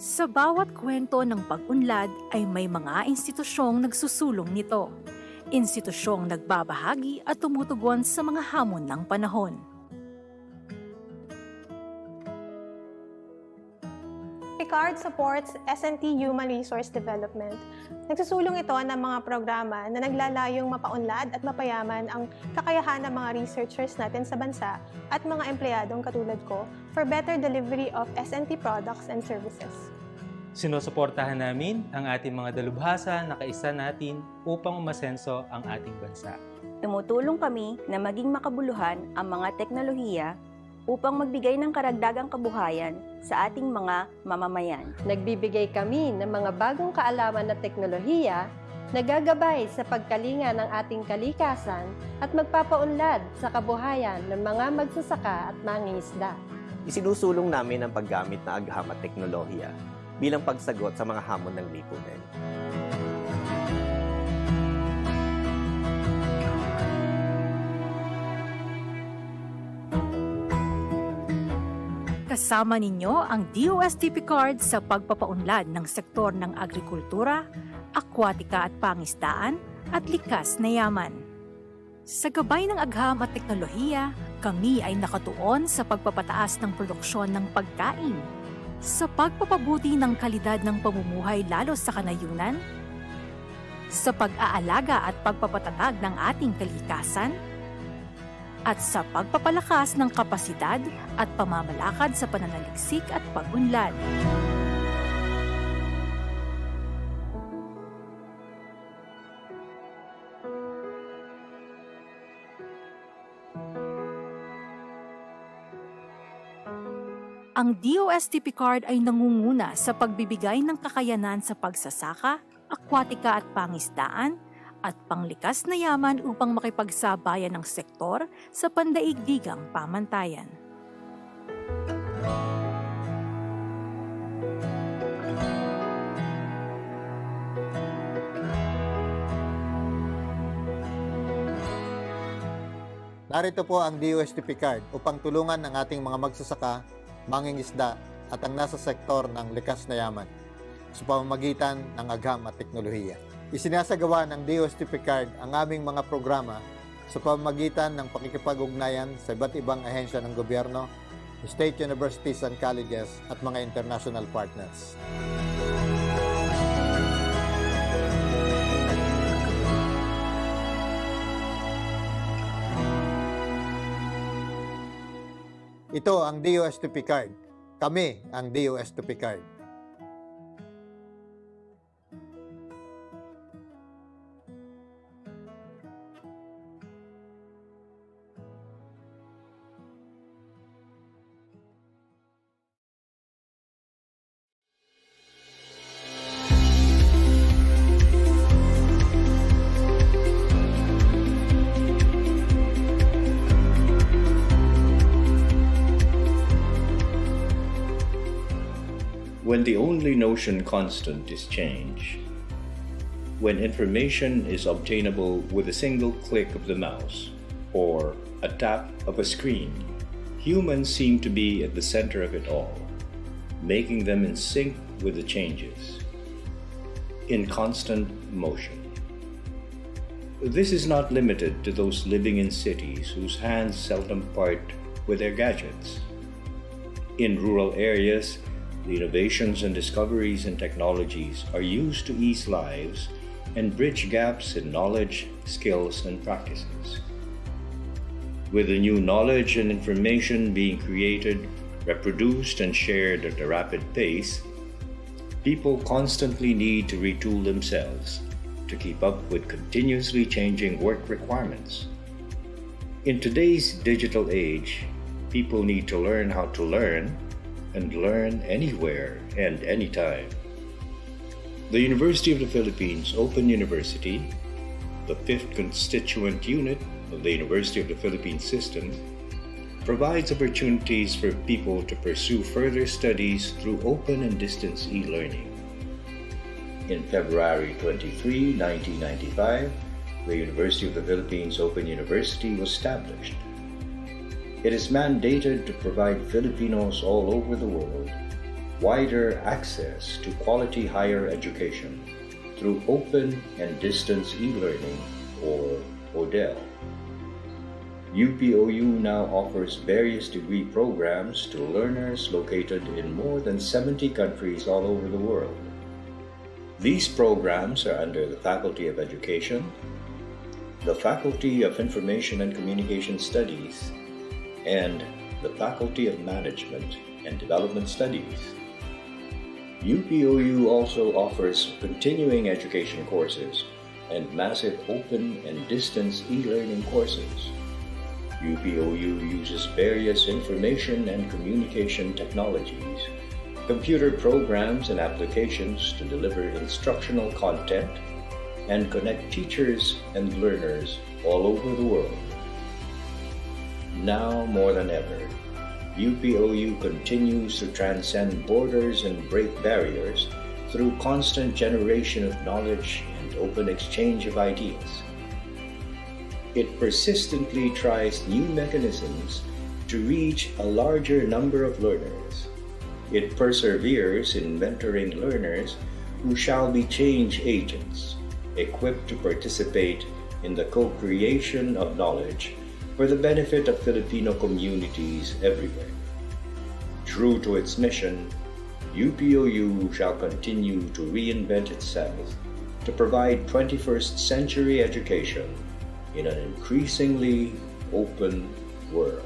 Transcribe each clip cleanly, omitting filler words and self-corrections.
Sa bawat kwento ng pag-unlad ay may mga institusyong nagsusulong nito. Institusyong nagbabahagi at tumutugon sa mga hamon ng panahon. PCARD supports S&T Human Resource Development. Nagsusulong ito ng mga programa na naglalayong mapaunlad at mapayaman ang kakayahan ng mga researchers natin sa bansa at mga empleyadong katulad ko for better delivery of S&T products and services. Sinusuportahan namin ang ating mga dalubhasa na kaisa natin upang umasenso ang ating bansa. Tumutulong kami na maging makabuluhan ang mga teknolohiya upang magbigay ng karagdagang kabuhayan sa ating mga mamamayan. Nagbibigay kami ng mga bagong kaalaman na teknolohiya na gagabay sa pagkalinga ng ating kalikasan at magpapaunlad sa kabuhayan ng mga magsasaka at mangingisda. Isinusulong namin ang paggamit ng agham at teknolohiya bilang pagsagot sa mga hamon ng lipunan. Kasama ninyo ang DOST-PCARD sa pagpapaunlad ng sektor ng agrikultura, akwatika at pangisdaan at likas na yaman. Sa gabay ng agham at teknolohiya, kami ay nakatuon sa pagpapataas ng produksyon ng pagkain, sa pagpapabuti ng kalidad ng pamumuhay lalo sa kanayunan, sa pag-aalaga at pagpapatatag ng ating kalikasan, at sa pagpapalakas ng kapasidad at pamamalakad sa pananaliksik at pag-unlad. Ang DOST-PCARD ay nangunguna sa pagbibigay ng kakayanan sa pagsasaka, akwatika at pangisdaan, at panglikas na yaman upang makipagsabayan ng sektor sa pandaigdigang pamantayan. Narito po ang DOST-PCARD upang tulungan ang ating mga magsasaka, mangingisda at ang nasa sektor ng likas na yaman sa pamamagitan ng agham at teknolohiya. Isinasagawa ng DOST-PCARD ang aming mga programa sa pamamagitan ng pakikipag-ugnayan sa iba't ibang ahensya ng gobyerno, state universities and colleges at mga international partners. Ito ang DOST-PCARD. Kami ang DOST-PCARD. When the only notion constant is change, when information is obtainable with a single click of the mouse or a tap of a screen, humans seem to be at the center of it all, making them in sync with the changes, in constant motion. This is not limited to those living in cities whose hands seldom part with their gadgets. In rural areas, the innovations and discoveries in technologies are used to ease lives and bridge gaps in knowledge, skills, and practices. With the new knowledge and information being created, reproduced, and shared at a rapid pace, people constantly need to retool themselves to keep up with continuously changing work requirements. In today's digital age, people need to learn how to learn and learn anywhere and anytime. The University of the Philippines Open University, the fifth constituent unit of the University of the Philippines system, provides opportunities for people to pursue further studies through open and distance e-learning. In February 23, 1995, the University of the Philippines Open University was established. It is mandated to provide Filipinos all over the world wider access to quality higher education through open and distance e-learning, or ODEL. UPOU now offers various degree programs to learners located in more than 70 countries all over the world. These programs are under the Faculty of Education, the Faculty of Information and Communication Studies, and the Faculty of Management and Development Studies. UPOU also offers continuing education courses and massive open and distance e-learning courses. UPOU uses various information and communication technologies, computer programs and applications to deliver instructional content and connect teachers and learners all over the world. Now more than ever, UPOU continues to transcend borders and break barriers through constant generation of knowledge and open exchange of ideas. It persistently tries new mechanisms to reach a larger number of learners. It perseveres in mentoring learners who shall be change agents, equipped to participate in the co-creation of knowledge for the benefit of Filipino communities everywhere. True to its mission, UPOU shall continue to reinvent itself to provide 21st century education in an increasingly open world.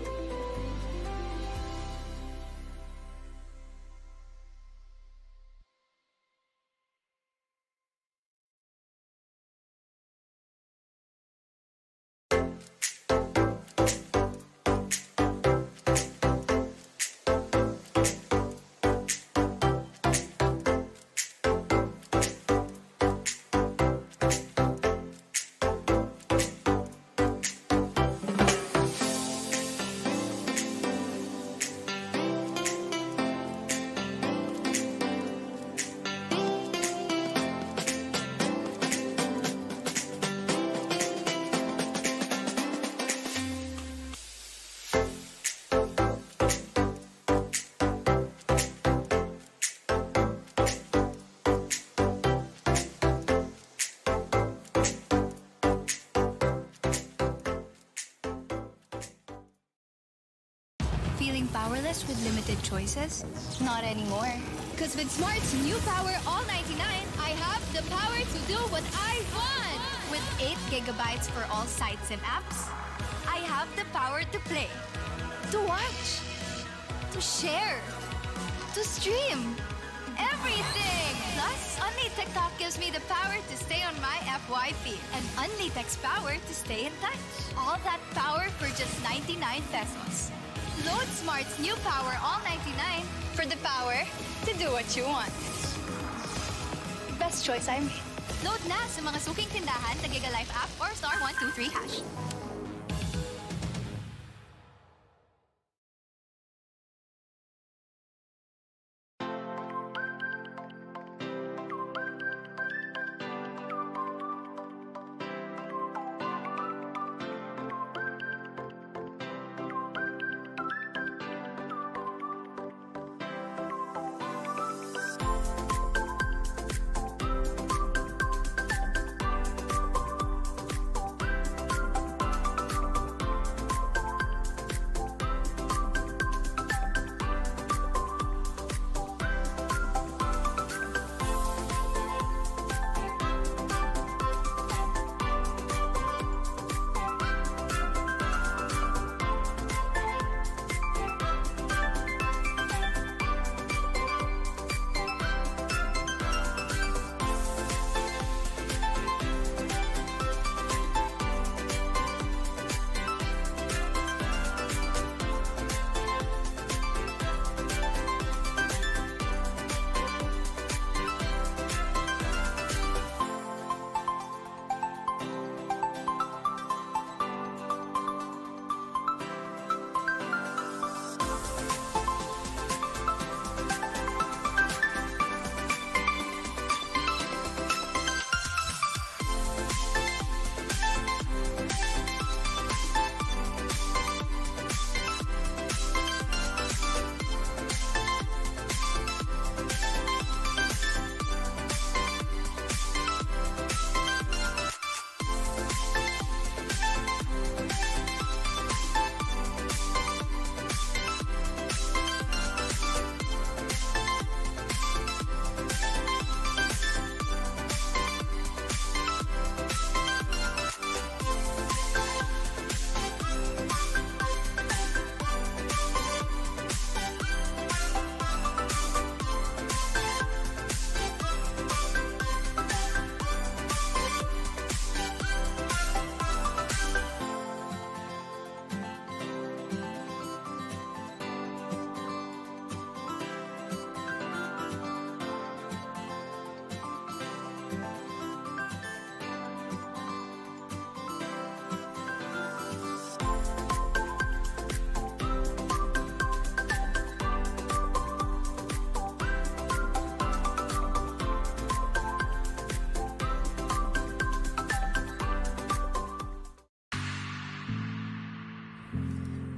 Feeling powerless with limited choices? Not anymore. Because with Smart's new Power All 99, I have the power to do what I want! With 8 gigabytes for all sites and apps, I have the power to play, to watch, to share, to stream. Everything! Plus, Only TikTok gives me the power to stay on my FY feed. And Only Text power to stay in touch. All that power for just 99 pesos. Load Smart's new Power All 99 for the power to do what you want. Best choice I made. Load na sa mga suking tindahan, Tagiga Life app or *123#.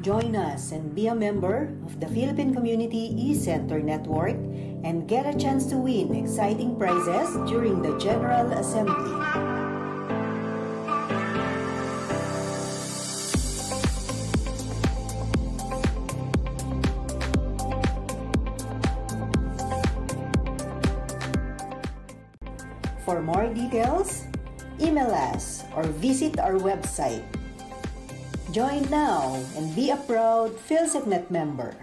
Join us and be a member of the Philippine Community eCenter network and get a chance to win exciting prizes during the General Assembly. For more details, email us or visit our website. Join now and be a proud PhilCeCNet member.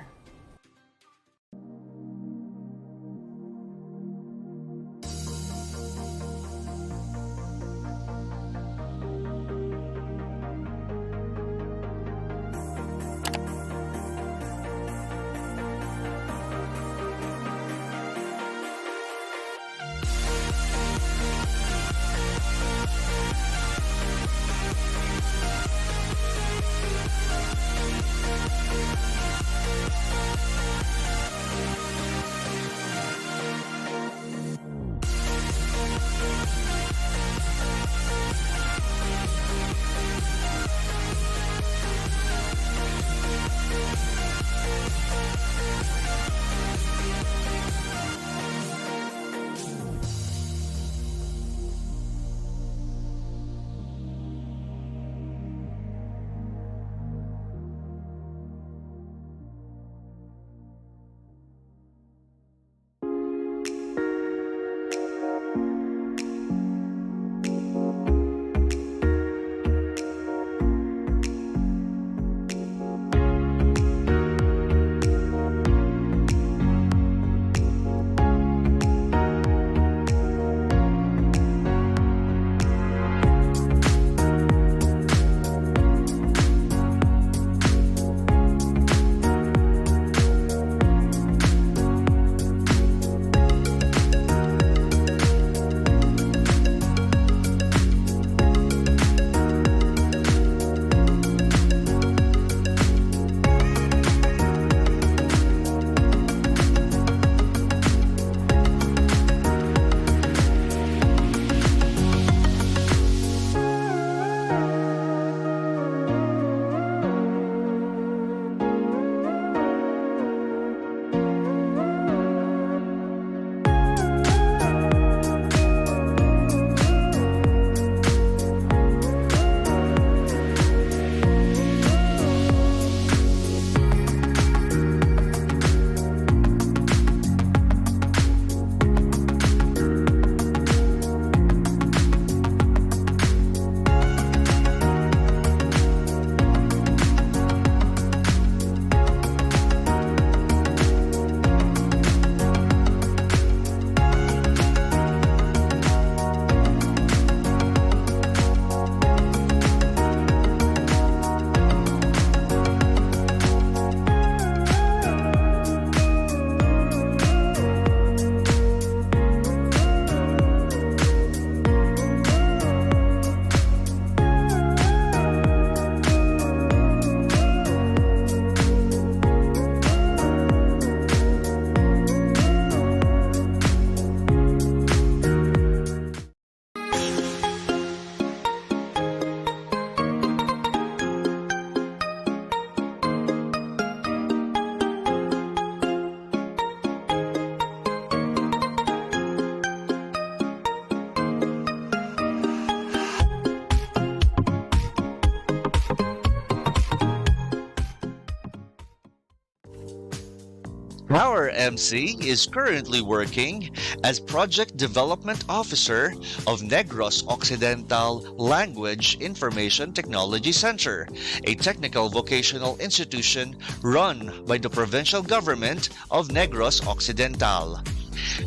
Our MC is currently working as Project Development Officer of Negros Occidental Language Information Technology Center, a technical vocational institution run by the provincial government of Negros Occidental.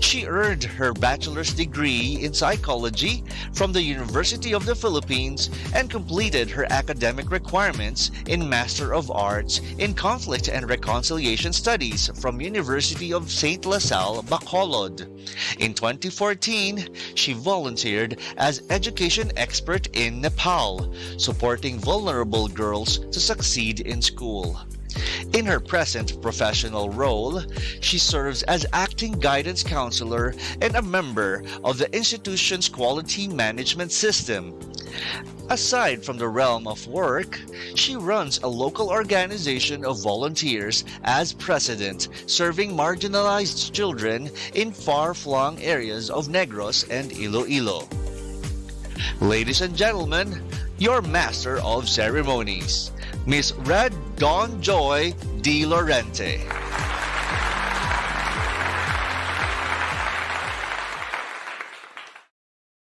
She earned her bachelor's degree in psychology from the University of the Philippines and completed her academic requirements in Master of Arts in Conflict and Reconciliation Studies from University of St. LaSalle, Bacolod. In 2014, she volunteered as education expert in Nepal, supporting vulnerable girls to succeed in school. In her present professional role, she serves as acting guidance counselor and a member of the institution's quality management system. Aside from the realm of work, she runs a local organization of volunteers as president, serving marginalized children in far-flung areas of Negros and Iloilo. Ladies and gentlemen, your master of ceremonies, Miss Red Dawn Joy D. Lorente.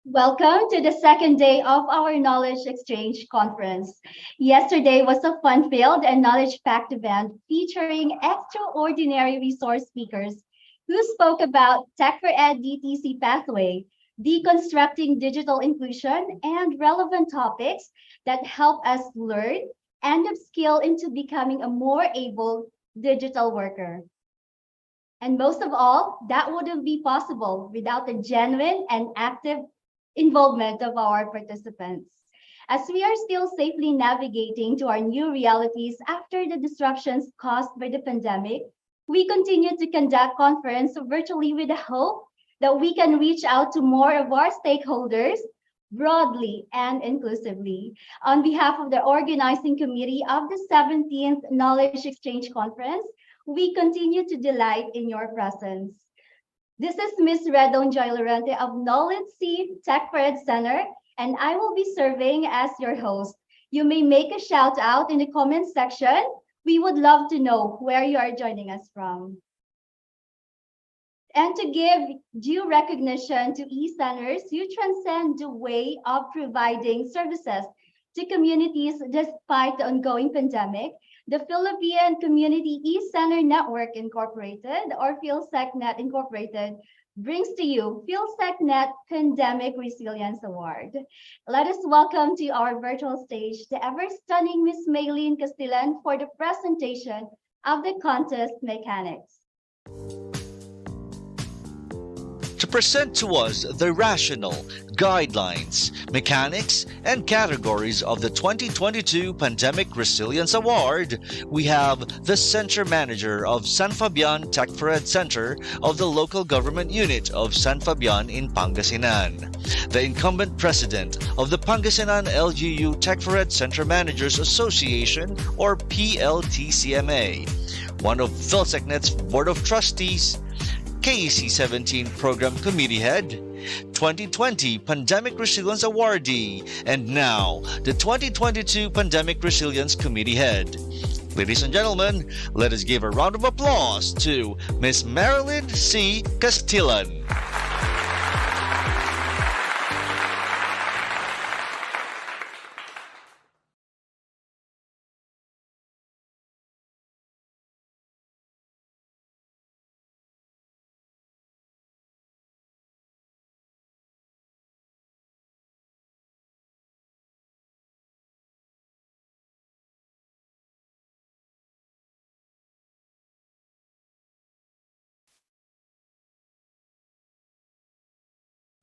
Welcome to the second day of our Knowledge Exchange Conference. Yesterday was a fun-filled and knowledge-packed event featuring extraordinary resource speakers who spoke about Tech for Ed DTC pathway, deconstructing digital inclusion, and relevant topics that help us learn and upskill into becoming a more able digital worker. And most of all, that wouldn't be possible without the genuine and active involvement of our participants. As we are still safely navigating to our new realities after the disruptions caused by the pandemic, we continue to conduct conference virtually with the hope that we can reach out to more of our stakeholders broadly and inclusively. On behalf of the organizing committee of the 17th Knowledge Exchange Conference, we continue to delight in your presence. This is Ms. Redon Joy Lorente of Knowledge C Tech for Ed Center, and I will be serving as your host. You may make a shout out in the comments section. We would love to know where you are joining us from. And to give due recognition to eCenters, you transcend the way of providing services to communities despite the ongoing pandemic. The Philippine Community eCenter Network Incorporated, or PhilCeCNet Incorporated, brings to you PhilCeCNet Pandemic Resilience Award. Let us welcome to our virtual stage the ever-stunning Ms. Maylene Castillan for the presentation of the contest mechanics. To present to us the rationale, guidelines, mechanics, and categories of the 2022 Pandemic Resilience Award, we have the Center Manager of San Fabian Tech for Ed Center of the Local Government Unit of San Fabian in Pangasinan, the incumbent President of the Pangasinan LGU Tech for Ed Center Managers Association, or PLTCMA, one of PhilCeCNet's Board of Trustees, KEC17 Program Committee Head, 2020 Pandemic Resilience Awardee, and now the 2022 Pandemic Resilience Committee Head. Ladies and gentlemen, let us give a round of applause to Ms. Marilyn C. Castillan.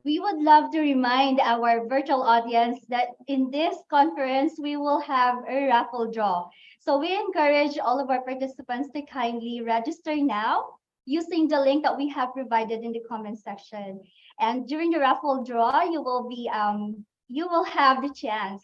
We would love to remind our virtual audience that in this conference, we will have a raffle draw. So we encourage all of our participants to kindly register now using the link that we have provided in the comment section. And during the raffle draw, you will have the chance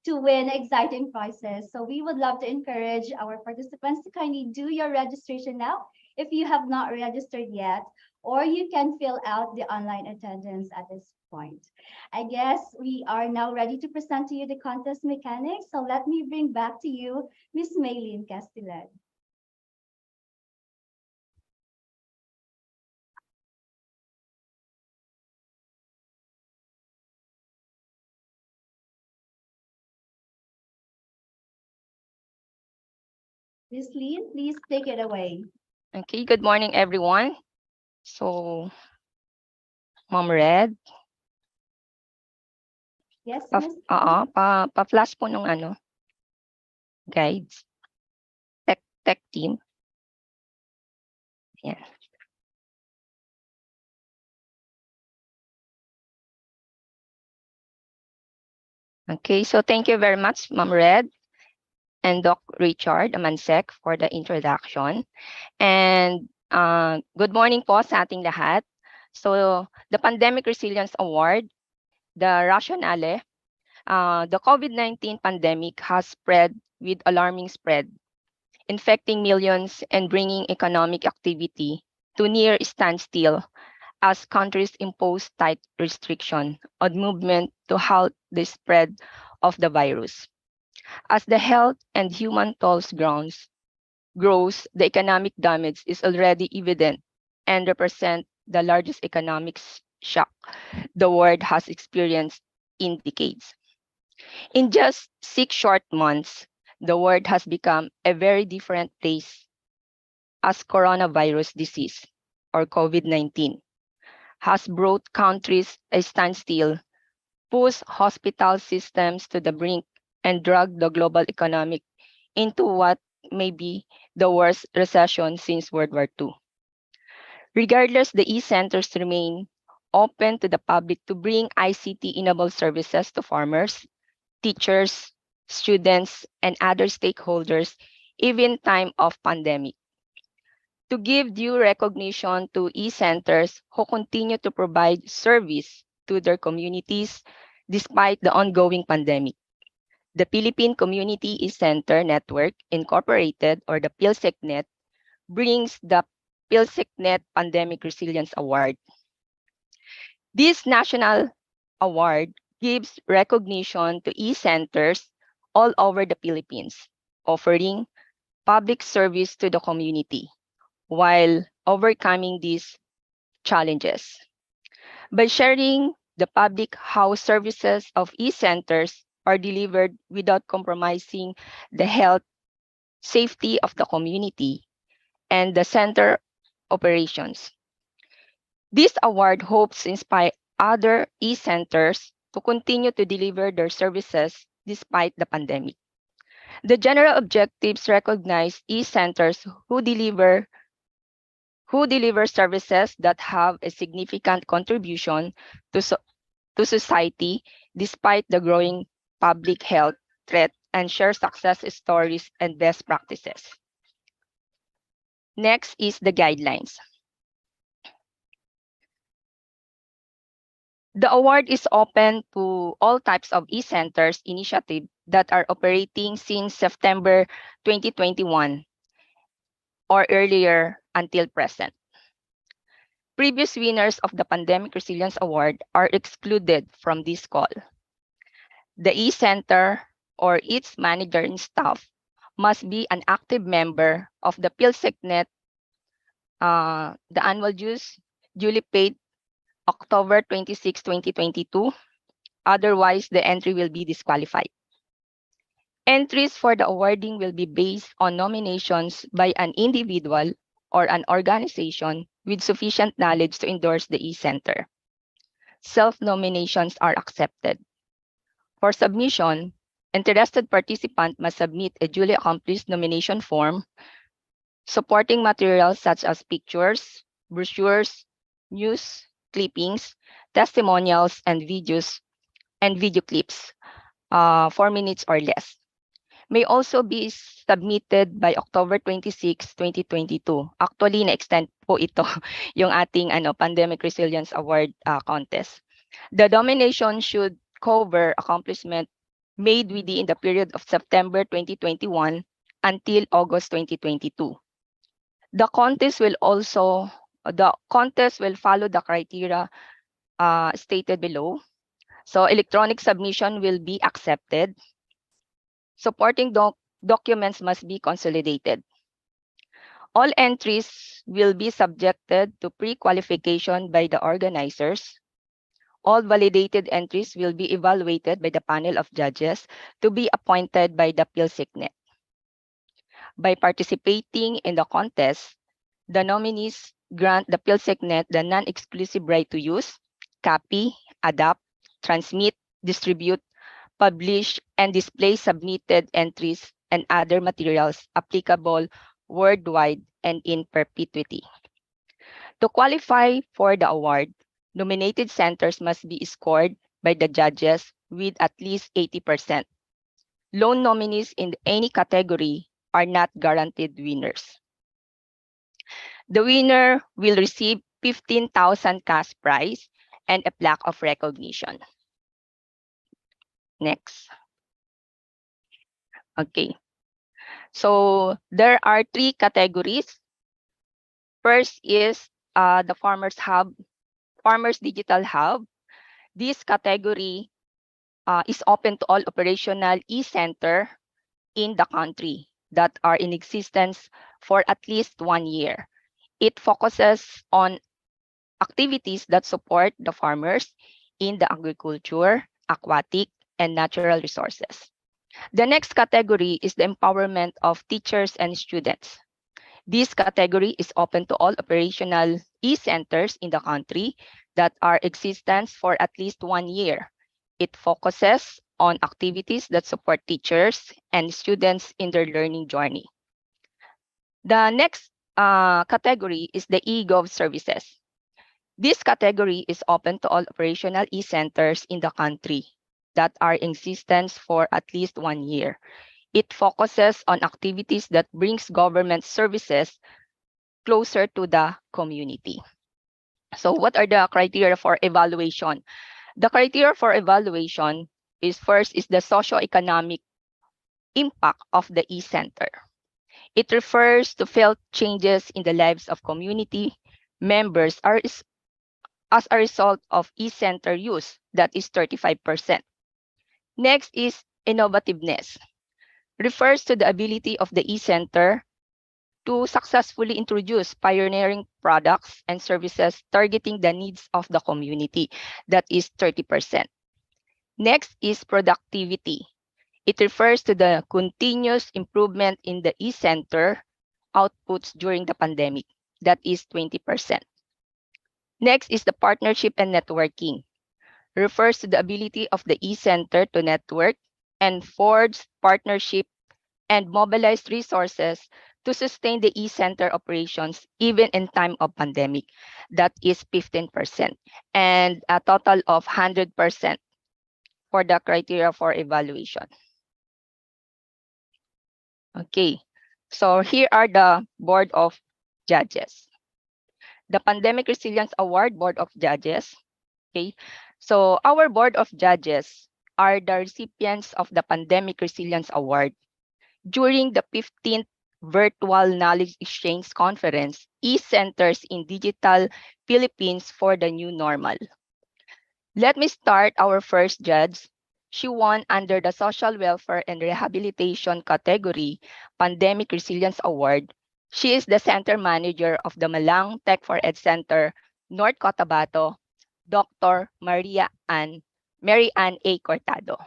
to win exciting prizes. So we would love to encourage our participants to kindly do your registration now if you have not registered yet, or you can fill out the online attendance at this point. I guess we are now ready to present to you the contest mechanics. So let me bring back to you Ms. Maylene Castillan. Ms. Leen, please take it away. Okay, good morning, everyone. So, Ma'am Red. Yes, Ms. Pa-flash po nung guides. Tech team. Yeah. Okay, so thank you very much, Ma'am Red and Doc Richard Amansek for the introduction. And good morning po sa ating lahat. So, the Pandemic Resilience Award, the rationale, The COVID-19 pandemic has spread with alarming spread, infecting millions and bringing economic activity to near standstill as countries impose tight restriction on movement to halt the spread of the virus. As the health and human tolls grows, the economic damage is already evident and represent the largest economic shock the world has experienced in decades. In just 6 short months, the world has become a very different place as coronavirus disease or COVID-19 has brought countries a standstill, pushed hospital systems to the brink, and dragged the global economic into what may be the worst recession since World War II. Regardless, the eCenters remain open to the public to bring ICT-enabled services to farmers, teachers, students, and other stakeholders, even time of pandemic. To give due recognition to eCenters who continue to provide service to their communities despite the ongoing pandemic. The Philippine Community eCenter Network Incorporated, or the PhilCeCNet, brings the PhilCeCNet Pandemic Resilience Award. This national award gives recognition to eCenters all over the Philippines, offering public service to the community while overcoming these challenges. By sharing the public how services of eCenters are delivered without compromising the health, safety of the community, and the center operations. This award hopes to inspire other eCenters to continue to deliver their services despite the pandemic. The general objectives recognize eCenters who deliver services that have a significant contribution to society despite the growing public health threat and share success stories and best practices. Next is the guidelines. The award is open to all types of eCenters initiative that are operating since September 2021 or earlier until present. Previous winners of the Pandemic Resilience Award are excluded from this call. The eCenter or its manager and staff must be an active member of the PhilCeCNet, the annual dues duly paid October 26, 2022. Otherwise, the entry will be disqualified. Entries for the awarding will be based on nominations by an individual or an organization with sufficient knowledge to endorse the eCenter. Self-nominations are accepted. For submission, interested participant must submit a duly accomplished nomination form, supporting materials such as pictures, brochures, news clippings, testimonials, and videos and video clips, 4 minutes or less. May also be submitted by October 26, 2022. Actually, na-extend po ito yung ating Pandemic Resilience Award contest. The nomination should cover accomplishment made within the period of September 2021 until August 2022. The contest will follow the criteria stated below. So electronic submission will be accepted. Supporting documents must be consolidated. All entries will be subjected to pre-qualification by the organizers. All validated entries will be evaluated by the panel of judges to be appointed by the PhilCeCNet. By participating in the contest, the nominees grant the PhilCeCNet the non-exclusive right to use, copy, adapt, transmit, distribute, publish, and display submitted entries and other materials applicable worldwide and in perpetuity. To qualify for the award, nominated centers must be scored by the judges with at least 80%. Lone nominees in any category are not guaranteed winners. The winner will receive 15,000 cash prize and a plaque of recognition. Next. Okay. So there are 3 categories. First is the Farmers Digital Hub. This category is open to all operational eCenter in the country that are in existence for at least 1 year. It focuses on activities that support the farmers in the agriculture, aquatic, and natural resources. The next category is the empowerment of teachers and students. This category is open to all operational eCenters in the country that are existence for at least 1 year. It focuses on activities that support teachers and students in their learning journey. The next category is the eGov services. This category is open to all operational eCenters in the country that are in existence for at least 1 year. It focuses on activities that brings government services closer to the community. So what are the criteria for evaluation? The criteria for evaluation is first is the socioeconomic impact of the eCenter. It refers to felt changes in the lives of community members as a result of eCenter use, that is 35%. Next is innovativeness. Refers to the ability of the eCenter to successfully introduce pioneering products and services targeting the needs of the community, that is 30%. Next is productivity. It refers to the continuous improvement in the eCenter outputs during the pandemic, that is 20%. Next is the partnership and networking. Refers to the ability of the eCenter to network and forge partnership and mobilize resources to sustain the eCenter operations even in time of pandemic. That is 15%. And a total of 100% for the criteria for evaluation. Okay, so here are the Board of Judges. The Pandemic Resilience Award Board of Judges. Okay, so our Board of Judges are the recipients of the Pandemic Resilience Award. During the 15th Virtual Knowledge Exchange Conference, eCenters in Digital Philippines for the New Normal. Let me start our first judge. She won under the Social Welfare and Rehabilitation category Pandemic Resilience Award. She is the Center Manager of the Malang Tech for Ed Center, North Cotabato, Dr. Mary Ann A. Cortado.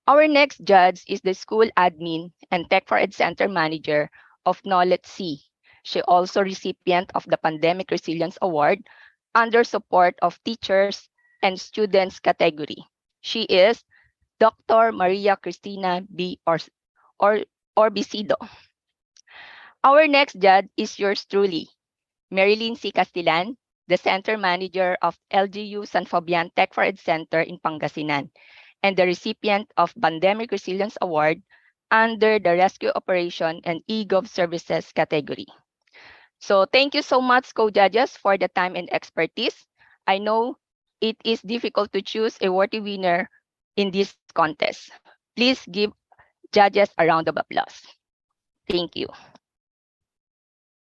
Our next judge is the School Admin and Tech for Ed Center Manager of Knowledge C. She also recipient of the Pandemic Resilience Award under support of teachers and students category. She is Dr. Maria Cristina B. Orbicido. Our next judge is yours truly, Marilyn C. Castellan, the Center Manager of LGU San Fabian Tech for Ed Center in Pangasinan, and the recipient of Pandemic Resilience Award under the Rescue Operation and eGov Services category. So thank you so much, co-judges, for the time and expertise. I know it is difficult to choose a worthy winner in this contest. Please give judges a round of applause. Thank you.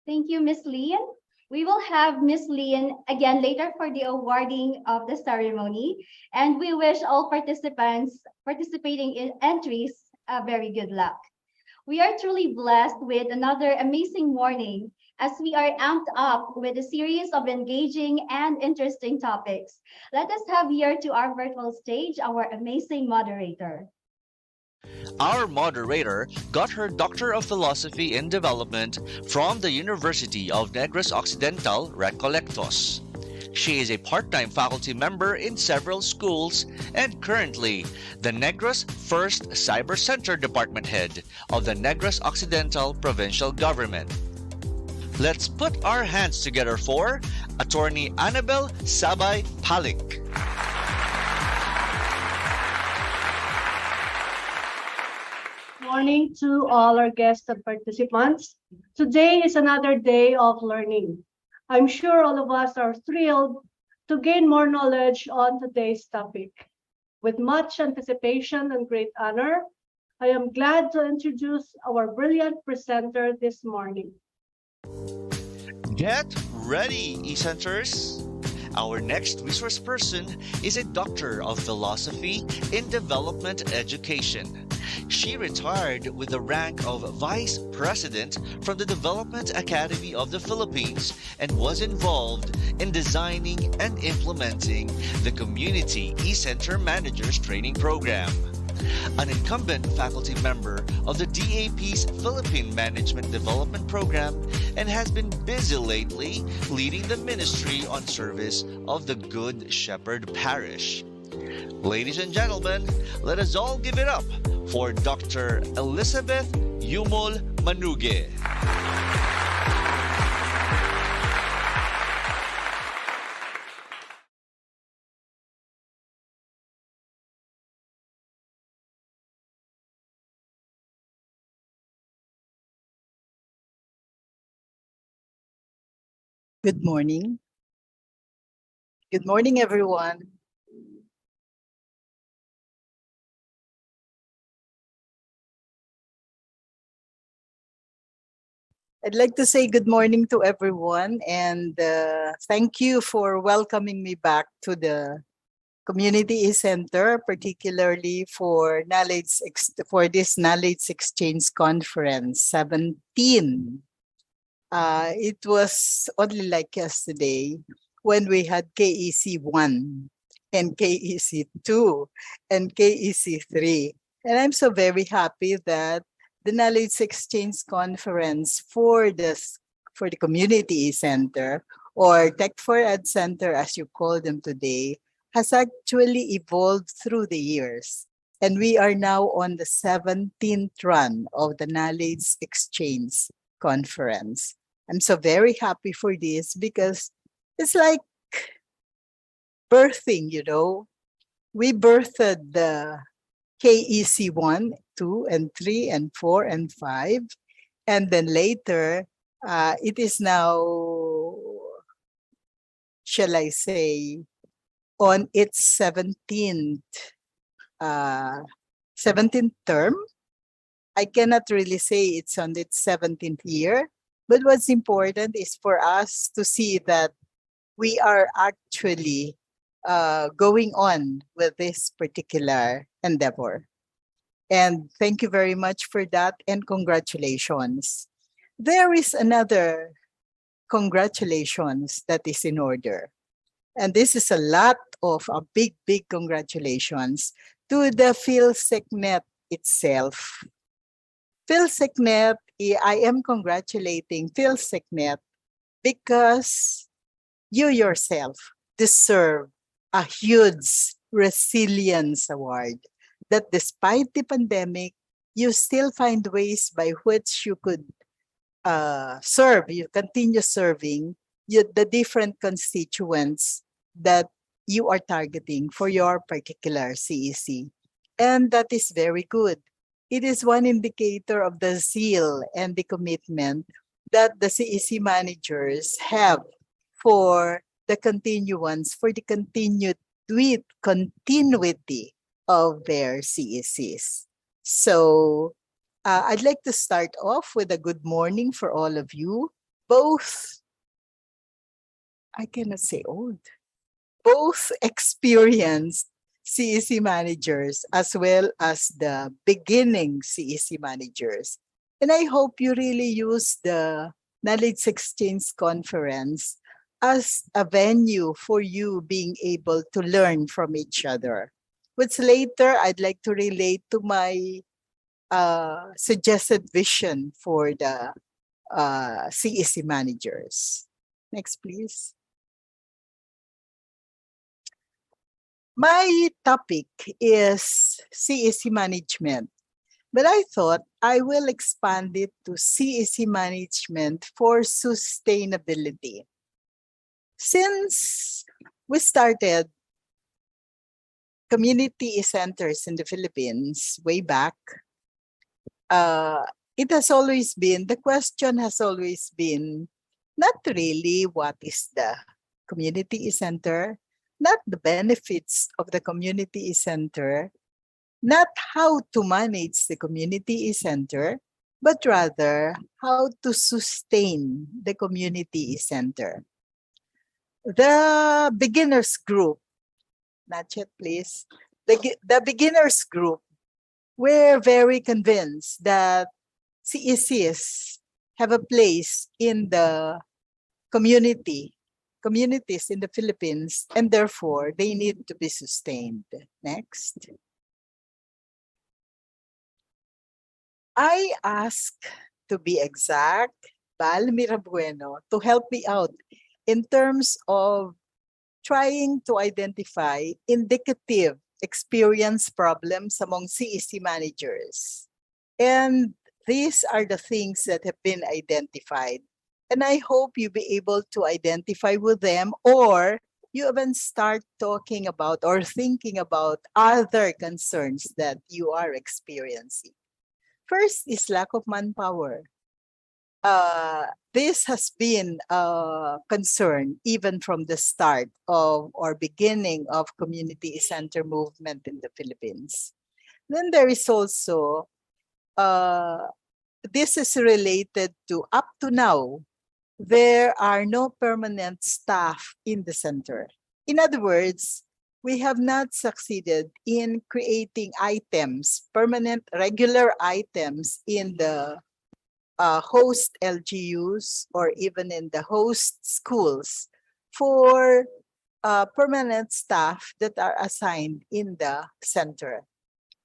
Thank you, Ms. Lian. We will have Ms. Lian again later for the awarding of the ceremony. And we wish all participants participating in entries a very good luck. We are truly blessed with another amazing morning as we are amped up with a series of engaging and interesting topics. Let us have here to our virtual stage our amazing moderator. Our moderator got her Doctor of Philosophy in Development from the University of Negros Occidental, Recolectos. She is a part-time faculty member in several schools and currently the Negros First Cyber Center Department Head of the Negros Occidental Provincial Government. Let's put our hands together for Attorney Annabel Sabay Palik. Morning to all our guests and participants. Today is another day of learning. I'm sure all of us are thrilled to gain more knowledge on today's topic. With much anticipation and great honor, I am glad to introduce our brilliant presenter this morning. Get ready, eCenters! Our next resource person is a Doctor of Philosophy in Development Education. She retired with the rank of Vice President from the Development Academy of the Philippines and was involved in designing and implementing the Community eCenter Managers Training Program. An incumbent faculty member of the DAP's Philippine Management Development Program and has been busy lately leading the Ministry on Service of the Good Shepherd Parish. Ladies and gentlemen, let us all give it up for Dr. Elizabeth Yumol Manuge. Good morning. Good morning, everyone. I'd like to say good morning to everyone and thank you for welcoming me back to the Community eCenter, particularly for this Knowledge Exchange Conference 17. It was only like yesterday when we had KEC1 and KEC2 and KEC3. And I'm so very happy that the Knowledge Exchange Conference for the Community Center, or Tech for Ed Center as you call them today, has actually evolved through the years. And we are now on the 17th run of the Knowledge Exchange Conference. I'm so very happy for this because it's like birthing, you know. We birthed the KEC 1, 2, and 3, and 4, and 5. And then later, it is now, shall I say, on its 17th term. I cannot really say it's on its 17th year, but what's important is for us to see that we are actually going on with this particular endeavor. And thank you very much for that and congratulations. There is another congratulations that is in order. And this is a lot of a big congratulations to the PhilCeCNet itself. PhilCeCNet, I am congratulating PhilCeCNet because you yourself deserve a huge resilience award that despite the pandemic, you still find ways by which you could you continue serving the different constituents that you are targeting for your particular CEC. And that is very good. It is one indicator of the zeal and the commitment that the CEC managers have for the continuance, for the continuity of their CECs. So I'd like to start off with a good morning for all of you, both, I cannot say old, both experienced CEC managers as well as the beginning CEC managers. And I hope you really use the Knowledge Exchange Conference as a venue for you being able to learn from each other. Which later I'd like to relate to my suggested vision for the CEC managers. Next, please. My topic is CEC management, but I thought I will expand it to CEC management for sustainability. Since we started community centers in the Philippines way back, it has always been, the question has always been, not really what is the community center, not the benefits of the community center, not how to manage the community center, but rather how to sustain the community center. The beginners group, not yet please, the beginners group were very convinced that CECs have a place in the communities in the Philippines, and therefore they need to be sustained. Next. I ask, to be exact, Val Mirabueno to help me out in terms of trying to identify indicative experience problems among CEC managers. And these are the things that have been identified. And I hope you'll be able to identify with them, or you even start talking about or thinking about other concerns that you are experiencing. First is lack of manpower. This has been a concern even from the start of or beginning of community center movement in the Philippines. Then there is also, this is related to up to now, there are no permanent staff in the center. In other words, we have not succeeded in creating items, permanent, regular items in the host LGUs or even in the host schools for permanent staff that are assigned in the center.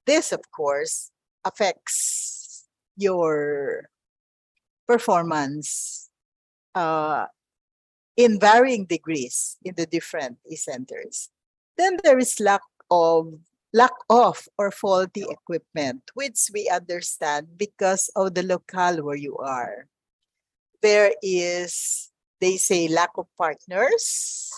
This, of course, affects your performance in varying degrees in the different eCenters. Then there is lack of or faulty equipment, which we understand because of the locale where you are. There is, they say, lack of partners.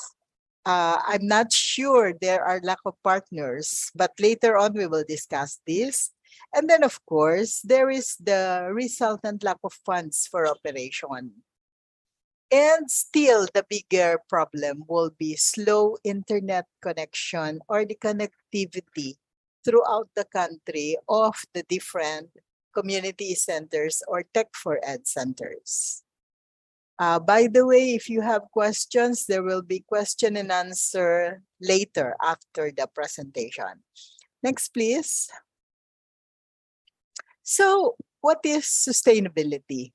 I'm not sure there are lack of partners, but later on we will discuss this. And then, of course, there is the resultant lack of funds for operation. And still, the bigger problem will be slow internet connection or the connectivity throughout the country of the different community centers or Tech for Ed centers. By the way, if you have questions, there will be question and answer later after the presentation. Next, please. So, what is sustainability?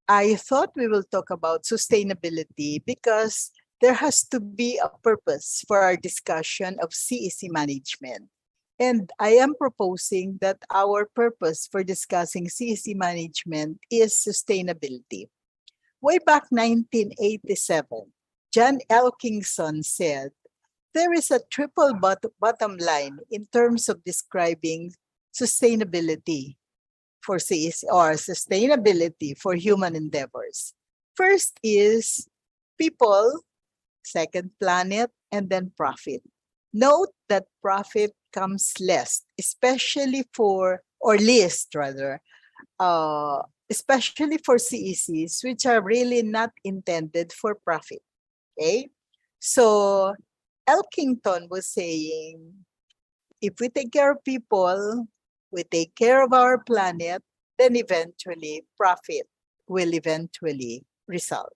I thought we will talk about sustainability because there has to be a purpose for our discussion of CEC management. And I am proposing that our purpose for discussing CEC management is sustainability. Way back 1987, John Elkingson said, there is a triple bottom line in terms of describing sustainability for CEC or sustainability for human endeavors. First is people, second planet, and then profit. Note that profit comes less, especially for, or least rather, especially for CECs, which are really not intended for profit. Okay? So Elkington was saying, if we take care of people, we take care of our planet, then eventually profit will eventually result.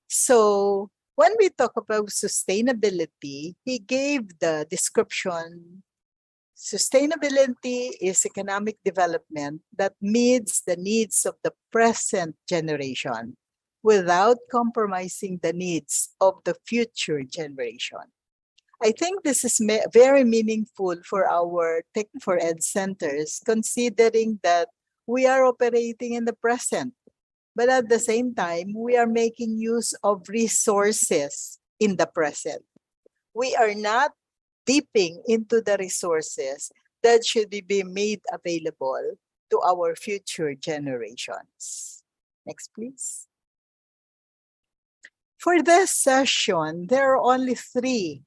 So when we talk about sustainability, he gave the description, sustainability is economic development that meets the needs of the present generation without compromising the needs of the future generation. I think this is very meaningful for our Tech for Ed centers, considering that we are operating in the present, but at the same time, we are making use of resources in the present. We are not dipping into the resources that should be made available to our future generations. Next, please. For this session, there are only three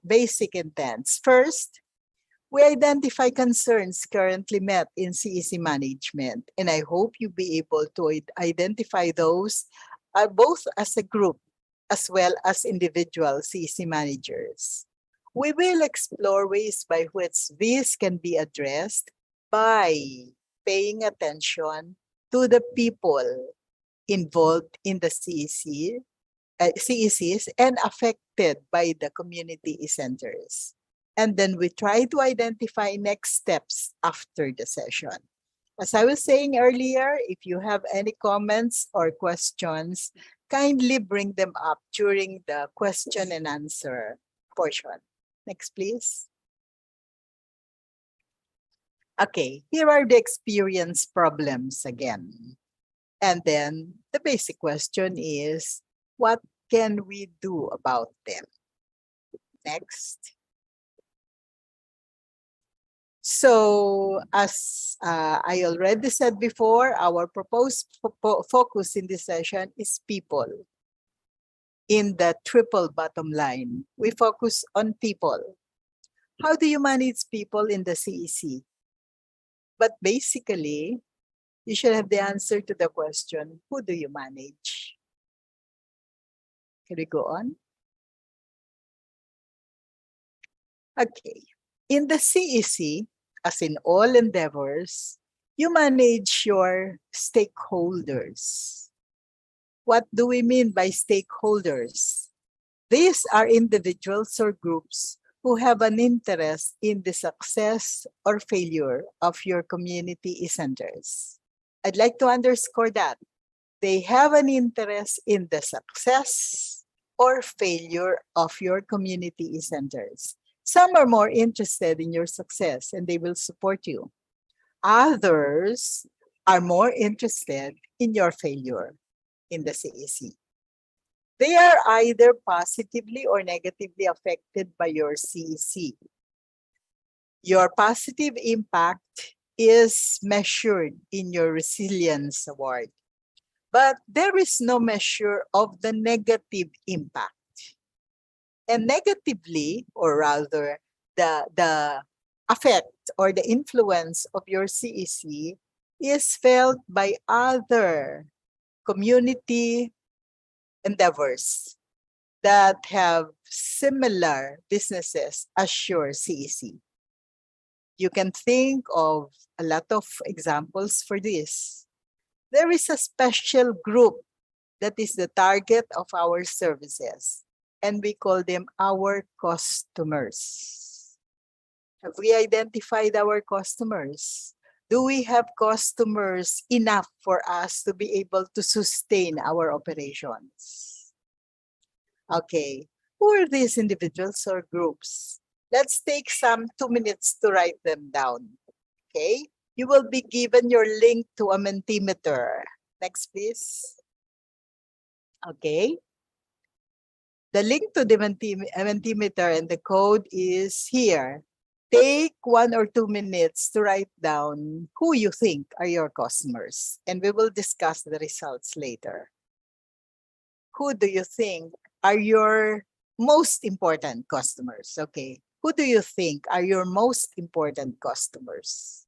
basic intents. First, we identify concerns currently met in CEC management, and I hope you'll be able to identify those both as a group as well as individual CEC managers. We will explore ways by which this can be addressed by paying attention to the people involved in the CECs and affected by the community centers. And then we try to identify next steps after the session. As I was saying earlier, if you have any comments or questions, kindly bring them up during the question and answer portion. Next, please. Okay, here are the experience problems again. And then the basic question is, what can we do about them? Next. So, as I already said before, our proposed focus in this session is people. In the triple bottom line, we focus on people. How do you manage people in the CEC? But basically, you should have the answer to the question, who do you manage? Can we go on? Okay. In the CEC, as in all endeavors, you manage your stakeholders. What do we mean by stakeholders? These are individuals or groups who have an interest in the success or failure of your community centers. I'd like to underscore that. They have an interest in the success or failure of your community centers. Some are more interested in your success and they will support you. Others are more interested in your failure in the CEC. They are either positively or negatively affected by your CEC. Your positive impact is measured in your resilience award, but there is no measure of the negative impact. And negatively, or rather, the effect or the influence of your CEC is felt by other community endeavors that have similar businesses as your CEC. You can think of a lot of examples for this. There is a special group that is the target of our services, and we call them our customers. Have we identified our customers? Do we have customers enough for us to be able to sustain our operations? Okay, who are these individuals or groups? Let's take some 2 minutes to write them down. Okay, you will be given your link to a Mentimeter. Next, please. Okay. The link to the Mentimeter and the code is here. Take 1 or 2 minutes to write down who you think are your customers, and we will discuss the results later. Who do you think are your most important customers? Okay. Who do you think are your most important customers?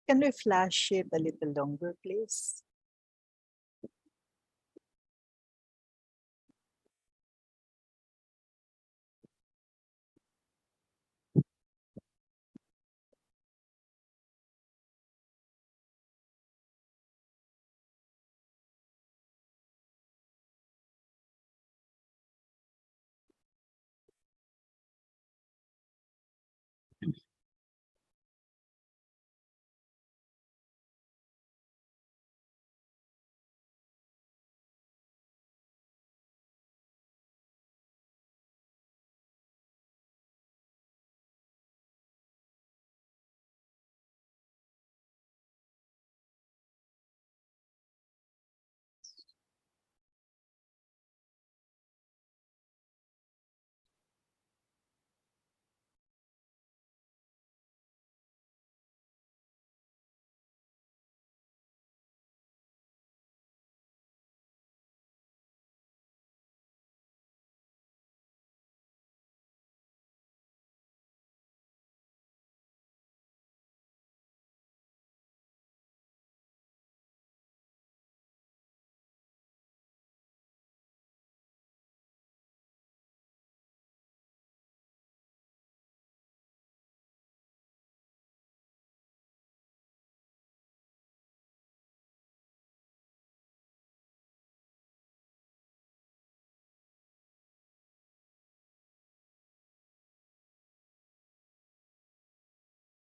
Can we flash it a little longer, please?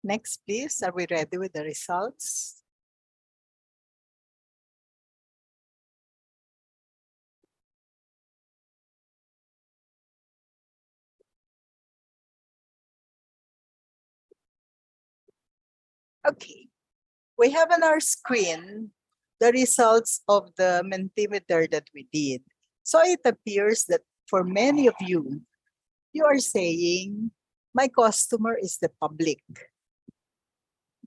Next, please. Are we ready with the results? Okay. We have on our screen the results of the Mentimeter that we did. So it appears that for many of you, you are saying, my customer is the public.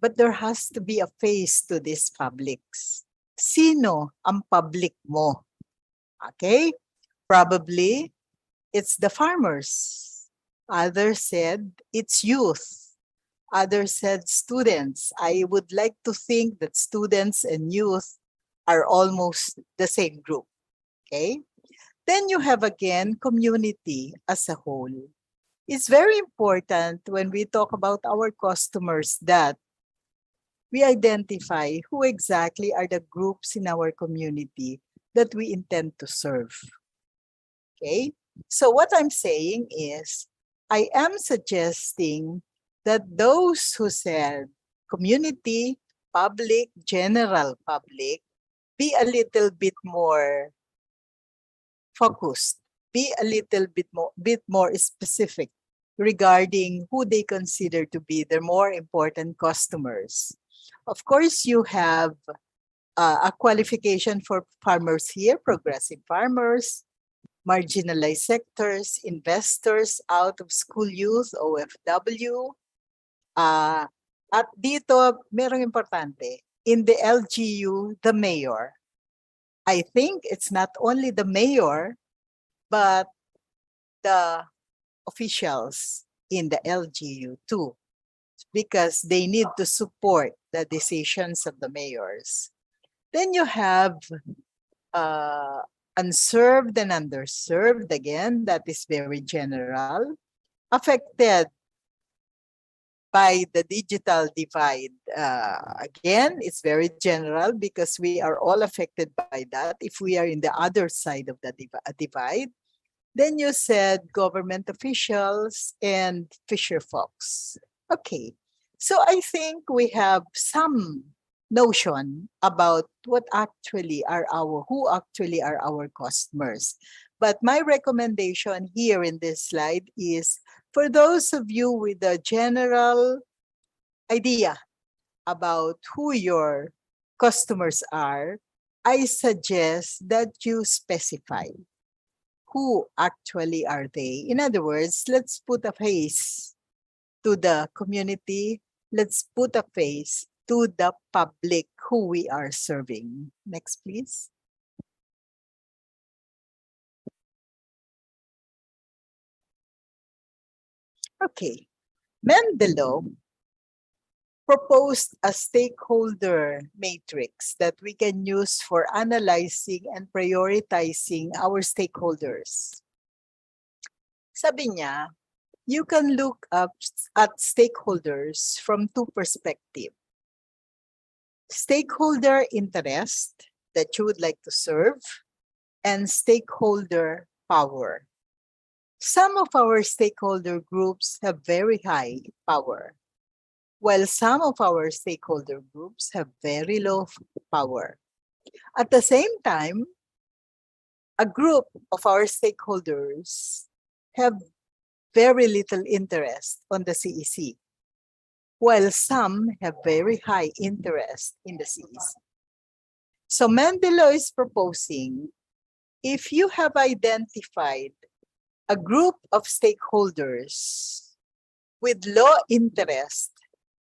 But there has to be a face to these publics. Sino ang public mo? Okay? Probably it's the farmers. Others said it's youth. Others said students. I would like to think that students and youth are almost the same group. Okay? Then you have again community as a whole. It's very important when we talk about our customers that we identify who exactly are the groups in our community that we intend to serve. Okay? So what I'm saying is, I am suggesting that those who said community, public, general public, be a little bit more focused, be a little bit more specific regarding who they consider to be their more important customers. Of course, you have a qualification for farmers here, progressive farmers, marginalized sectors, investors, out-of-school youth, OFW. At dito, merong importante. In the LGU, the mayor. I think it's not only the mayor, but the officials in the LGU too, because they need to support the decisions of the mayors. Then you have unserved and underserved, again, that is very general, affected by the digital divide. Again, it's very general because we are all affected by that if we are in the other side of the divide. Then you said government officials and fisher folks. Okay, so I think we have some notion about who actually are our customers. But my recommendation here in this slide is for those of you with a general idea about who your customers are, I suggest that you specify who actually are they. In other words, let's put a face to the community. Let's put a face to the public who we are serving. Next, please. Okay, Mendelov proposed a stakeholder matrix that we can use for analyzing and prioritizing our stakeholders. Sabi niya, you can look up at stakeholders from two perspectives. Stakeholder interest that you would like to serve and stakeholder power. Some of our stakeholder groups have very high power, while some of our stakeholder groups have very low power. At the same time, a group of our stakeholders have very little interest on the CEC, while some have very high interest in the CEC. So Mendelov is proposing, if you have identified a group of stakeholders with low interest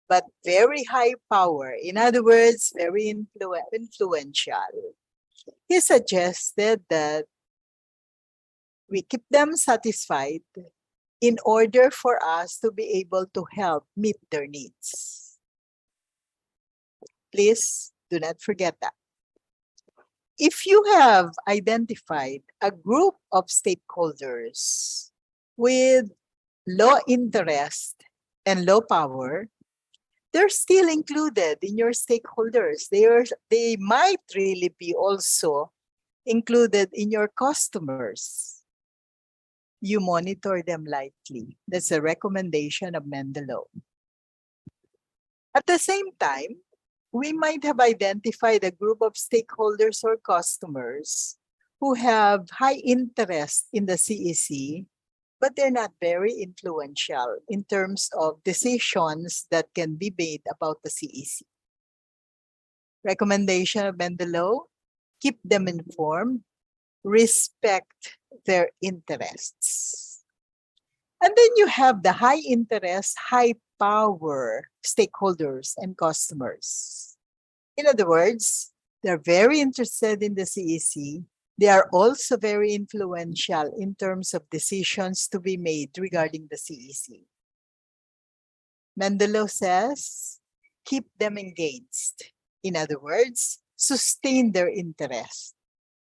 but very high power, in other words, very influential, he suggested that we keep them satisfied in order for us to be able to help meet their needs. Please do not forget that. If you have identified a group of stakeholders with low interest and low power, they're still included in your stakeholders. They might really be also included in your customers. You monitor them lightly. That's a recommendation of Mendelov. At the same time, we might have identified a group of stakeholders or customers who have high interest in the CEC, but they're not very influential in terms of decisions that can be made about the CEC. Recommendation of Mendelov: keep them informed, respect their interests. And then you have the high interest, high power stakeholders and customers. In other words, they're very interested in the CEC. They are also very influential in terms of decisions to be made regarding the CEC. Mendelov says, keep them engaged. In other words, sustain their interest.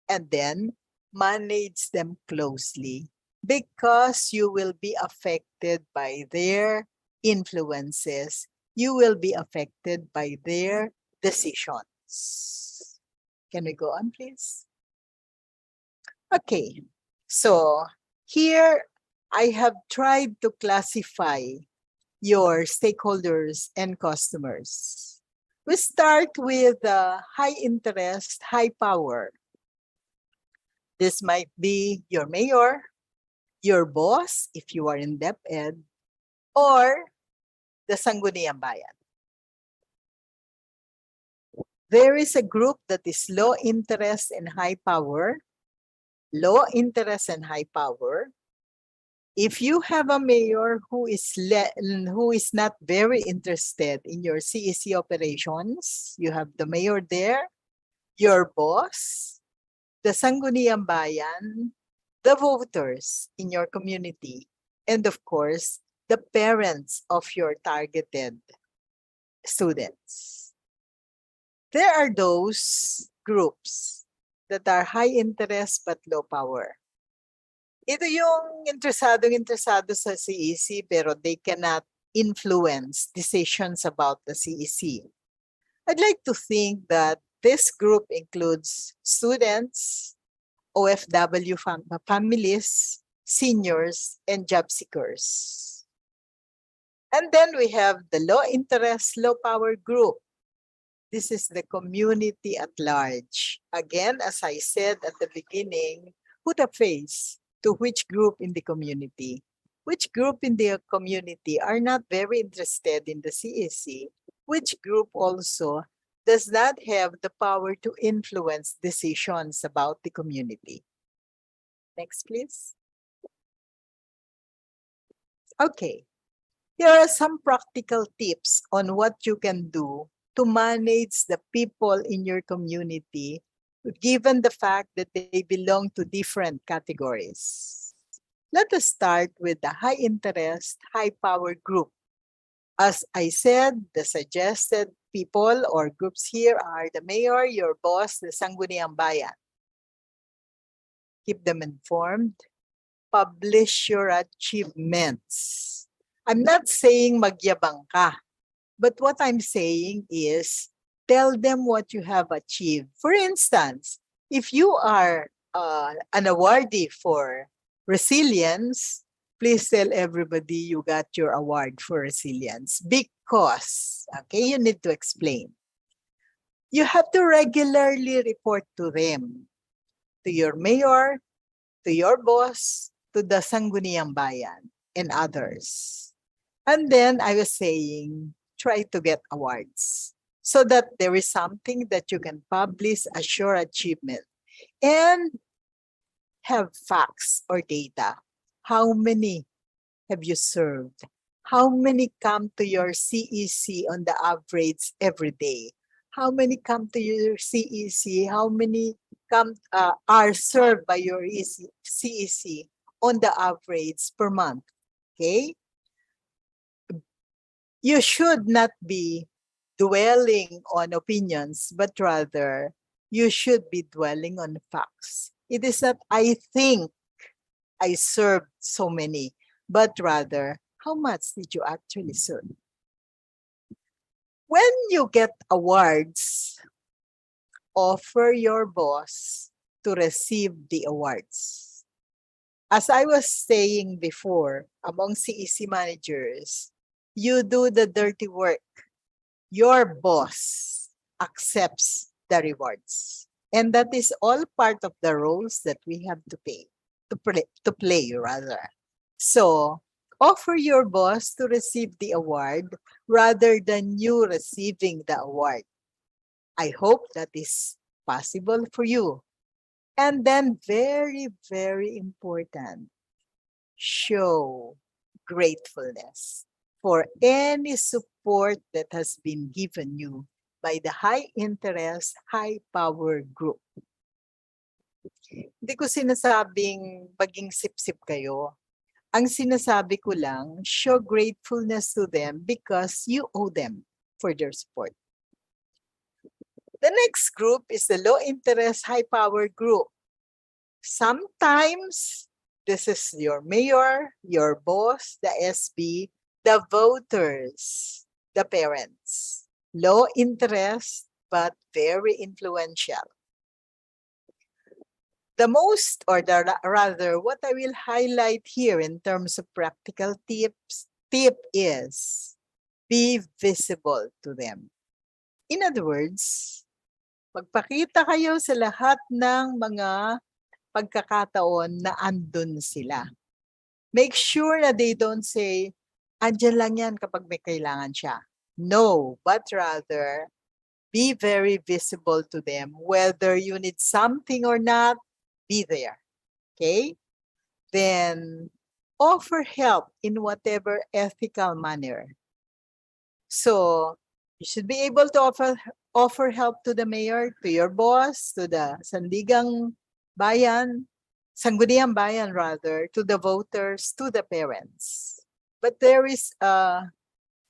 And then manage them closely, because you will be affected by their influences. You will be affected by their decisions. Can we go on, please? Okay, so here I have tried to classify your stakeholders and customers. We start with high interest, high power. This might be your mayor, your boss, if you are in DepEd, or the Sangguniang Bayan. There is a group that is low interest and high power. Low interest and high power. If you have a mayor who is not very interested in your CEC operations, you have the mayor there, your boss, the Sangguniang Bayan, the voters in your community, and of course, the parents of your targeted students. There are those groups that are high interest but low power. Ito yung interesado sa CEC pero they cannot influence decisions about the CEC. I'd like to think that this group includes students, OFW families, seniors, and job seekers. And then we have the low interest, low power group. This is the community at large. Again, as I said at the beginning, put a face to which group in the community. Which group in the community are not very interested in the CEC? Which group also does not have the power to influence decisions about the community? Next, please. Okay. Here are some practical tips on what you can do to manage the people in your community, given the fact that they belong to different categories. Let us start with the high interest, high power group. As I said, the suggested people or groups here are the mayor, your boss, the Sangguniang Bayan. Keep them informed. Publish your achievements. I'm not saying magyabang ka, but what I'm saying is tell them what you have achieved. For instance, if you are an awardee for resilience, please tell everybody you got your award for resilience because, okay, you need to explain. You have to regularly report to them, to your mayor, to your boss, to the Sangguniang Bayan, and others. And then I was saying, try to get awards so that there is something that you can publish as your achievement and have facts or data. How many have you served? How many come to your CEC on the average every day? How many come to your CEC? How many are served by your CEC on the average per month? Okay? You should not be dwelling on opinions, but rather you should be dwelling on facts. It is not, I think I served so many, but rather, how much did you actually serve? When you get awards, offer your boss to receive the awards. As I was saying before, among CEC managers, you do the dirty work. your boss accepts the rewards. And that is all part of the roles that we have to play rather. So offer your boss to receive the award rather than you receiving the award. I hope that is possible for you. And then very, very important, show gratefulness for any support that has been given you by the high interest, high power group. Hindi ko sinasabing maging sip-sip kayo. Ang sinasabi ko lang, show gratefulness to them because you owe them for their support. The next group is the low interest, high power group. Sometimes this is your mayor, your boss, the SB, the voters, the parents. Low interest, but very influential. The most, or rather, what I will highlight here in terms of practical tip is be visible to them. In other words, magpakita kayo sa lahat ng mga pagkakataon na andun sila. Make sure na they don't say, andyan lang yan kapag may kailangan siya. No, but rather, be very visible to them. Whether you need something or not, be there. Okay? Then, offer help in whatever ethical manner. So, you should be able to offer help to the mayor, to your boss, to the Sandigang Bayan, Sangguniang Bayan rather, to the voters, to the parents. But there is a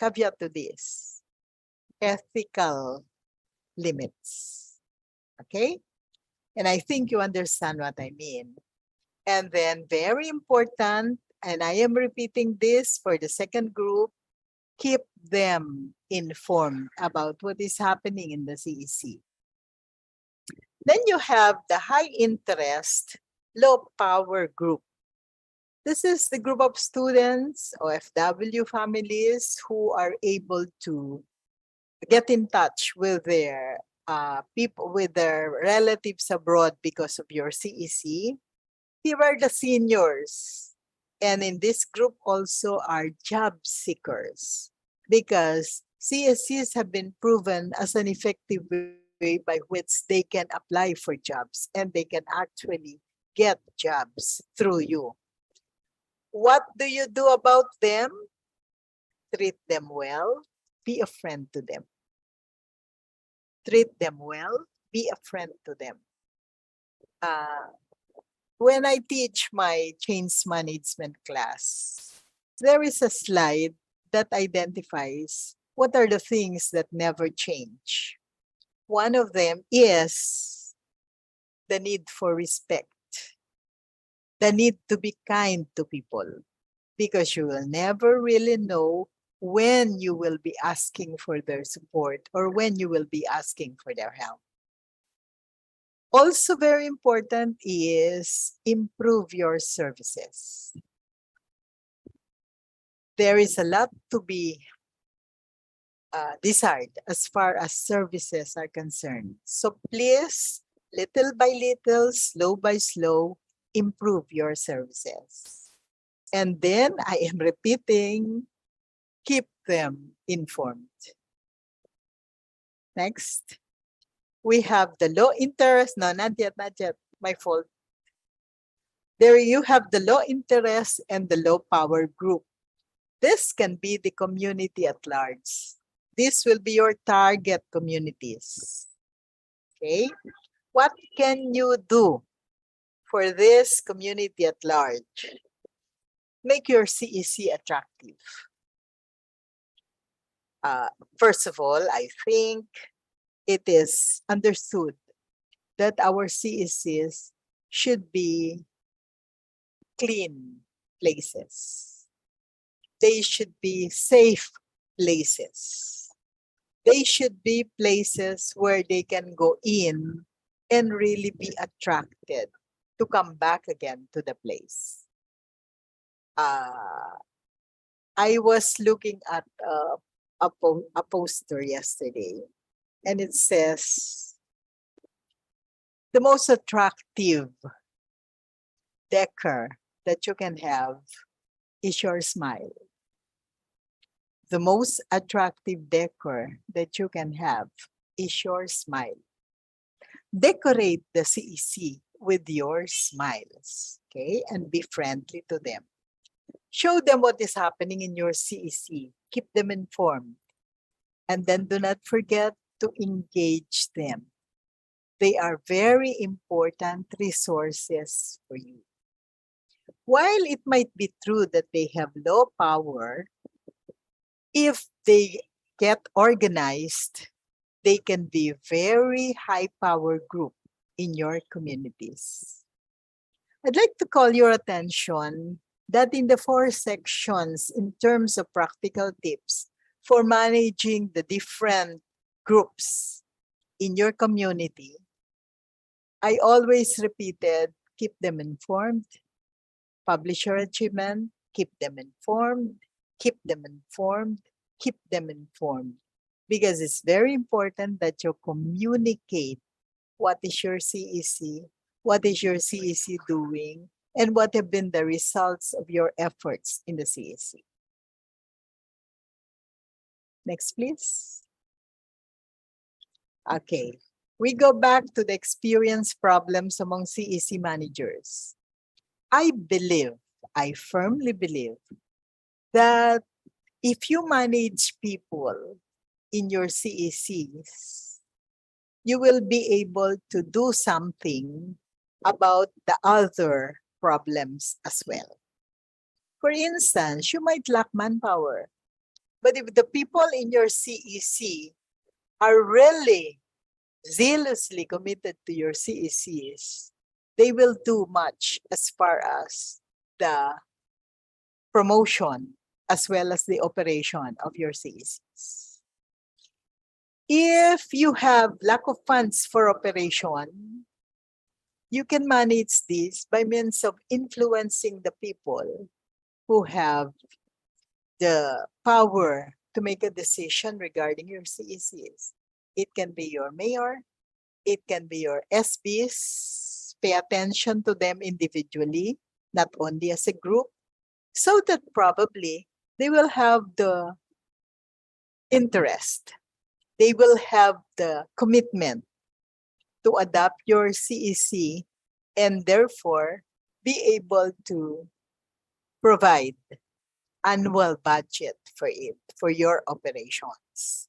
caveat to this, ethical limits. Okay? And I think you understand what I mean. And then very important, and I am repeating this for the second group, keep them informed about what is happening in the CEC. Then you have the high interest, low power group. This is the group of students or FW families who are able to get in touch with their people, with their relatives abroad because of your CEC. Here are the seniors. And in this group also are job seekers because CSCs have been proven as an effective way by which they can apply for jobs and they can actually get jobs through you. What do you do about them? Treat them well, be a friend to them. Treat them well, be a friend to them. When I teach my change management class, there is a slide that identifies what are the things that never change. One of them is the need for respect, the need to be kind to people, because you will never really know when you will be asking for their support or when you will be asking for their help. Also very important is improve your services. There is a lot to be desired as far as services are concerned. So please, little by little, slow by slow, improve your services. And then I am repeating, keep them informed. Next. We have the low interest. No, not yet, my fault. There you have the low interest and the low power group. This can be the community at large. This will be your target communities. Okay? What can you do for this community at large? Make your CEC attractive. First of all, I think it is understood that our CECs should be clean places. They should be safe places. They should be places where they can go in and really be attracted to come back again to the place. I was looking at a a poster yesterday, and it says, the most attractive decor that you can have is your smile. The most attractive decor that you can have is your smile. Decorate the CEC with your smiles, okay? And be friendly to them. Show them what is happening in your CEC. Keep them informed. And then do not forget to engage them. They are very important resources for you. While it might be true that they have low power, if they get organized, they can be very high power group in your communities. I'd like to call your attention that in the 4 sections in terms of practical tips for managing the different groups in your community, I always repeated, keep them informed, publish your achievement, keep them informed, keep them informed, keep them informed. Because it's very important that you communicate what is your CEC, what is your CEC doing, and what have been the results of your efforts in the CEC. Next, please. Okay, we go back to the experience problems among CEC managers. I firmly believe that if you manage people in your CECs, you will be able to do something about the other problems as well. For instance, you might lack manpower, but if the people in your CEC are really zealously committed to your CECs, they will do much as far as the promotion as well as the operation of your CECs. If you have lack of funds for operation, you can manage this by means of influencing the people who have the power to make a decision regarding your CECs. It can be your mayor, it can be your SBs. Pay attention to them individually, not only as a group, so that probably they will have the interest. They will have the commitment to adopt your CEC and therefore be able to provide annual budget for it, for your operations.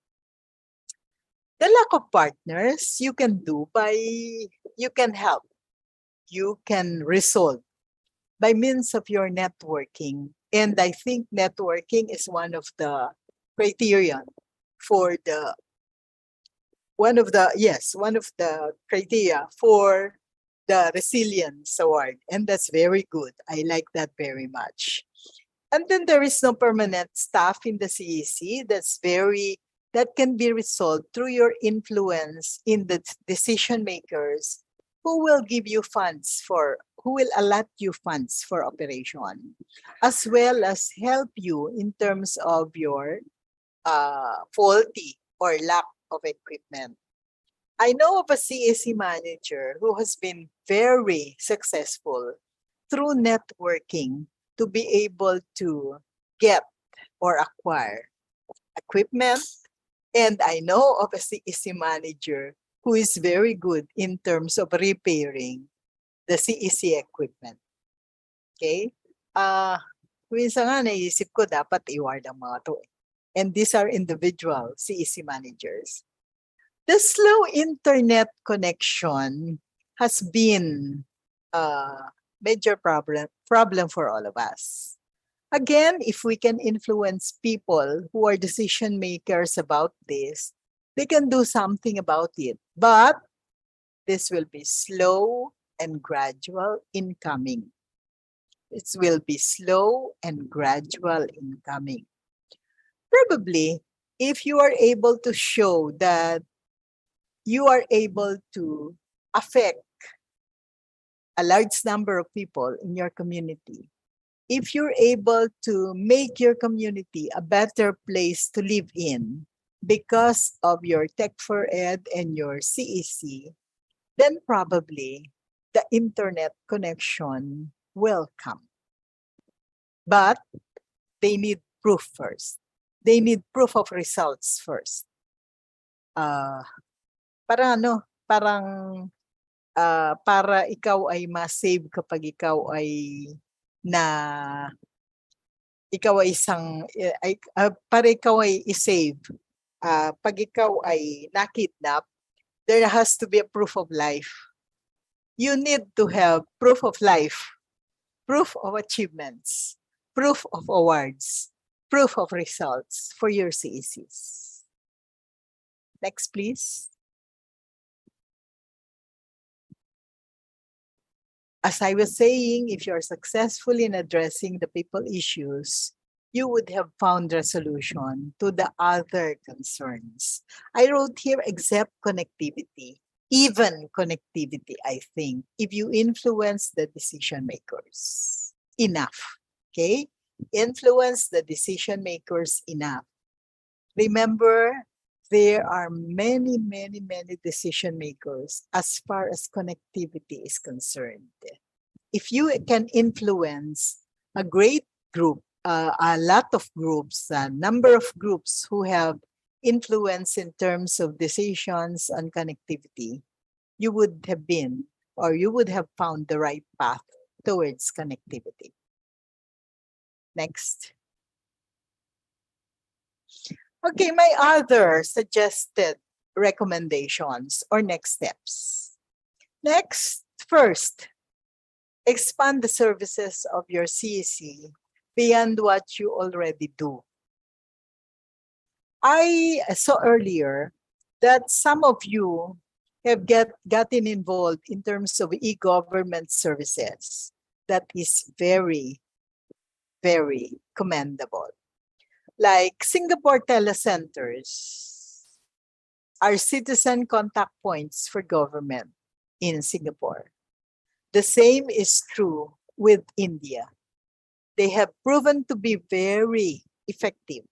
The lack of partners you can help, you can resolve by means of your networking. And I think networking is one of the criteria for one of the criteria for the Resilience Award. And that's very good. I like that very much. And then there is no permanent staff in the CEC. That can be resolved through your influence in the decision makers who will allot you funds for operation, as well as help you in terms of your faulty or lack of equipment. I know of a CEC manager who has been very successful through networking to be able to get or acquire equipment. And I know of a CEC manager who is very good in terms of repairing the CEC equipment. Okay? Minsan nga naisip ko dapat i-award ang mga to. And these are individual CEC managers. The slow internet connection has been a major problem for all of us. Again, if we can influence people who are decision makers about this, they can do something about it. But this will be slow and gradual in coming. It will be slow and gradual in coming. Probably, if you are able to show that you are able to affect a large number of people in your community, if you're able to make your community a better place to live in because of your Tech for Ed and your CEC, then probably the internet connection will come. But they need proof first. They need proof of results first. Para ikaw ay ma-save kapag ikaw ay para ikaw ay i-save. Pag ikaw ay nakidnap, there has to be a proof of life. You need to have proof of life, proof of achievements, proof of awards, proof of results for your CECs. Next, please. As I was saying, if you are successful in addressing the people issues, you would have found resolution to the other concerns. I wrote here, except connectivity, even connectivity, I think, if you influence the decision makers enough, okay? Influence the decision makers enough. Remember, there are many, many, many decision makers as far as connectivity is concerned. If you can influence a great group, a lot of groups, a number of groups who have influence in terms of decisions on connectivity, you would have been, or you would have found the right path towards connectivity. Next. Okay, my other suggested recommendations or next steps. Next, first, expand the services of your CEC beyond what you already do. I saw earlier that some of you have gotten involved in terms of e-government services. That is very, very commendable. Like Singapore telecenters are citizen contact points for government in Singapore. The same is true with India. They have proven to be very effective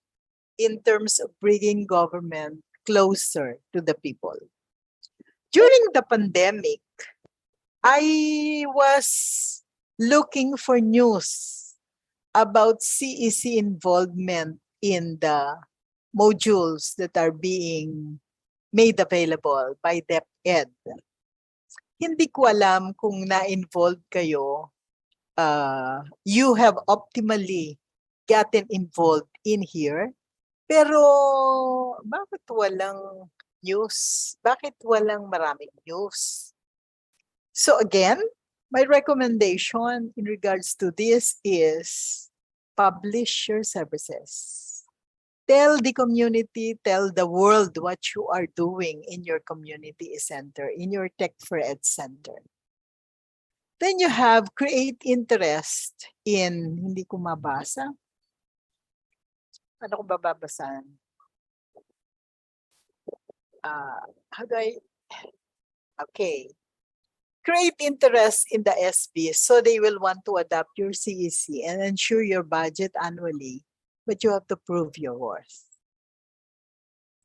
in terms of bringing government closer to the people. During the pandemic, I was looking for news about CEC involvement in the modules that are being made available by DepEd. Hindi ko alam kung na-involved kayo, you have optimally gotten involved in here, pero bakit walang news? Bakit walang maraming news? So again, my recommendation in regards to this is publish your services. Tell the community, tell the world what you are doing in your community center, in your Tech for Ed center. Then you have create interest in, hindi ko mabasa. Ano ko bababasahan? How do I? Okay. Create interest in the SB so they will want to adopt your CEC and ensure your budget annually, but you have to prove your worth.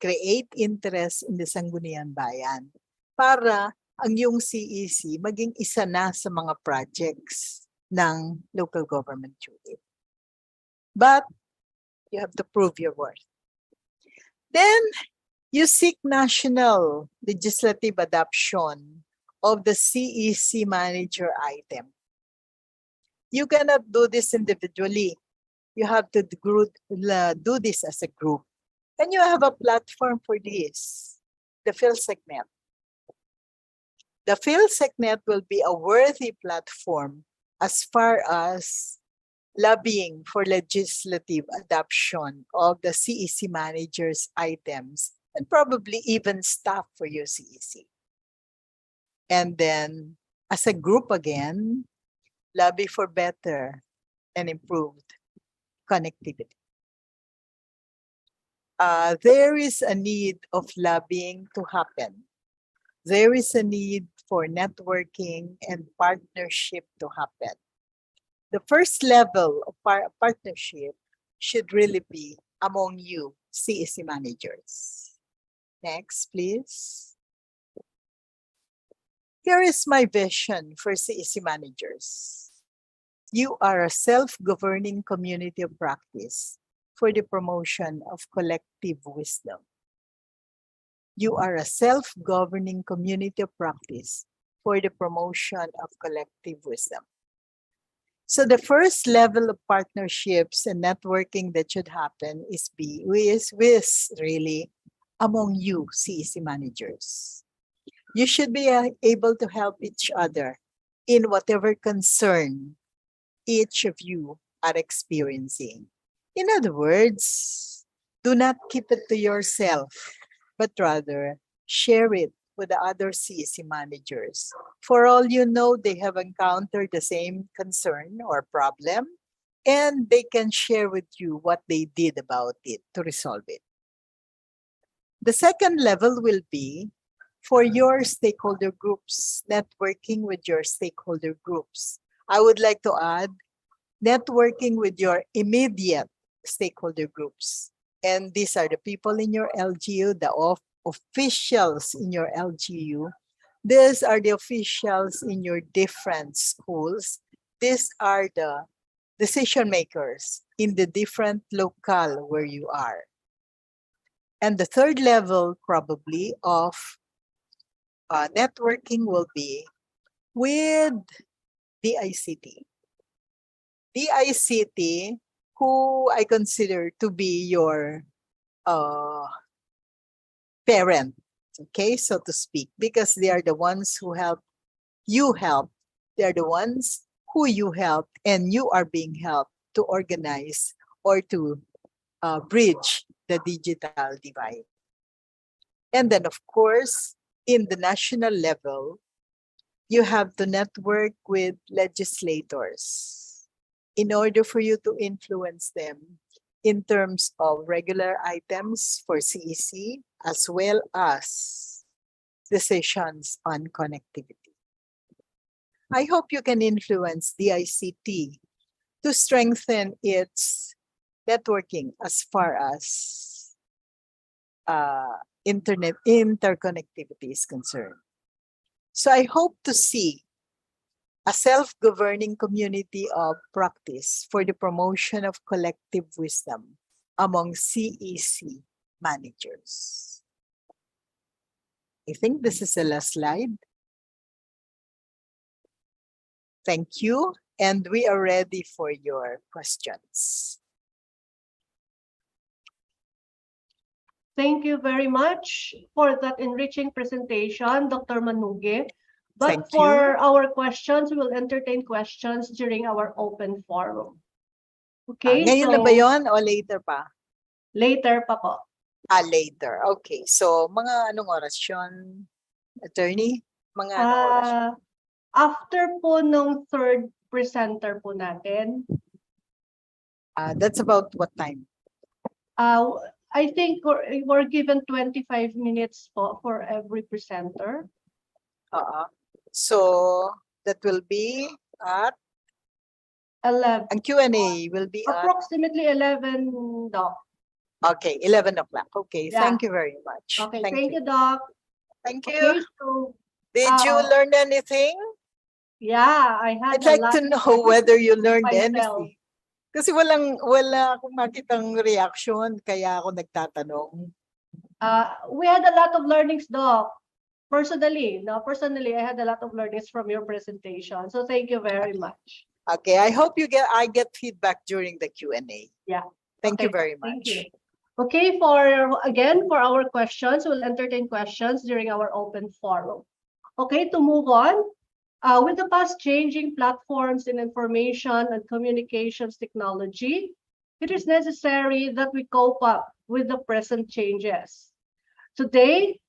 Create interest in the Sangguniang Bayan para ang yung CEC maging isa na sa mga projects ng local government unit. But you have to prove your worth. Then you seek national legislative adoption of the CEC manager item. You cannot do this individually. You have to do this as a group. And you have a platform for this, the PhilCeCNet. The PhilCeCNet will be a worthy platform as far as lobbying for legislative adoption of the CEC manager's items and probably even staff for your CEC. And then, as a group again, lobby for better and improved connectivity. There is a need of lobbying to happen. There is a need for networking and partnership to happen. the first level of partnership should really be among you, CEC managers. Next, please. Here is my vision for CEC managers. You are a self-governing community of practice for the promotion of collective wisdom. You are a self-governing community of practice for the promotion of collective wisdom. So the first level of partnerships and networking that should happen is really among you, CEC managers. You should be able to help each other in whatever concern each of you are experiencing. In other words, do not keep it to yourself, but rather share it with the other CEC managers. For all you know, they have encountered the same concern or problem, and they can share with you what they did about it to resolve it. The second level will be for your stakeholder groups, networking with your stakeholder groups. I would like to add networking with your immediate stakeholder groups. And these are the people in your LGU, the officials in your LGU. These are the officials in your different schools. These are the decision makers in the different locale where you are. And the third level probably of networking will be with the ICT. The ICT, who I consider to be your parent, okay, so to speak, because they are the ones who help you help. They are the ones who you help, and you are being helped to organize or to bridge the digital divide. And then, of course, in the national level, you have to network with legislators in order for you to influence them in terms of regular items for CEC, as well as decisions on connectivity. I hope you can influence the ICT to strengthen its networking as far as internet interconnectivity is concerned. So I hope to see a self-governing community of practice for the promotion of collective wisdom among CEC managers. I think this is the last slide. Thank you, and we are ready for your questions. Thank you very much for that enriching presentation, Dr. Manuge. But Thank for you. our questions, we will entertain questions during our open forum. Okay, Ngayon na ba yun o later pa? Later pa po. Later. Okay. So, mga anong oras yun, attorney? Mga anong oras yun? After po nung third presenter po natin. That's about what time? I think we're given 25 minutes po for every presenter. So, that will be at 11. Ang Q&A will be approximately 11, Doc. Okay, 11 o'clock. Okay, Yeah. Thank you very much. Okay, thank you, Doc. Thank you. Okay, so, Did you learn anything? yeah, I had I'd like to know whether you learned myself. anything. Kasi wala akong makitang reaction, kaya ako nagtatanong. We had a lot of learnings, Doc. Personally, I had a lot of learnings from your presentation. So thank you very much. Okay, I hope I get feedback during the Q&A. Yeah. Thank you Okay, very thank much. you. Okay, for our questions, we'll entertain questions during our open forum. Okay, to move on, with the fast-changing platforms in information and communications technology, it is necessary that we cope up with the present changes. Today,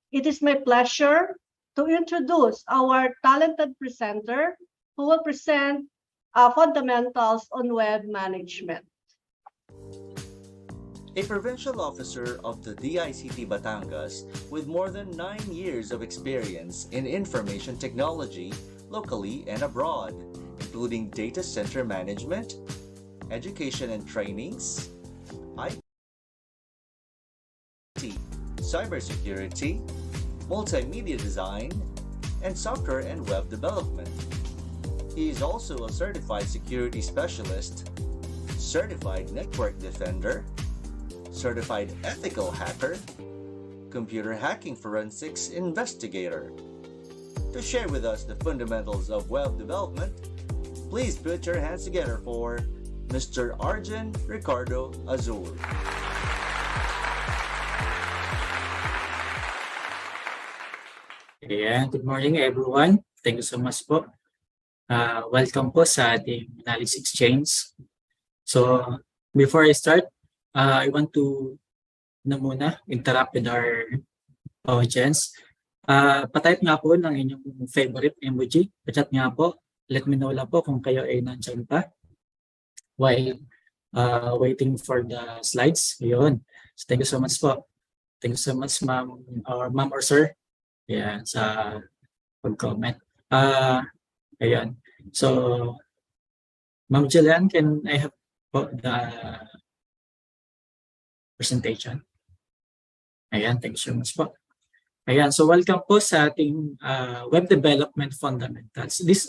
it is my pleasure to introduce our talented presenter who will present fundamentals on web management. A provincial officer of the DICT Batangas with more than 9 years of experience in information technology, locally and abroad, including data center management, education and trainings, IT, cybersecurity, multimedia design, and software and web development. He is also a certified security specialist, certified network defender, certified ethical hacker, computer hacking forensics investigator. To share with us the fundamentals of web development, please put your hands together for Mr. Arjun Ricardo Azul. Ayan, good morning everyone. Thank you so much po. Welcome po sa ating knowledge exchange. So, before I start, I want to interrupt with our audience. Patype nga po ng inyong favorite emoji. Pachat nga po. Let me know lang po kung kayo ay nandyan pa while waiting for the slides. Ayun. So, thank you so much po. Thank you so much, ma'am or sir. Ayan, sa pag-comment. Ayan. So, Ma'am Jillian, can I have the presentation? Ayan, thank you so much po. Ayan, so welcome po sa ating Web Development Fundamentals. This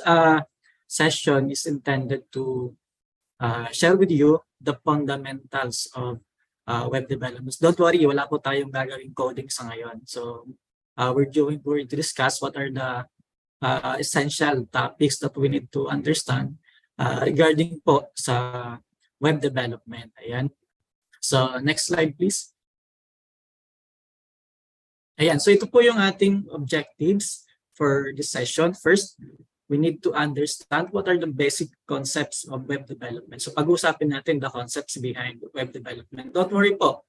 session is intended to share with you the fundamentals of web development. Don't worry, wala po tayong gagawing coding sa ngayon. So, we're going to discuss what are the essential topics that we need to understand regarding po sa web development. Ayan. So, next slide please. Ayan. So, ito po yung ating objectives for this session. First, we need to understand what are the basic concepts of web development. So, pag-usapin natin the concepts behind web development. Don't worry po.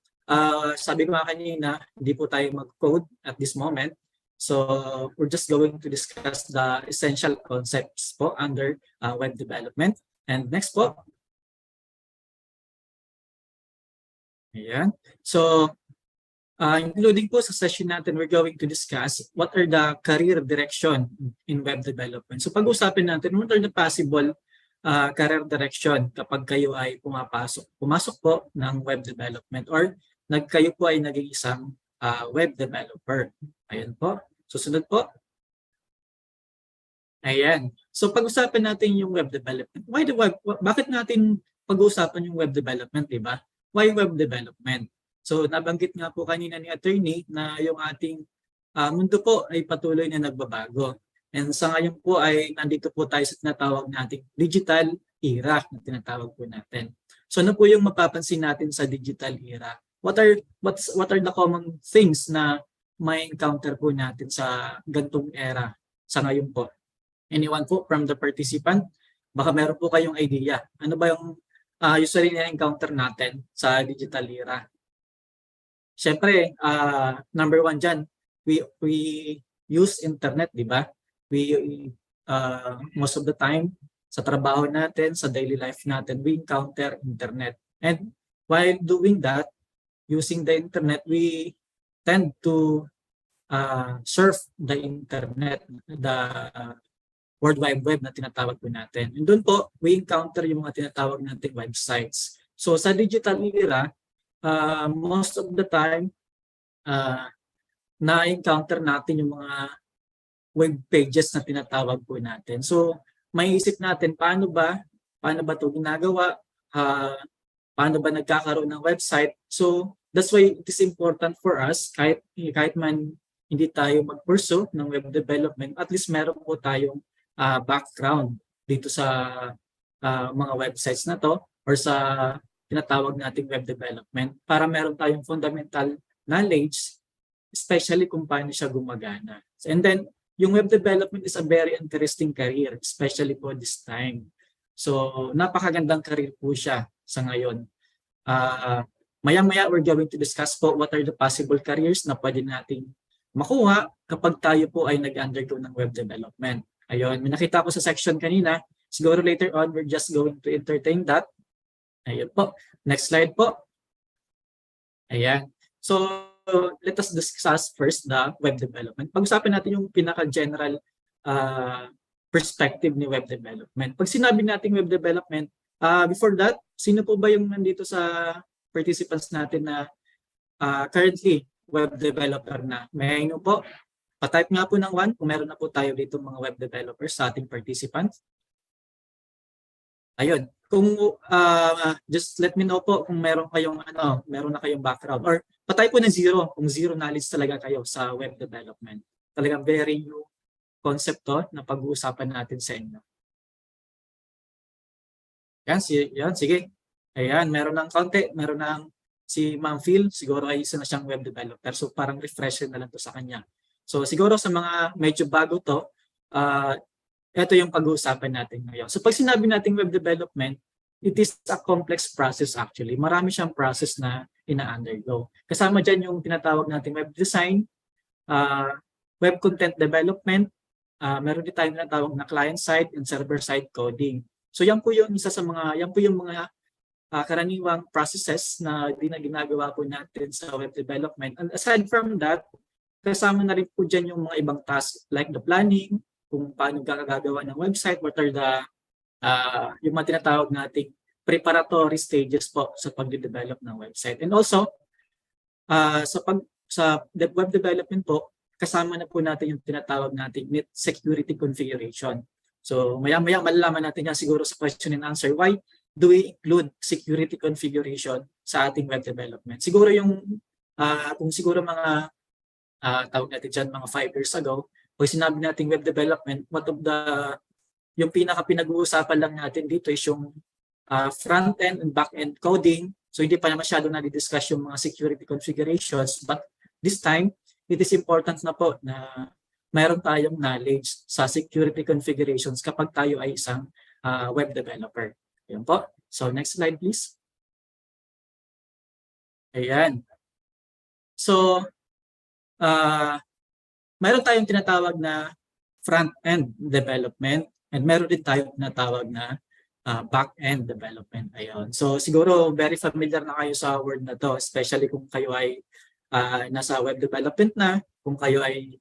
Sabi ko nga kanina, hindi po tayo mag-code at this moment. So, we're just going to discuss the essential concepts po under web development. And next po. Ayan. So, including po sa session natin, we're going to discuss what are the career direction in web development. So, pag-usapin natin, what are the possible career direction kapag kayo ay pumasok po ng web development or kayo po ay naging isang web developer. Ayan po. Susunod po. Ayan. So pag-usapan natin yung web development. Bakit natin pag-uusapan yung web development, di ba? Why web development? So nabanggit nga po kanina ni attorney na yung ating mundo po ay patuloy na nagbabago. And sa ngayon po ay nandito po tayo sa tinatawag nating digital era na tinatawag po natin. So ano po yung mapapansin natin sa digital era? What are the common things na may encounter po natin sa gantong era sa ngayon po? Anyone po from the participant? Baka meron po kayong idea. Ano ba yung usually na-encounter natin sa digital era? Siyempre, number one dyan, we use internet, di ba? We most of the time, sa trabaho natin, sa daily life natin, we encounter internet. And while doing that, using the internet, we tend to surf the internet, the World Wide Web na tinatawag po natin. And doon po, we encounter yung mga tinatawag nating websites. So sa digital era, most of the time, na-encounter natin yung mga web pages na tinatawag po natin. So may isip natin, paano ba ito ginagawa? Paano ba nagkakaroon ng website? So that's why it is important for us, kahit man hindi tayo mag-pursue ng web development, at least meron po tayong background dito sa mga websites na to or sa tinatawag nating web development para meron tayong fundamental knowledge, especially kung paano siya gumagana. And then, yung web development is a very interesting career, especially po this time. So, napakagandang career po siya sa ngayon. Maya-maya, we're going to discuss po what are the possible careers na pwede nating makuha kapag tayo po ay nag-undergo ng web development. Ayun, may nakita ko sa section kanina. Siguro later on, we're just going to entertain that. Ayun po. Next slide po. Ayan. So, let us discuss first the web development. Pag-usapan natin yung pinaka-general perspective ni web development. Pag sinabi natin web development, before that, sino po ba yung nandito sa participants natin na currently web developer na? May I know po? Pa-type nga po ng 1 kung meron na po tayo dito mga web developers sa ating participants. Ayun. Kung just let me know po kung meron na kayong background, or patay po ng 0 kung zero knowledge talaga kayo sa web development. Talagang very new concept to na pag-uusapan natin sa inyo. Yan, sige. Ayan, meron ng konti, meron ng si Ma'am Phil, siguro ay isa na siyang web developer. So parang refresher na lang to sa kanya. So siguro sa mga medyo bago to, ito yung pag-uusapan natin ngayon. So pag sinabi natin web development, it is a complex process actually. Marami siyang process na ina-undergo. Kasama dyan yung tinatawag natin web design, web content development, meron din tayong tinatawag na client-side and server-side coding. So yan po yung isa sa mga karaniwang processes na ginagawa po natin sa web development. And aside from that, kasama na rin po dyan yung mga ibang tasks like the planning, kung paano gagawa ng website, what are the yung mga tinatawag nating preparatory stages po sa pag-develop ng website. And also, sa web development po, kasama na po natin yung tinatawag nating security configuration. So maya-maya malalaman natin yan siguro sa question and answer. Why do we include security configuration sa ating web development? Siguro yung, kung siguro mga tawag natin dyan mga 5 years ago, pag sinabi natin web development, yung pinag-uusapan lang natin dito is yung front-end and back-end coding. So hindi pa na masyado na-discuss yung mga security configurations. But this time, it is important na po na mayroon tayong knowledge sa security configurations kapag tayo ay isang web developer. Ayan po. So next slide please. Ayan. So, mayroon tayong tinatawag na front-end development and meron din tayong tinatawag na back-end development. Ayun. So siguro very familiar na kayo sa word na to, especially kung kayo ay nasa web development na, kung kayo ay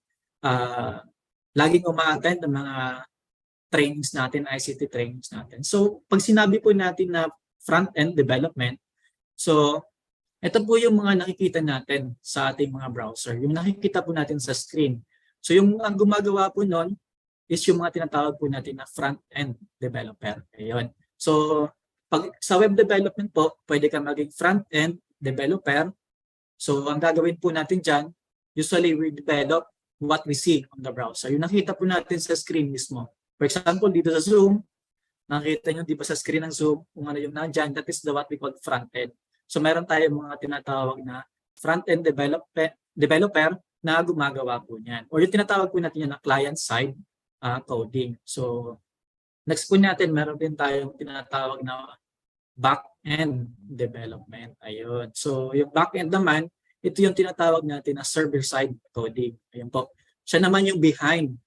laging uma-attend ng mga trainings natin, ICT trainings natin. So pag sinabi po natin na front-end development, so ito po yung mga nakikita natin sa ating mga browser, yung nakikita po natin sa screen. So yung ang gumagawa po nun is yung mga tinatawag po natin na front-end developer. Ayun. So pag sa web development po, pwede ka maging front-end developer. So ang gagawin po natin dyan, usually we develop what we see on the browser. Yung nakita po natin sa screen mismo. For example, dito sa Zoom, nakita nyo di ba sa screen ng Zoom, kung ano yung nandyan, that is what we call front-end. So meron tayong mga tinatawag na front-end developer na gumagawa po niyan. O yung tinatawag po natin yan na client-side coding. So next po natin, meron din tayong tinatawag na back-end development. Ayun. So yung back-end naman, ito yung tinatawag natin na server-side coding. Ayun po. Siya naman yung behind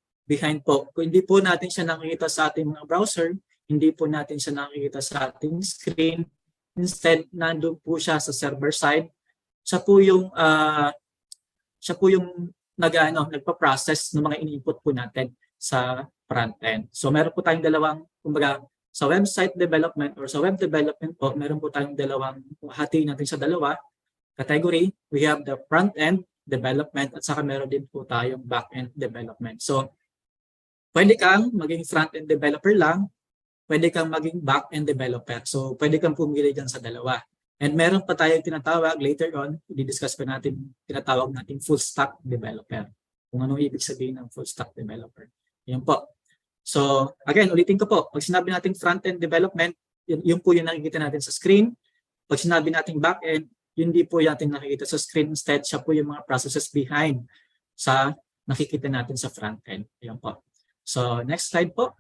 po. Kung hindi po natin siya nakikita sa ating mga browser, hindi po natin siya nakikita sa ating screen, instead, nandun po siya sa server side. Siya po yung nagpa-process ng mga in-input po natin sa front-end. So meron po tayong dalawang, kumbaga, sa website development or sa web development po, meron po tayong dalawang, hatiin natin sa dalawa category. We have the front-end development at saka meron din po tayong back-end development. So pwede kang maging front-end developer lang, pwede kang maging back-end developer. So, pwede kang pumili dyan sa dalawa. And meron pa tayong tinatawag, later on, i-discuss pa natin, tinatawag natin full stack developer. Kung anong ibig sabihin ng full stack developer. Yan po. So, again, ulitin ko po. Pag sinabi natin front-end development, yun po yung nakikita natin sa screen. Pag sinabi natin back-end, yun di po natin nakikita sa screen. Instead, siya po yung mga processes behind sa nakikita natin sa front-end. Yan po. So, next slide po.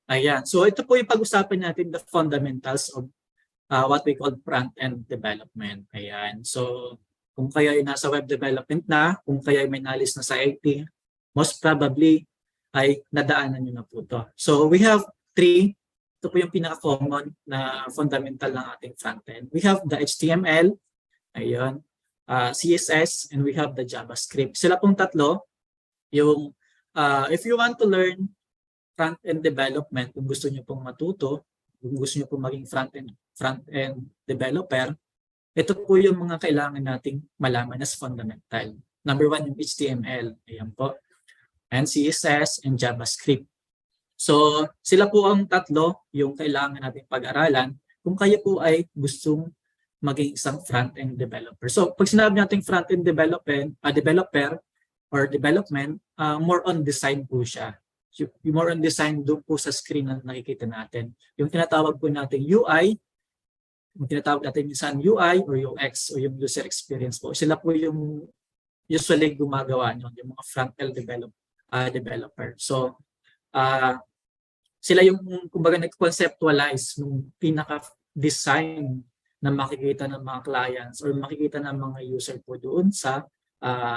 Ayan. So ito po yung pag-usapan natin, the fundamentals of what we call front-end development. Ayan. So kung kayo ay nasa web development na, kung kayo ay may knowledge na sa IT, most probably ay nadaanan nyo na po ito. So we have 3. Ito po yung pinaka-common na fundamental ng ating front-end. We have the HTML, ayan, CSS, and we have the JavaScript. Sila pong tatlo, yung if you want to learn front-end development, kung gusto niyo pong matuto, kung gusto niyo pong maging front-end developer, ito po yung mga kailangan nating malaman as fundamental. Number 1, yung HTML. Ayan po. And CSS and JavaScript. So, sila po ang tatlo yung kailangan nating pag-aralan kung kayo po ay gustong maging isang front-end developer. So, pag sinabi natin front-end developer or development, more on design po siya. Yung more on design doon po sa screen na nakikita natin. Yung tinatawag po natin UI, yung tinatawag natin minsan UI or UX o yung user experience po. Sila po yung usually gumagawa nyo, yung mga front-end developer. So, sila yung kumbaga nag-conceptualize ng pinaka-design na makikita ng mga clients or makikita ng mga user po doon sa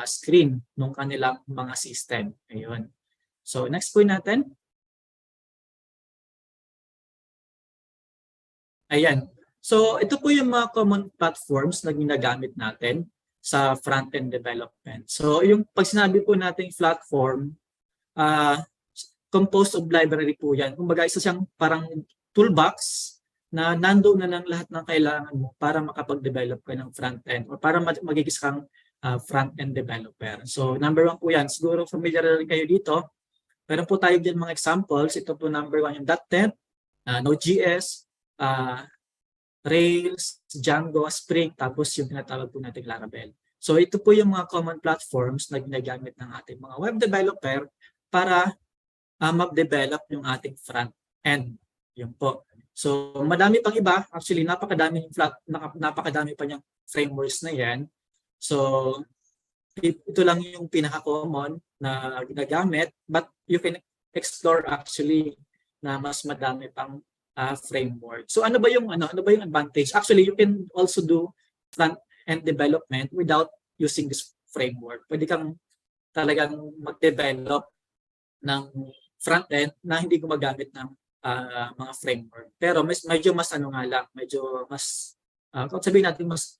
screen ng kanilang mga system. Ayun. So, next po natin. Ayan. So, ito po yung mga common platforms na ginagamit natin sa front-end development. So, yung pag sinabi po natin platform, composed of library po yan. Kumbaga, isa siyang parang toolbox na nandoon na lang lahat ng kailangan mo para makapag-develop ka ng front-end or para magiging kang front-end developer. So, number 1 po yan. Siguro familiar rin kayo dito. Meron po tayo dyan mga examples. Ito po number 1 yung .NET, Node.js, Rails, Django, Spring, tapos yung tinatawag po natin Laravel. So, ito po yung mga common platforms na ginagamit ng ating mga web developer para mag-develop yung ating front-end. Yun po. So, madami pang iba. Actually, napakadami pa niyang frameworks na yan. So, ito lang yung pinaka-common na ginagamit, but you can explore actually na mas madami pang framework. So, ano ba yung advantage? Actually, you can also do front-end development without using this framework. Pwede kang talagang mag-develop ng front-end na hindi gumagamit ng mga framework. Pero medyo mas kung sabihin natin mas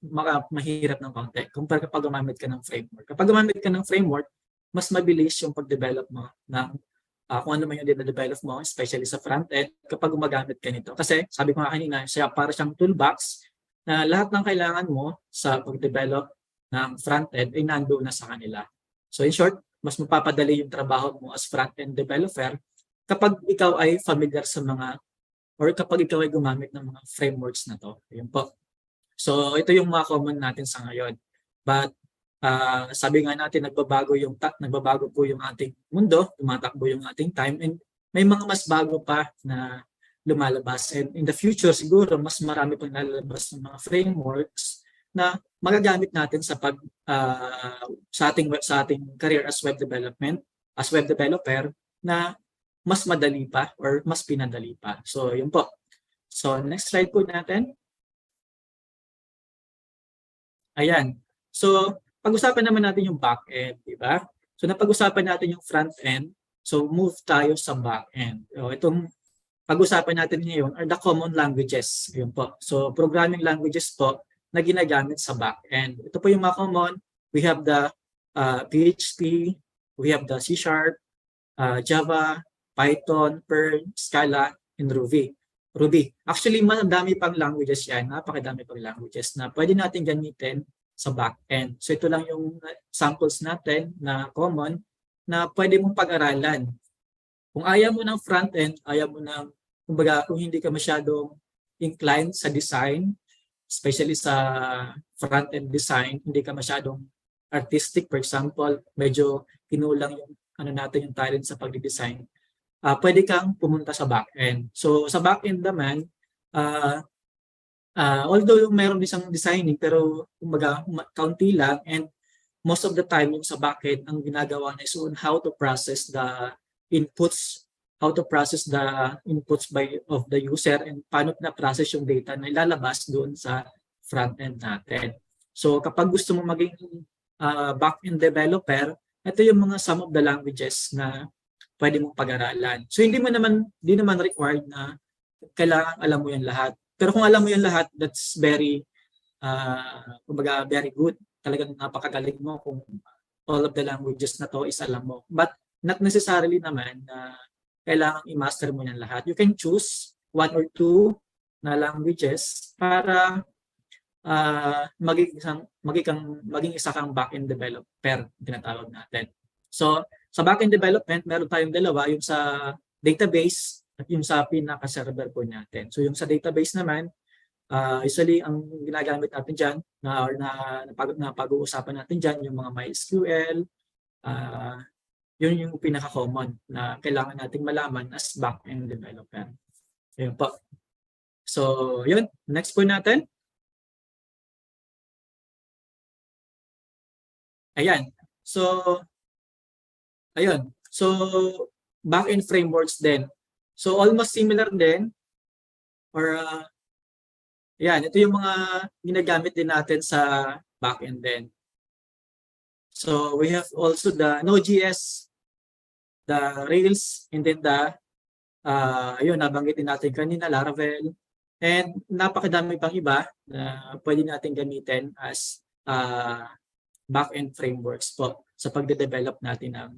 mahirap ng konti kumpara kapag gumamit ka ng framework. Kapag gumamit ka ng framework, mas mabilis yung pag-develop mo ng kung ano man yung develop mo, especially sa front-end, kapag gumagamit ka nito. Kasi sabi ko nga kanina, para siyang toolbox na lahat ng kailangan mo sa pag-develop ng front-end ay nandoon na sa kanila. So in short, mas mapapadali yung trabaho mo as front-end developer kapag ikaw ay familiar sa mga or kapag ikaw ay gumamit ng mga frameworks na to. Yun po. So ito yung mga common natin sa ngayon. But sabi nga natin, nagbabago po yung ating mundo, tumatakbo yung ating time, and may mga mas bago pa na lumalabas. And in the future, siguro, mas marami pang lalabas ng mga frameworks na magagamit natin sa sa ating career as web developer na mas madali pa or mas pinadali pa. So, yun po. So, next slide po natin. Ayan. So, pag-usapan naman natin yung back-end, di ba? So, napag-usapan natin yung front-end. So, move tayo sa back-end. So, itong pag-usapan natin ngayon are the common languages. Yun po. So, programming languages po na ginagamit sa back-end. Ito po yung mga common. We have the PHP, we have the C#, Java, Python, Perl, Scala, and Ruby. Actually, madami pang languages yan. Napakadami pang languages na pwede natin gamitin sa back-end. So ito lang yung samples natin na common na pwede mong pag-aralan. Kung ayaw mo ng front-end, kumbaga kung hindi ka masyadong inclined sa design, especially sa front-end design, hindi ka masyadong artistic, for example, medyo kinulang yung yung talent sa pagdi-design, pwede kang pumunta sa back-end. So sa back-end naman, although mayroon isang designing, pero kumbaga kaunti lang, and most of the time yung sa back-end, ang ginagawa na is on how to process the inputs of the user and paano na-process yung data na ilalabas doon sa front-end natin. So kapag gusto mo maging back-end developer, ito yung mga some of the languages na pwede mong pag-aralan. So hindi naman required na kailangan alam mo yan lahat. Pero kung alam mo yan lahat, that's very very good. Talagang napakagaling mo kung all of the languages na to is alam mo. But not necessarily naman na kailangan i-master mo yan lahat. You can choose 1 or 2 na languages para maging isa kang back-end developer, tinatawag natin. So, sa back-end development, meron tayong dalawa, yung sa database at yung sa pinaka-server po natin. So, yung sa database naman, usually, ang ginagamit natin dyan, na pag-uusapan natin dyan, yung mga MySQL, yun yung pinaka-common na kailangan nating malaman as back-end developer. Yun po. So, yun. Next po natin. Ayan. So, ayun. So, back-end frameworks din. So, almost similar din. Or, yan. Ito yung mga ginagamit din natin sa back-end din. So, we have also the Node.js, the Rails, and then the, ayun, nabanggit din natin kanina, Laravel. And napakadami pang iba na pwede natin gamitin as back-end frameworks po sa pagde-develop natin ng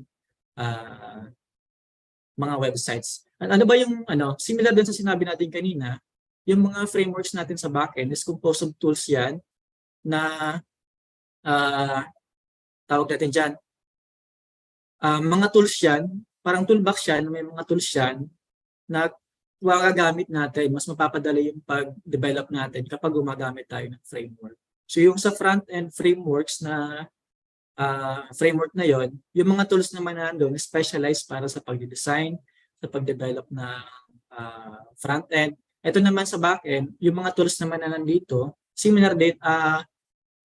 mga websites. Ano ba yung similar din sa sinabi natin kanina, yung mga frameworks natin sa back-end is composed of tools yan na tawag natin dyan. Mga tools yan, parang toolbox yan, may mga tools yan na magagamit natin, mas mapapadali yung pag-develop natin kapag gumagamit tayo ng framework. So yung sa front-end frameworks na framework na yon, yung mga tools naman na doon specialized para sa pag-design, sa pag-develop na front-end. Ito naman sa back-end, yung mga tools naman na nandito, similar din,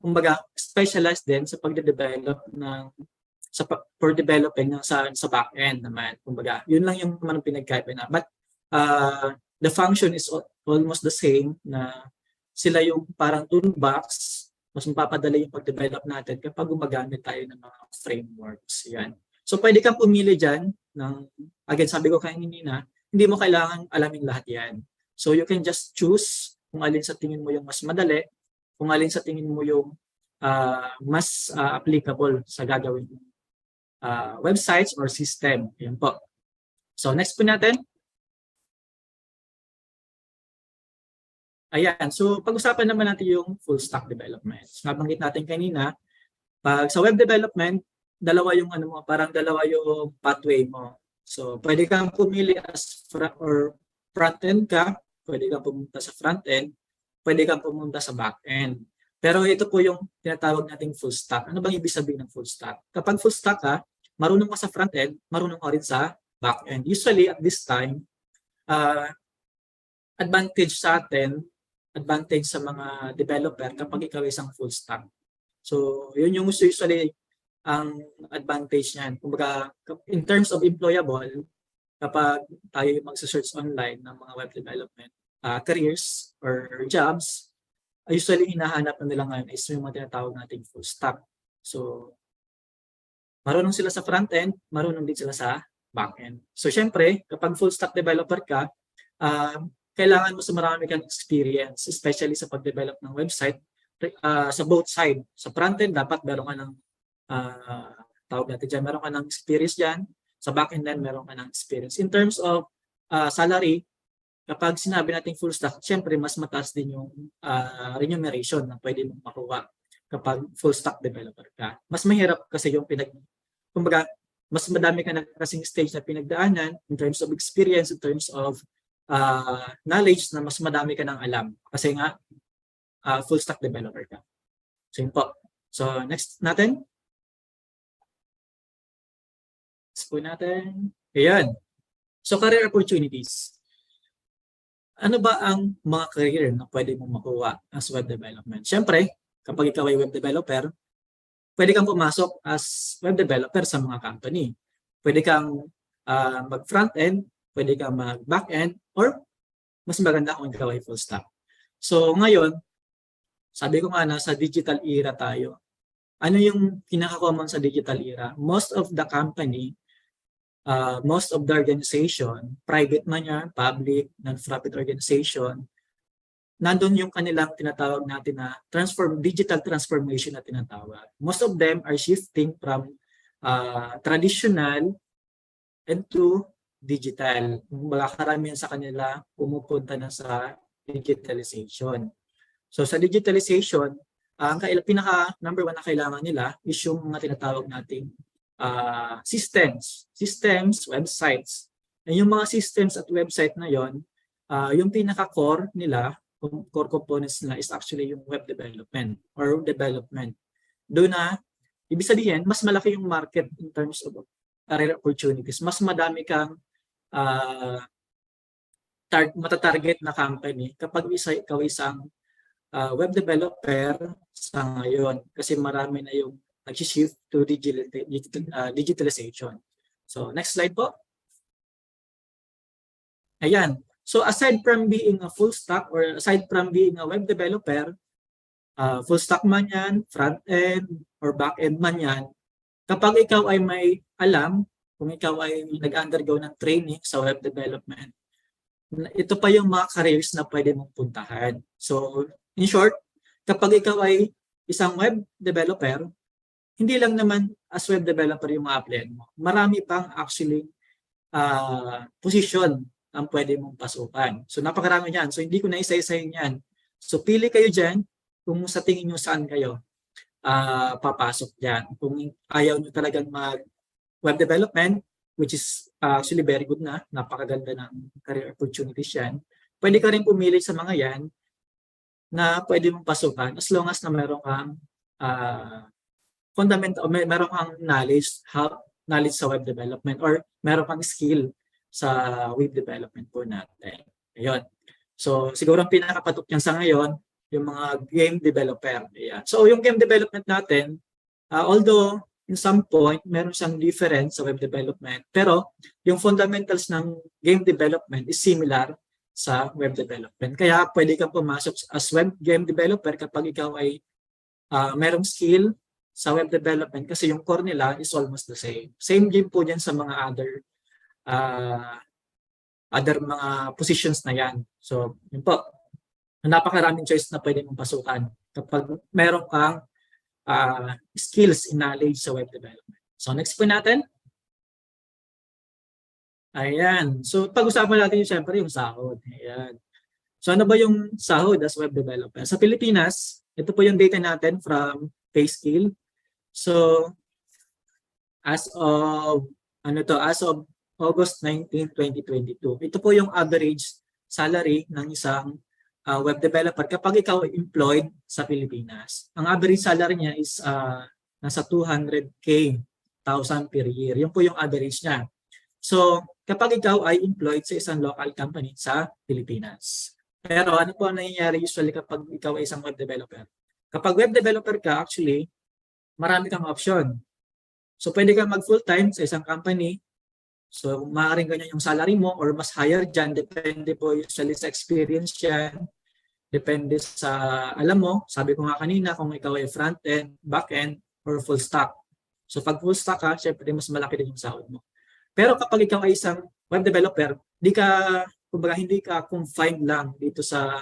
kumbaga specialized din sa pag-develop ng for developing sa back-end naman. Kumbaga, yun lang yung naman pinagkaiba na. But the function is almost the same na sila yung parang toolbox, mas mapapadali yung pag-develop natin kapag gumagamit tayo ng mga frameworks. Yan. So pwede kang pumili dyan again, sabi ko kanina, hindi mo kailangan alamin lahat yan. So you can just choose kung alin sa tingin mo yung mas madali, kung alin sa tingin mo yung mas applicable sa gagawin websites or system. Yan po. So next po natin. Ayan, so pag-usapan naman natin yung full stack development. So, nabanggit natin kanina, pag sa web development, dalawa yung yung pathway mo. So pwede kang pumili as front-end ka, pwede kang pumunta sa front-end, pwede kang pumunta sa back-end. Pero ito po yung tinatawag nating full stack. Ano bang ibig sabihin ng full stack? Kapag full stack ka, marunong ka sa front-end, marunong ka rin sa back-end. Usually at this time, advantage sa mga developer kapag ikaw isang full stack. So, yun yung usually ang advantage niyan. Kumbaga, in terms of employable, kapag tayo yung magsa-search online ng mga web development careers or jobs, usually hinahanap na nila ngayon is yung mga tinatawag nating full stack. So, marunong sila sa front-end, marunong din sila sa back-end. So, syempre, kapag full stack developer ka, kailangan mo sa marami kang experience, especially sa pag-develop ng website sa both side. Sa front-end, dapat meron ka ng tawag natin dyan, meron ka ng experience dyan. Sa back-end din, meron ka ng experience. In terms of salary, kapag sinabi natin full stack, syempre mas mataas din yung remuneration na pwede mong makuha kapag full stack developer ka. Mas mahirap kasi yung kumbaga, mas madami ka na kasing stage na pinagdaanan in terms of experience, in terms of knowledge na mas madami ka nang alam. Kasi nga, full stack developer ka. So yun po. So next natin. Next po natin. Ayan. So career opportunities. Ano ba ang mga career na pwede mong makuha as web development? Siyempre, kapag ikaw ay web developer, pwede kang pumasok as web developer sa mga company. Pwede kang mag-front-end, pwede kang mag-back-end, or mas maganda kung ikaw ay full stack. So ngayon, sabi ko nga nasa digital era tayo. Ano yung pinaka-common sa digital era? Most of the company, most of the organization, private man yan, public, non-profit organization, nandun yung kanilang tinatawag natin na digital transformation na tinatawag. Most of them are shifting from traditional and 2, digital. Kumbaga karamihan sa kanila pumupunta na sa digitalization. So sa digitalization, ang pinaka number 1 na kailangan nila is yung mga tinatawag nating systems, websites. And yung mga systems at website na yon, yung pinaka-core nila, core components nila is actually yung web development or development. Doon na, ibig sabihin, mas malaki yung market in terms of career opportunities. Mas madami kang matatarget na company kapag ikaw isang web developer sa ngayon kasi marami na yung nag-shift to digitalization. So, next slide po. Ayan. So, aside from being a full stack or aside from being a web developer, full stack man yan, front end, or back end man yan, kapag ikaw ay may alam, kung ikaw ay nag-undergo ng training sa web development, ito pa yung mga careers na pwede mong puntahan. So, in short, kapag ikaw ay isang web developer, hindi lang naman as web developer yung ma-applyan mo. Marami pang actually position ang pwede mong pasukan. So, napakarami yan. So, hindi ko na isa-isahin yan. So, pili kayo dyan kung sa tingin nyo saan kayo papasok dyan. Kung ayaw nyo talagang mag-web development, which is actually very good na, napakaganda ng career opportunities yan, pwede ka rin pumili sa mga yan na pwede mong pasukan as long as na meron kang fundamental, meron kang knowledge sa web development or meron kang skill sa web development po natin. Ayun. So, siguro ang pinakapatok niyan sa ngayon, yung mga game developer. Ayan. So, yung game development natin, although in some point, meron siyang difference sa web development, pero yung fundamentals ng game development is similar sa web development. Kaya pwede kang pumasok as web game developer kapag ikaw ay merong skill sa web development kasi yung core nila is almost the same. Same game po dyan sa mga other mga positions na yan. So, yun po. Napakaraming choice na pwede mong pasukan kapag meron kang skills in knowledge sa web development. So, next po natin. Ayan. So, pag-usapan natin yung siyempre yung sahod. Ayan. So, ano ba yung sahod as web developer? Sa Pilipinas, ito po yung data natin from PayScale. So, as of August 19, 2022, ito po yung average salary ng isang web developer kapag ikaw ay employed sa Pilipinas. Ang average salary niya is nasa 200K per year. Yun po yung average niya. So, kapag ikaw ay employed sa isang local company sa Pilipinas. Pero ano po ang nangyayari usually kapag ikaw ay isang web developer? Kapag web developer ka, actually, marami kang option. So, pwede kang mag full-time sa isang company. So, maaaring ganyan yung salary mo or mas higher dyan. Depende po usually sa experience yan. Depende sa, alam mo, sabi ko nga kanina, kung ikaw ay front-end, back-end, or full stack. So, pag full stack ka, syempre mas malaki din yung sahod mo. Pero kapag ikaw ay isang web developer, hindi ka confined lang dito sa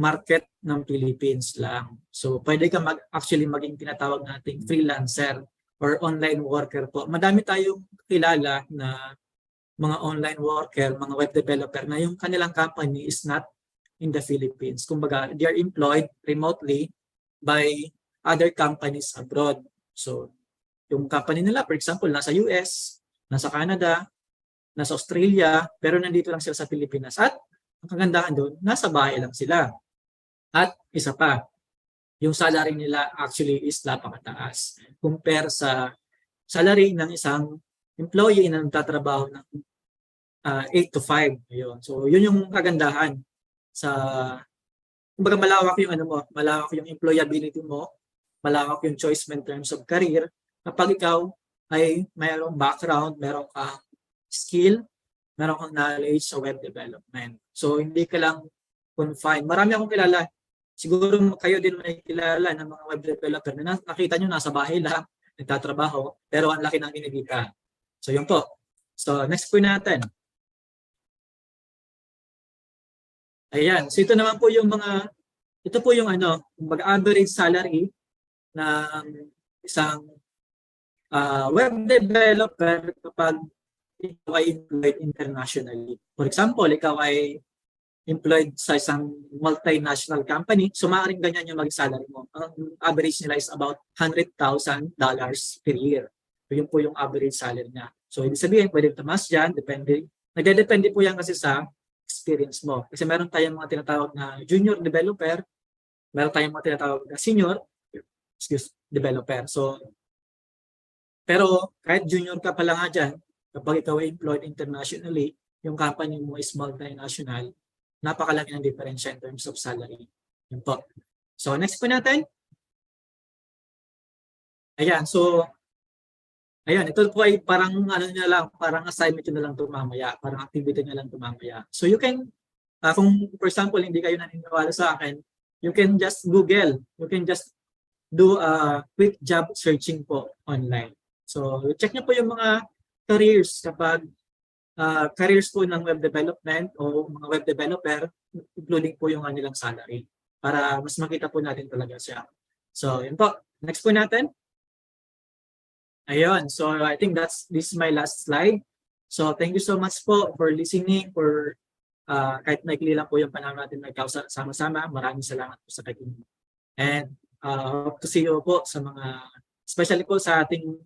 market ng Philippines lang. So, pwede ka actually maging tinatawag nating freelancer or online worker po. Madami tayong kilala na mga online worker, mga web developer na yung kanilang company is not in the Philippines. Kumbaga, they are employed remotely by other companies abroad. So, yung company nila, for example, nasa US, nasa Canada, nasa Australia, pero nandito lang sila sa Pilipinas. At ang kagandahan doon, nasa bahay lang sila. At isa pa, yung salary nila actually is napakataas compare sa salary ng isang employee na nagtatrabaho ng 8 to 5. Ayun. So, yun yung kagandahan sa, kumbaga malawak yung malawak yung employability mo, malawak yung choice mo in terms of career. Kapag ikaw ay mayroong background, mayroong kang skill, mayroong kang knowledge sa web development. So, hindi ka lang confined. Marami akong kilala. Siguro kayo din may kilala ng mga web developer na nakita nyo nasa bahay lang, nagtatrabaho, pero ang laki ng kinikita. So, yun po. So, next po natin. Ayan. So, ito naman po yung ito po yung average salary ng isang web developer kapag ikaw ay employed internationally. For example, ikaw ay employed sa isang multinational company, so maaaring ganyan yung mag-salary mo. Ang average nila is about $100,000 per year. So yun po yung average salary niya. So ibig sabihin, pwede tumas dyan, nagdedepende po yan kasi sa experience mo. Kasi meron tayong mga tinatawag na junior developer, meron tayong mga tinatawag na senior developer. So, pero kahit junior ka pala nga dyan, kapag ikaw ay employed internationally, yung company mo is multinational, napakalaki ng diferensya in terms of salary. Yun po. So, next po natin. Ayan, so, ayan, ito po ay parang ano nyo lang, parang assignment nyo na lang ito mamaya, parang activity nyo lang ito mamaya. So, you can, kung for example, hindi kayo naniniwala sa akin, you can just Google, you can just do a quick job searching po online. So, check nyo po yung mga careers kapag careers po ng web development o mga web developer, including po yung kanilang salary para mas makita po natin talaga siya. So, yun po. Next po natin. Ayun. So, I think this is my last slide. So, thank you so much po for listening, for kahit maikli lang po yung panahon natin sama-sama. Maraming salamat po sa kakinig. And hope to see you po sa mga, especially po sa ating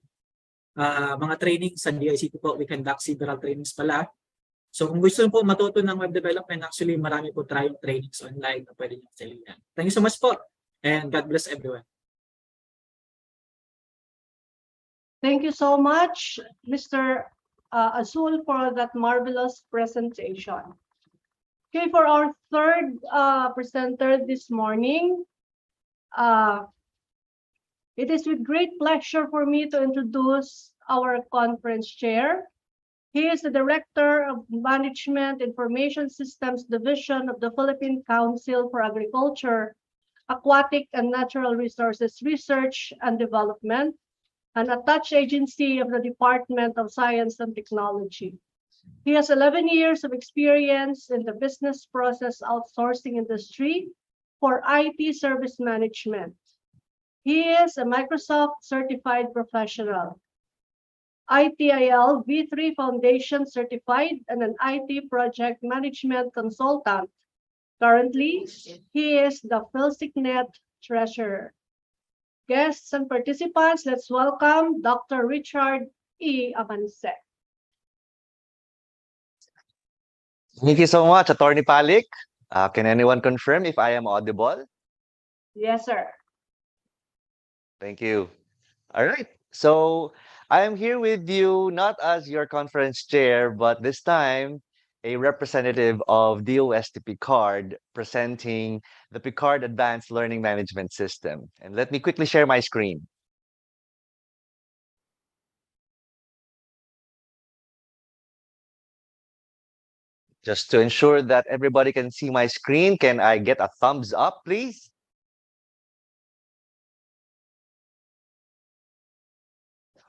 mga training sa DICT po. We conduct several trainings pala. So kung gusto po matuto ng web development, actually marami po tayong trainings online na pwede nyo salihan. Thank you so much po. And God bless everyone. Thank you so much, Mr. Azul, for that marvelous presentation. Okay, for our third presenter this morning, it is with great pleasure for me to introduce our conference chair. He is the Director of Management Information Systems Division of the Philippine Council for Agriculture, Aquatic and Natural Resources Research and Development, an attached agency of the Department of Science and Technology. He has 11 years of experience in the business process outsourcing industry for IT service management. He is a Microsoft certified professional, ITIL V3 Foundation certified, and an IT project management consultant. Currently, he is the PhilCeCNet treasurer. Guests and participants, let's welcome Dr. Richard E. Avance. Thank you so much, Attorney Palik. Can anyone confirm if I am audible? Yes, sir. Thank you. All right. So I am here with you not as your conference chair, but this time a representative of DOST Picard presenting the Picard Advanced Learning Management System. And let me quickly share my screen. Just to ensure that everybody can see my screen, can I get a thumbs up, please?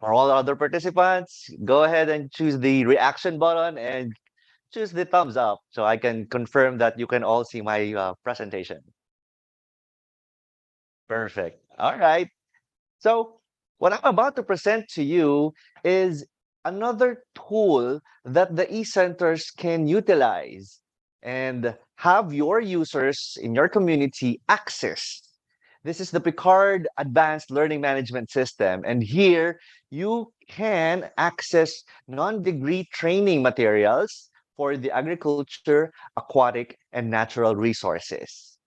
For all other participants, go ahead and choose the reaction button and choose the thumbs up so I can confirm that you can all see my presentation. Perfect. All right. So what I'm about to present to you is another tool that the eCenters can utilize and have your users in your community access. This is the Picard Advanced Learning Management System. And here you can access non-degree training materials for the agriculture, aquatic, and natural resources.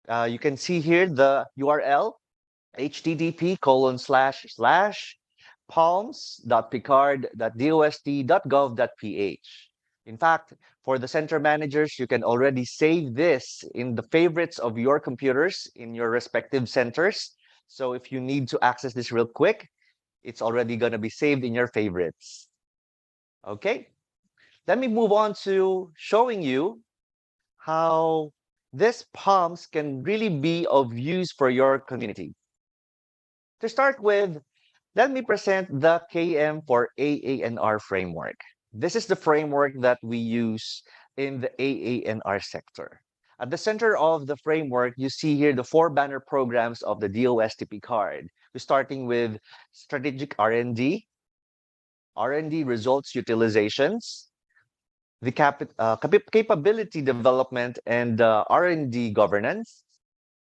You can see here the URL, http://palms.picard.dost.gov.ph. In fact, for the center managers, you can already save this in the favorites of your computers in your respective centers. So if you need to access this real quick, it's already going to be saved in your favorites. Okay, let me move on to showing you how this Palms can really be of use for your community. To start with, let me present the KM for AANR framework. This is the framework that we use in the AANR sector. At the center of the framework, you see here the 4 banner programs of the DOST Picard. We're starting with strategic R&D, R&D results utilizations, the capability development and R&D governance,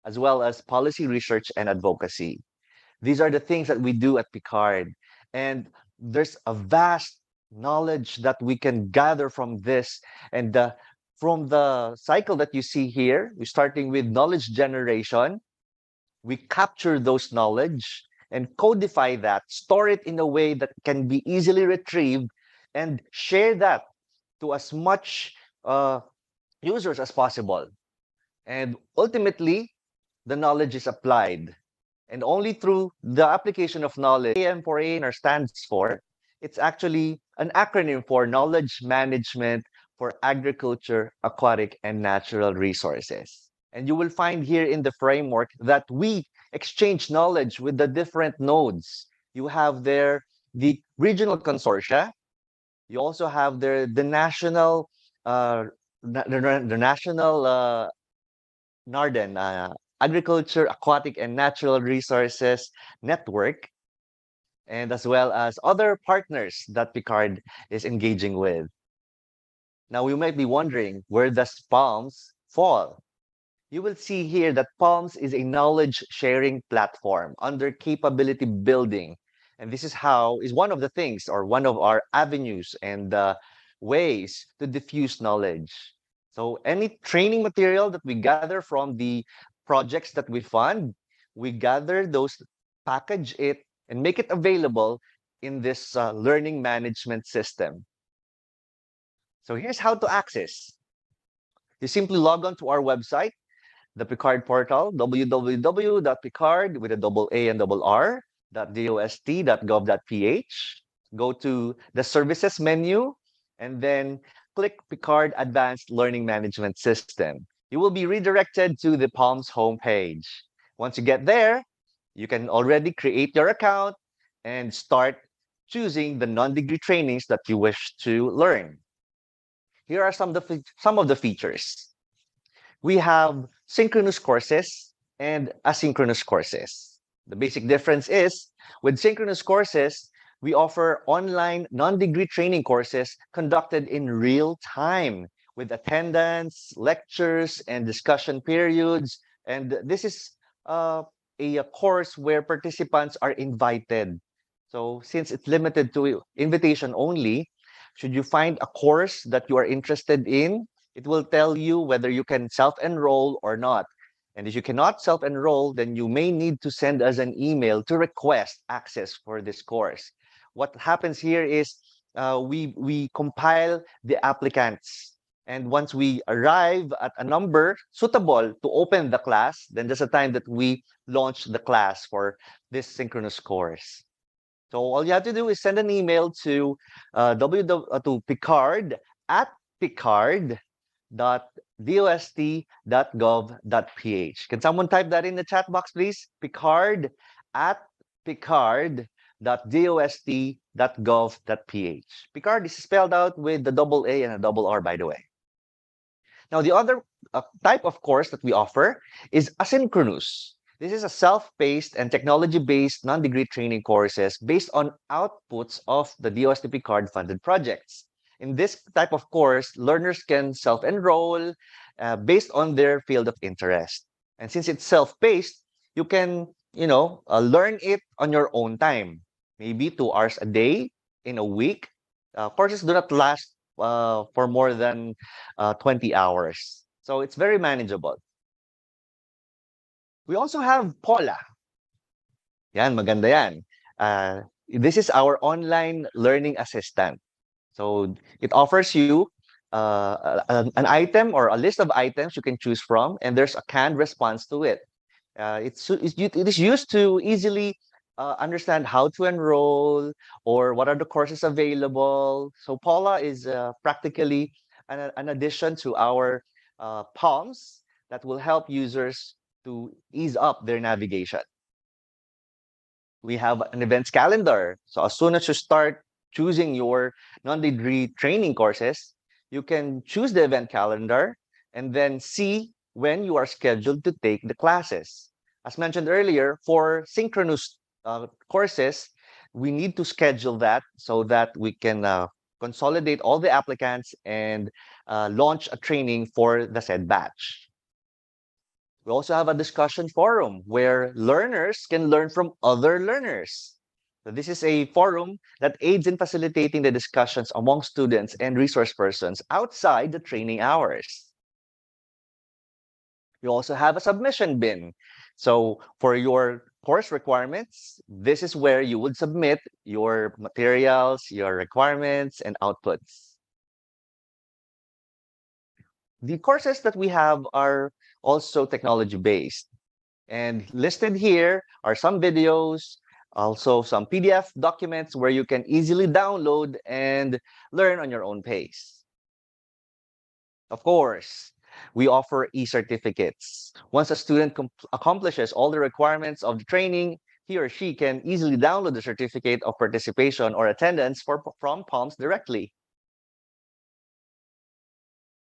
as well as policy research and advocacy. These are the things that we do at Picard. And there's a vast knowledge that we can gather from this. And from the cycle that you see here, we're starting with knowledge generation. We capture those knowledge and codify that, store it in a way that can be easily retrieved, and share that to as much users as possible. And ultimately, the knowledge is applied. And only through the application of knowledge, AM4A stands for, it's actually an acronym for Knowledge Management for Agriculture, Aquatic, and Natural Resources. And you will find here in the framework that we exchange knowledge with the different nodes. You have there the regional consortia. You also have there the national, NARDEN, Agriculture, Aquatic, and Natural Resources Network, and as well as other partners that Picard is engaging with. Now, you might be wondering, where does PALMS fall? You will see here that PALMS is a knowledge sharing platform under capability building. And this is one of the things, or one of our avenues and ways to diffuse knowledge. So any training material that we gather from the projects that we fund, we gather those, package it, and make it available in this learning management system. So here's how to access. You simply log on to our website, the Picard portal, www.picard with a double A and double R, .dost.gov.ph. Go to the services menu and then click Picard Advanced Learning Management System. You will be redirected to the PALMS homepage. Once you get there, you can already create your account and start choosing the non-degree trainings that you wish to learn. Here are some of the features. We have synchronous courses and asynchronous courses. The basic difference is, with synchronous courses, we offer online non-degree training courses conducted in real time with attendance, lectures, and discussion periods. And this is a course where participants are invited. So since it's limited to invitation only, should you find a course that you are interested in, it will tell you whether you can self-enroll or not. And if you cannot self-enroll, then you may need to send us an email to request access for this course. What happens here is we compile the applicants. And once we arrive at a number suitable to open the class, then there's a time that we launch the class for this synchronous course. So all you have to do is send an email to picard@picard.dost.gov.ph. Can someone type that in the chat box, please? picard@picard.dost.gov.ph. Picard is spelled out with the double A and a double R, by the way. Now, the other type of course that we offer is asynchronous. This is a self-paced and technology-based non-degree training courses based on outputs of the DOST Picard-funded projects. In this type of course, learners can self-enroll based on their field of interest. And since it's self-paced, you can, learn it on your own time. Maybe 2 hours a day in a week. Courses do not last for more than 20 hours. So it's very manageable. We also have Paula. Yan, maganda yan. This is our online learning assistant. So it offers you an item or a list of items you can choose from, and there's a canned response to it. It is used to easily understand how to enroll or what are the courses available. So Paula is practically an addition to our PALMS that will help users to ease up their navigation. We have an events calendar. So as soon as you start choosing your non-degree training courses, you can choose the event calendar and then see when you are scheduled to take the classes. As mentioned earlier, for synchronous courses, we need to schedule that so that we can consolidate all the applicants and launch a training for the said batch. We also have a discussion forum where learners can learn from other learners. So this is a forum that aids in facilitating the discussions among students and resource persons outside the training hours. We also have a submission bin. So for your course requirements, this is where you would submit your materials, your requirements, and outputs. The courses that we have are also technology-based. And listed here are some videos, also some PDF documents where you can easily download and learn on your own pace. Of course, we offer e-certificates. Once a student accomplishes all the requirements of the training, he or she can easily download the certificate of participation or attendance from PALMS directly.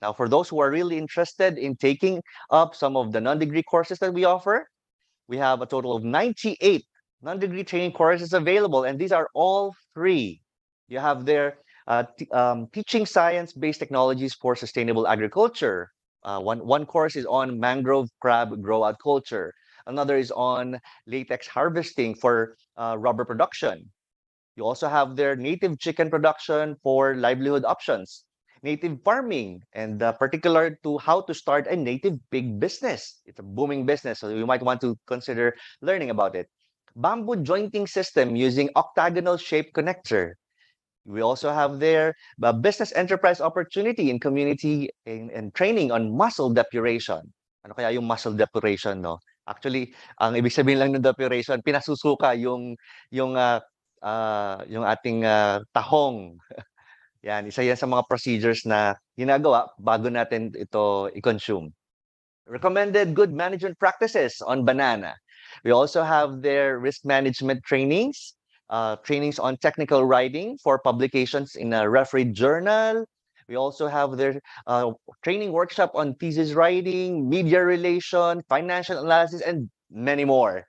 Now, for those who are really interested in taking up some of the non-degree courses that we offer, we have a total of 98 non-degree training courses available, and these are all free. You have there teaching science-based technologies for sustainable agriculture. One course is on mangrove crab grow-out culture. Another is on latex harvesting for rubber production. You also have their native chicken production for livelihood options, native farming, and particular to how to start a native pig business. It's a booming business, so you might want to consider learning about it. Bamboo jointing system using octagonal shaped connector. We also have there the business enterprise opportunity in community and training on muscle depuration. Ano kaya yung muscle depuration, no? Actually, ang ibig sabihin lang ng depuration, pinasusuka yung ating tahong. Yan, isa yan sa mga procedures na ginagawa bago natin ito i-consume. Recommended good management practices on banana. We also have their risk management trainings, trainings on technical writing for publications in a refereed journal. We also have their training workshop on thesis writing, media relation, financial analysis, and many more.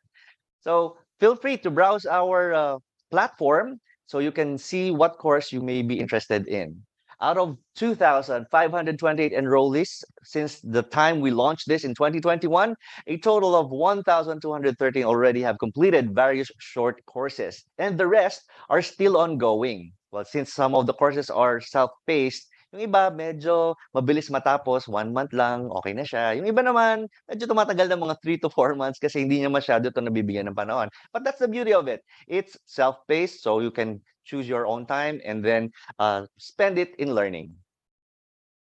So feel free to browse our platform so you can see what course you may be interested in. Out of 2,528 enrollees since the time we launched this in 2021, a total of 1,213 already have completed various short courses, and the rest are still ongoing. Well, since some of the courses are self-paced, yung iba medyo mabilis matapos, 1 month lang, okay na siya. Yung iba naman, medyo tumatagal ng mga 3 to 4 months kasi hindi niya masyado ito nabibigyan ng panahon. But that's the beauty of it. It's self-paced, so you can choose your own time and then spend it in learning.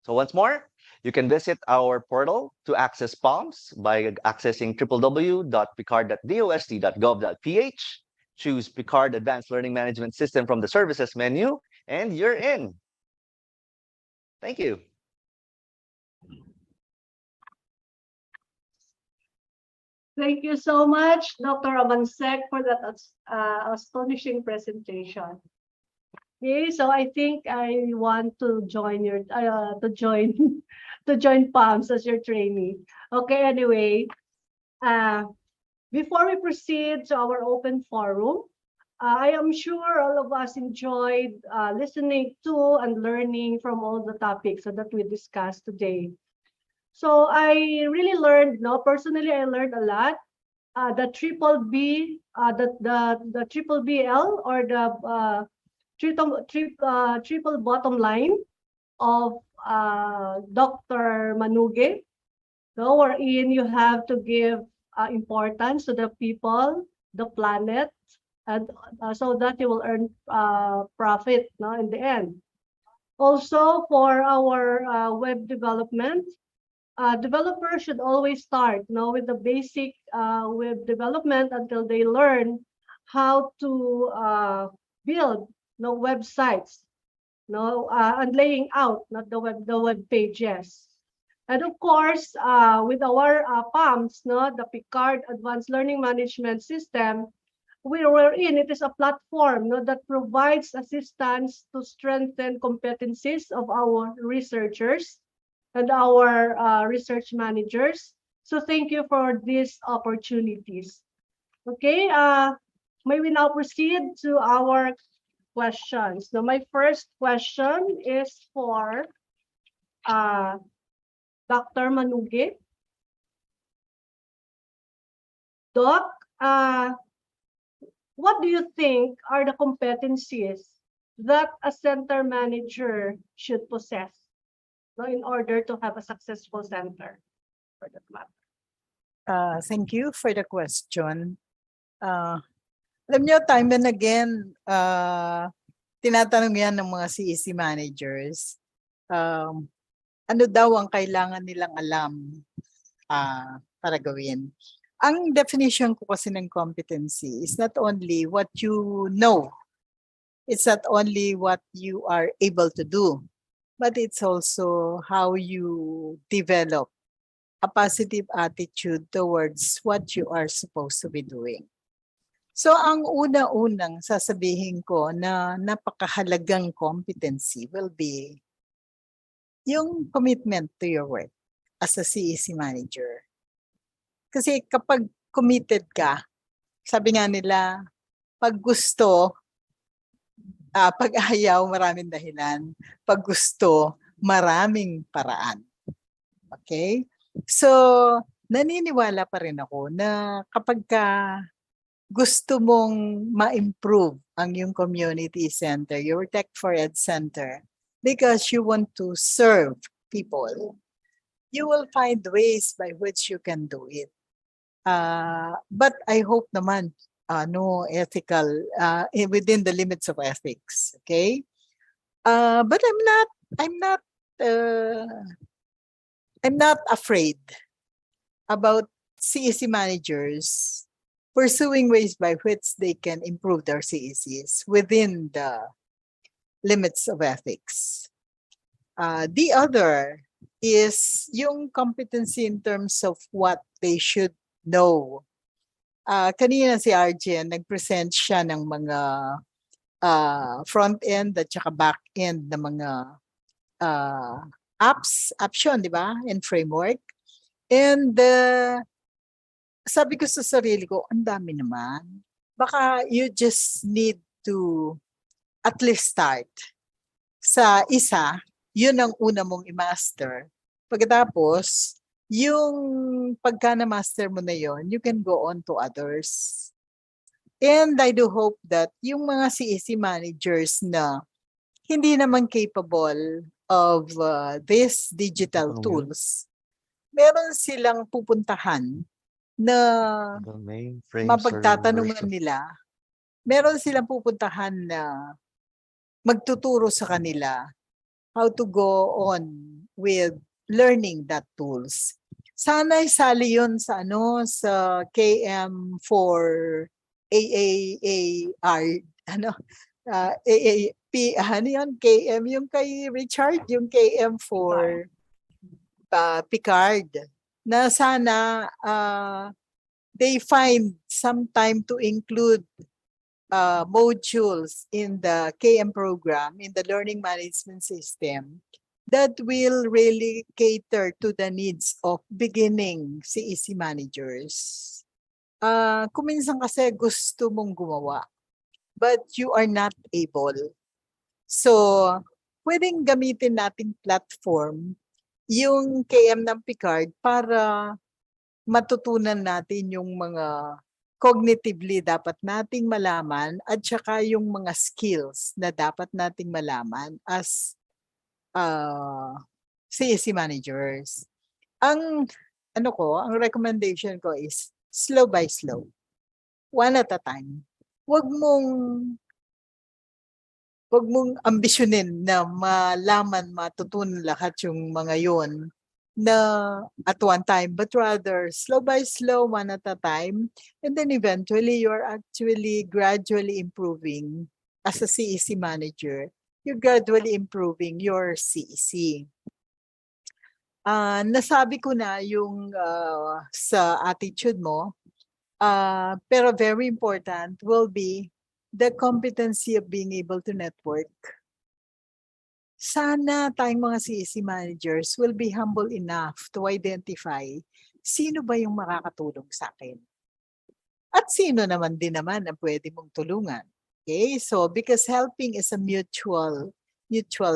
So once more, you can visit our portal to access PALMS by accessing www.picard.dost.gov.ph. Choose Picard Advanced Learning Management System from the Services menu, and you're in. Thank you. Thank you so much, Dr. Amansek, for that astonishing presentation. Okay, so I think I want to join your to join PALMS as your trainee. Okay, anyway, before we proceed to our open forum, I am sure all of us enjoyed listening to and learning from all the topics that we discussed today. So I really learned, personally, I learned a lot. The triple BL, or the triple bottom line of Dr. Manuge. So wherein you have to give importance to the people, the planet, and so that you will earn profit in the end. Also, for our web development, developers should always start with the basic web development until they learn how to build websites, and laying out the web pages. And of course, with our PALMS, the Picard Advanced Learning Management System, it is a platform that provides assistance to strengthen competencies of our researchers and our research managers. So thank you for these opportunities. Okay, May we now proceed to our questions. So my first question is for Dr. Manugi. Doc, what do you think are the competencies that a center manager should possess, no, in order to have a successful center for that matter? Thank you for the question. Alam niyo, time and again, tinatanong yan ng mga CEC managers, ano daw ang kailangan nilang alam para gawin. Ang definition ko kasi ng competency is not only what you know, it's not only what you are able to do, but it's also how you develop a positive attitude towards what you are supposed to be doing. So ang una-unang sasabihin ko na napakahalagang competency will be yung commitment to your work as a CEC manager. Kasi kapag committed ka, sabi nga nila, pag gusto, pag ayaw, maraming dahilan. Pag gusto, maraming paraan. Okay? So, naniniwala pa rin ako na kapag gusto mong ma-improve ang yung community center, your Tech for Ed center, because you want to serve people, you will find ways by which you can do it. But I hope naman no ethical within the limits of ethics, okay? But I'm not afraid about CEC managers pursuing ways by which they can improve their CECs within the limits of ethics. The other is yung competency in terms of what they should know. Kanina si Arjen, nag-present siya ng mga front-end at saka back-end na mga apps yun, di ba? And framework. And sabi ko sa sarili ko, ang dami naman. Baka you just need to at least start sa isa, yun ang una mong i-master. Pagkatapos, yung pagka na-master mo na yun, you can go on to others. And I do hope that yung mga CEC managers na hindi naman capable of these digital tools, meron silang pupuntahan na mapagtatanungan nila. Meron silang pupuntahan na magtuturo sa kanila how to go on with learning that tools. Sana isali yun sa sa KM for AAAR, AAP, KM, yung kay Richard, yung KM for Picard, na sana they find some time to include modules in the KM program, in the learning management system, that will really cater to the needs of beginning CEC managers. Kuminsan kasi gusto mong gumawa, but you are not able. So, pwedeng gamitin nating platform yung KM ng Picard para matutunan natin yung mga cognitively dapat nating malaman at saka yung mga skills na dapat nating malaman as CEC managers. Ang ang recommendation ko is slow by slow. One at a time. Huwag mong ambisyonin na malaman, matutunan lahat yung mga yon na at one time, but rather slow by slow, one at a time, and then eventually you're actually gradually improving as a CEC manager. You're gradually improving your CEC. Nasabi ko na yung sa attitude mo, pero very important will be the competency of being able to network. Sana tayong mga CEC managers will be humble enough to identify sino ba yung makakatulong sa akin. At sino naman din naman ang pwede mong tulungan. Okay? So, because helping is a mutual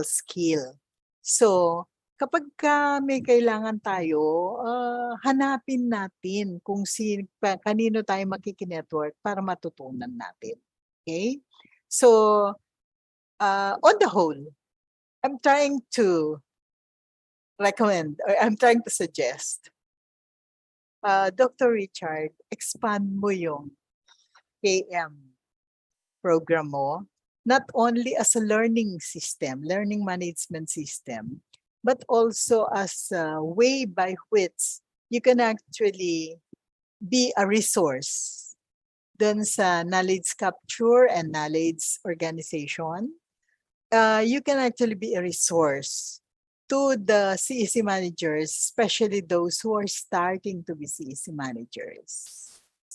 skill. So, kapag may kailangan tayo, hanapin natin kung kanino tayo makikinetwork para matutunan natin. Okay? So, on the whole, I'm trying to recommend, or I'm trying to suggest, Dr. Richard, expand mo yung KM program mo, not only as a learning system, learning management system, but also as a way by which you can actually be a resource dun sa knowledge capture and knowledge organization. You can actually be a resource to the CEC managers, especially those who are starting to be CEC managers.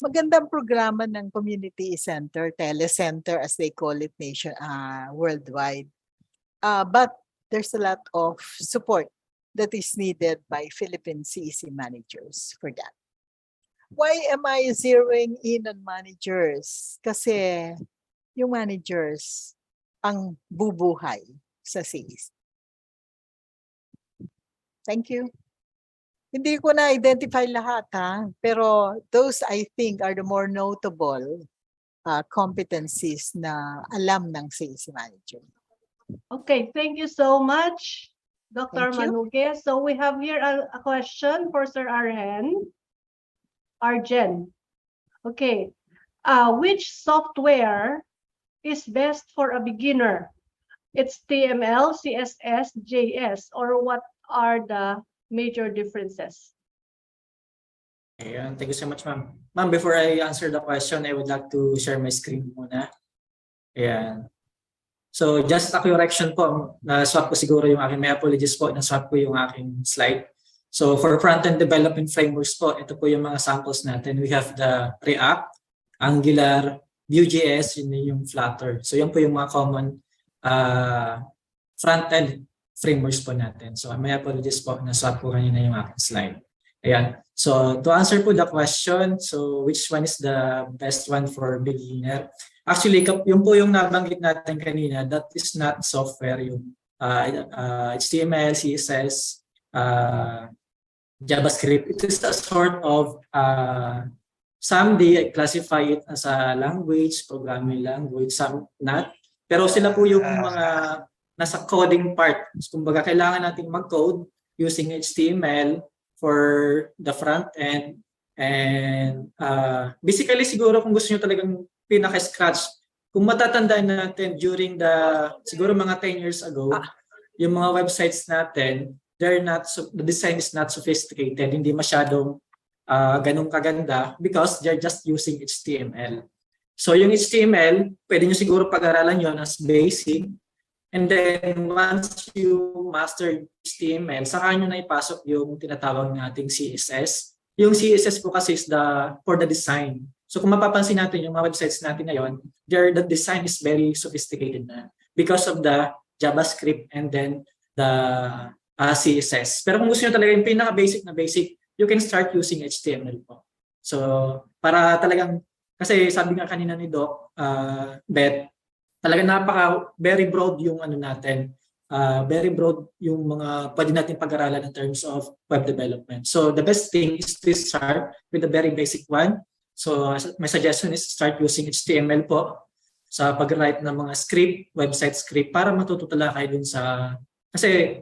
Magandang programa ng Community eCenter, telecenter as they call it worldwide. But there's a lot of support that is needed by Philippine CEC managers for that. Why am I zeroing in on managers? Kasi yung managers ang bubuhay sa CEC. Thank you. Hindi ko na-identify lahat, pero those I think are the more notable competencies na alam ng CEC manager. Okay, thank you so much, Dr. Thank you. Manuque. So we have here a question for Sir Arjen. Okay, which software is best for a beginner? HTML, CSS, JS, or what are the major differences? Ayan, thank you so much, ma'am. Ma'am, before I answer the question, I would like to share my screen muna. Ayan. So, just a correction po, na-swap ko siguro yung aking, may apologies po, na-swap ko yung aking slide. So, for front-end development frameworks po, ito po yung mga samples natin. We have the React, Angular, Vue.js, yun yung Flutter. So, yan po yung mga common front-end frameworks po natin. So, may apologies po, na-swap ko kanina yung aking slide. Ayan. So, to answer po the question, so which one is the best one for beginner? Actually, yung po yung nabanggit natin kanina, that is not software, yung HTML, CSS, JavaScript. It is a sort of, someday I classify it as a language, programming language, some not. Pero sila po yung mga nasa coding part. So, kumbaga, kailangan natin mag-code using HTML for the front end. And basically, siguro kung gusto nyo talagang pinaka-scratch, kung matatandaan natin during siguro mga 10 years ago, yung mga websites natin, the design is not sophisticated, hindi masyadong ganun kaganda because they're just using HTML. So yung HTML, pwede nyo siguro pag-aralan yun as basic. And then once you master HTML, saka nyo na ipasok yung tinatawag nating CSS. Yung CSS po kasi is for the design. So kung mapapansin natin yung mga websites natin ngayon, the design is very sophisticated na because of the JavaScript and then the CSS. Pero kung gusto nyo talaga yung pinaka-basic na basic, you can start using HTML po. So para talagang, kasi sabi nga kanina ni Doc, Beth, talagang very broad yung natin. Very broad yung mga pwede natin pag-aralan in terms of web development. So the best thing is to start with the very basic one. So my suggestion is start using HTML po sa pag-write ng mga script, website script, para matuto talaga kayo dun sa... Kasi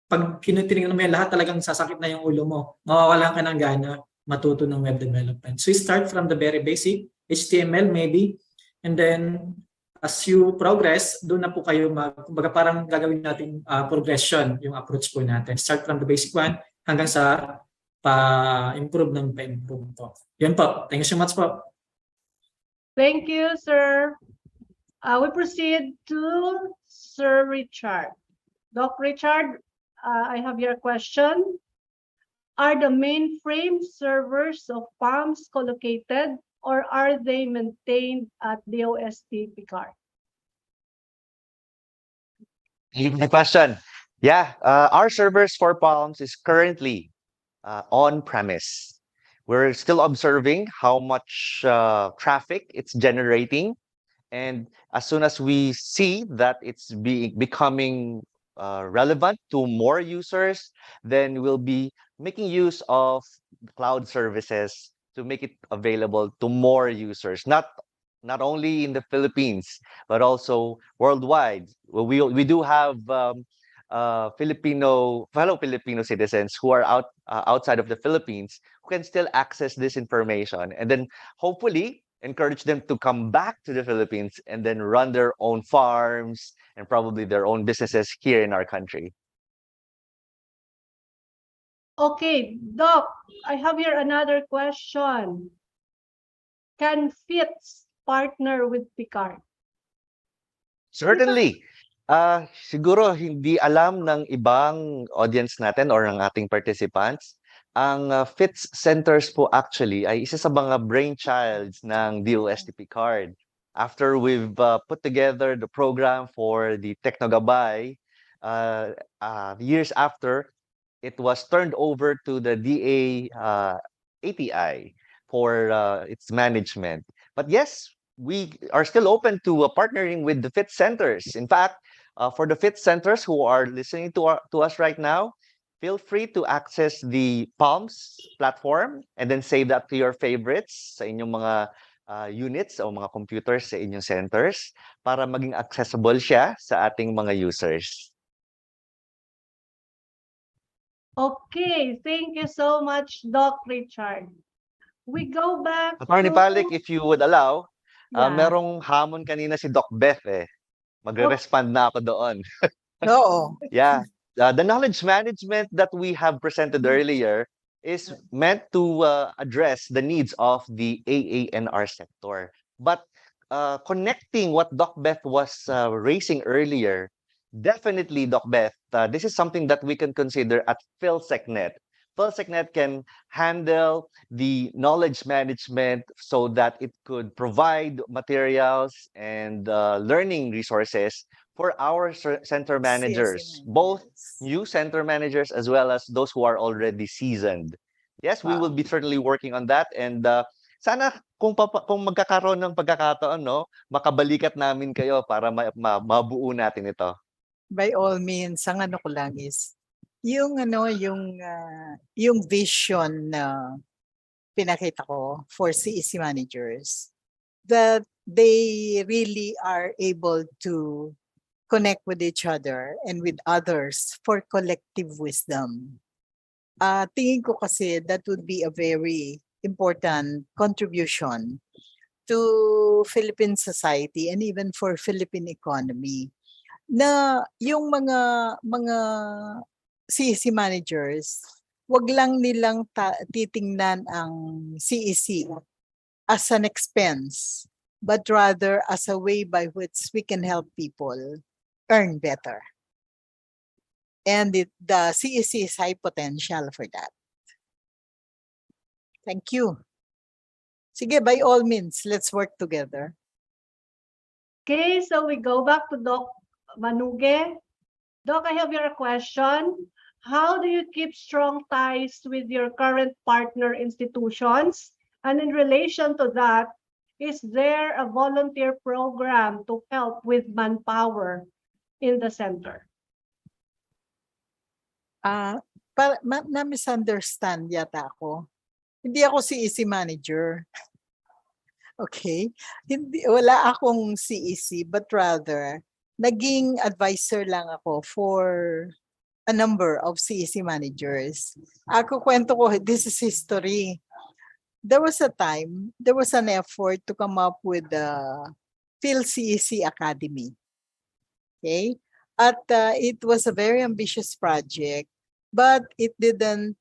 pag kinutinignan mo yan, lahat talagang sasakit na yung ulo mo. Mawawalan ka ng gana matuto ng web development. So you start from the very basic, HTML maybe, and then as you progress, doon na po kayo kumbaga parang gagawin natin progression yung approach po natin. Start from the basic one hanggang sa pa-improve ng pa-improve po. Yan po. Thank you so much po. Thank you, sir. We proceed to Sir Richard. Doc Richard, I have your question. Are the mainframe servers of PALMs co-located, or are they maintained at DOST Picard? My question. Yeah, our servers for Palms is currently on-premise. We're still observing how much traffic it's generating. And as soon as we see that it's becoming relevant to more users, then we'll be making use of cloud services to make it available to more users, not only in the Philippines, but also worldwide. Well, we do have fellow Filipino citizens who are outside of the Philippines who can still access this information, and then hopefully encourage them to come back to the Philippines and then run their own farms and probably their own businesses here in our country. Okay, Doc, I have here another question. Can FITS partner with Picard? Certainly. Siguro hindi alam ng ibang audience natin or ng ating participants, ang PhilCeCenters po actually ay isa sa mga brainchilds ng DOST Picard. After we've put together the program for the Technogabay, years after, it was turned over to the DA ATI for its management. But yes, we are still open to partnering with the PhilCenters. In fact, for the PhilCenters who are listening to us right now, feel free to access the Palms platform and then save that to your favorites sa inyong mga units o mga computers sa inyong centers para maging accessible siya sa ating mga users. Okay, thank you so much, Doc Richard. We go back Attorney to... Palik, if you would allow, Yeah. merong hamon kanina si Doc Beth eh. Magre-respond na ako doon. Oo. Yeah. The knowledge management that we have presented earlier is meant to address the needs of the AANR sector. But connecting what Doc Beth was raising earlier, definitely, Doc Beth, this is something that we can consider at PhilCeCNet. PhilCeCNet can handle the knowledge management so that it could provide materials and learning resources for our center managers, both new center managers as well as those who are already seasoned. Yes, we will be certainly working on that, and sana kung magkakaroon ng pagkakataon, no, makabalikat namin kayo para mabuo natin ito. By all means, ang ano ko lang is yung vision na pinakita ko for CEC managers, that they really are able to connect with each other and with others for collective wisdom. Tingin ko kasi that would be a very important contribution to Philippine society and even for Philippine economy, na yung mga CEC managers, wag lang nilang titingnan ang CEC as an expense, but rather as a way by which we can help people earn better. And the CEC is high potential for that. Thank you. Sige, by all means, let's work together. Okay, so we go back to Doc Manuge. Doc, I have here a question. How do you keep strong ties with your current partner institutions? And in relation to that, is there a volunteer program to help with manpower in the center? Na-misunderstand yata ako. Hindi ako CEC manager. Okay? Wala akong CEC, but rather, naging advisor lang ako for a number of CEC managers. Ako kwento ko, this is history. There was a time, there was an effort to come up with the PhilCEC Academy. Okay? At it was a very ambitious project, but it didn't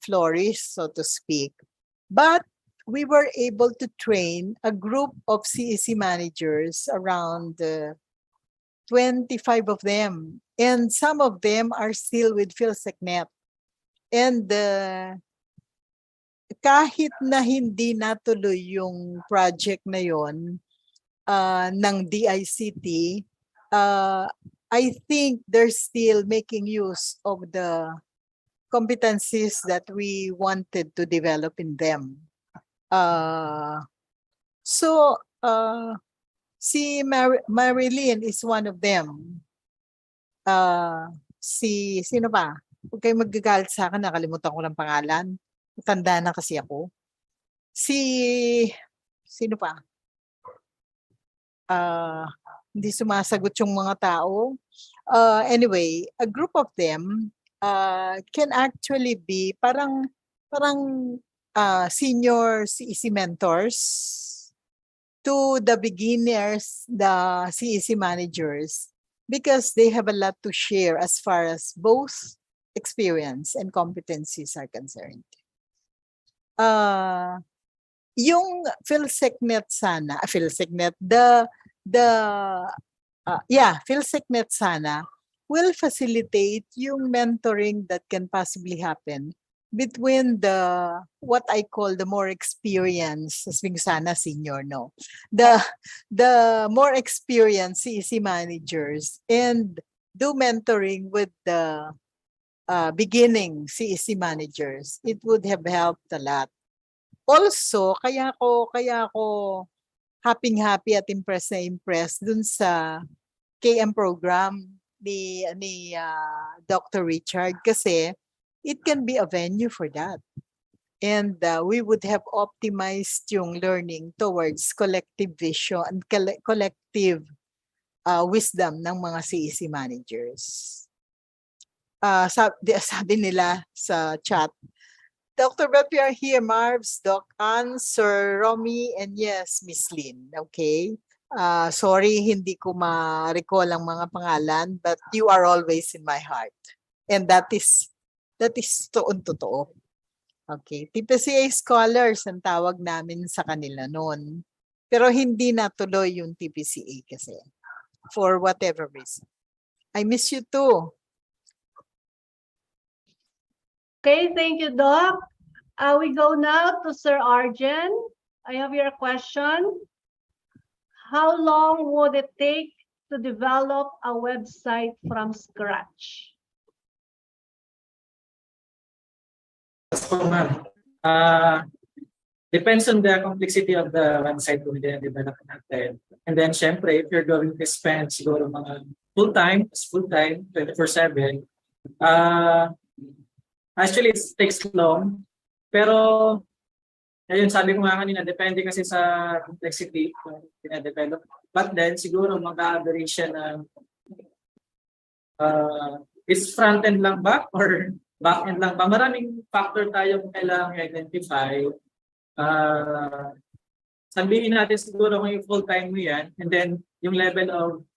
flourish, so to speak. But we were able to train a group of CEC managers, around 25 of them. And some of them are still with PhilCeCNet. And kahit na hindi natuloy yung project na yon ng DICT, I think they're still making use of the competencies that we wanted to develop in them. Si Marilyn is one of them. Sino pa? Huwag kayong magagalit sa akin, nakalimutan ko ng pangalan. Tanda na kasi ako. Sino pa? Hindi sumasagot yung mga tao. Anyway, a group of them can actually be parang senior CEC mentors to the beginners, the CEC managers, because they have a lot to share as far as both experience and competencies are concerned. Yung PhilCeCNet sana, PhilCeCNet, PhilCeCNet sana will facilitate yung mentoring that can possibly happen between what I call the more experienced, sana senior, no, the more experienced CEC managers, and do mentoring with the beginning CEC managers. It would have helped a lot. Also, kaya ako happy at impressed dun sa KM program ni Dr. Richard, kasi it can be a venue for that. And we would have optimized yung learning towards collective vision and collective wisdom ng mga CEC managers. Sabi nila sa chat, Dr. Beth, you are here, Marvs, Doc Ann, Sir Romy, and yes, Miss Lynn. Okay. Sorry, hindi ko ma-recall ang mga pangalan, but you are always in my heart. And that is totoo. Okay. TPCA scholars ang tawag namin sa kanila noon. Pero hindi natuloy yung TPCA kasi. For whatever reason. I miss you too. Okay, thank you, Doc. We go now to Sir Arjen. I have your question. How long would it take to develop a website from scratch? Depends on the complexity of the website kung develop natin. And then, syempre, if you're going to spend siguro mga full-time, 24/7, actually, it takes long. Pero, ayun, sabi ko nga kanina, depende kasi sa complexity kung pinadevelop. But then, siguro mag-average siya ng is front-end lang ba or back-end lang ba? Maraming factor tayong kailangang identify. Sabihin natin siguro kung yung full-time mo yan, and then yung level of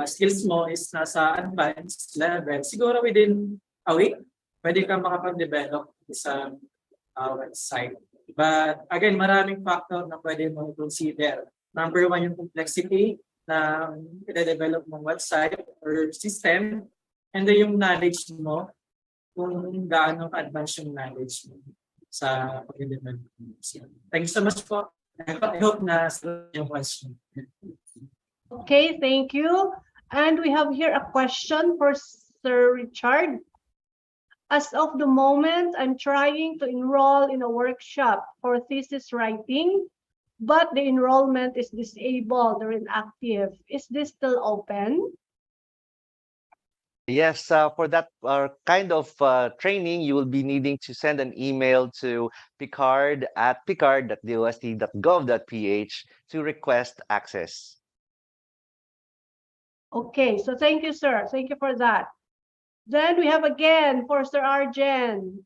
skills mo is nasa advanced level. Siguro within a week, pwede ka makapag-develop sa website. But again, maraming factor na pwede mo consider. Number one, yung complexity na i-develop mong website or system, and then yung knowledge mo, kung gaano ka-advance yung knowledge mo sa pag-develop. Thank you so much po. I hope na sagot yung question. Okay, thank you. And we have here a question for Sir Richard. As of the moment, I'm trying to enroll in a workshop for thesis writing, but the enrollment is disabled or inactive. Is this still open? Yes, for that kind of training, you will be needing to send an email to picard@dost.gov.ph to request access. Okay, so thank you, sir. Thank you for that. Then we have again for Sir Arjen.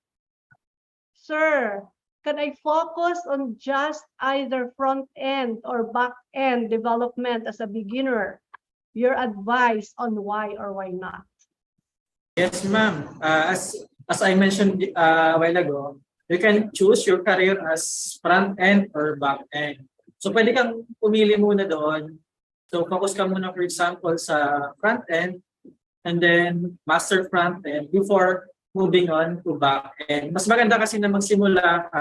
Sir, can I focus on just either front-end or back-end development as a beginner? Your advice on why or why not? Yes, ma'am. As I mentioned a while ago, you can choose your career as front-end or back-end. So pwede kang pumili muna doon. So focus ka muna, for example, sa front-end, and then master front-end before moving on to back-end. Mas maganda kasi na magsimula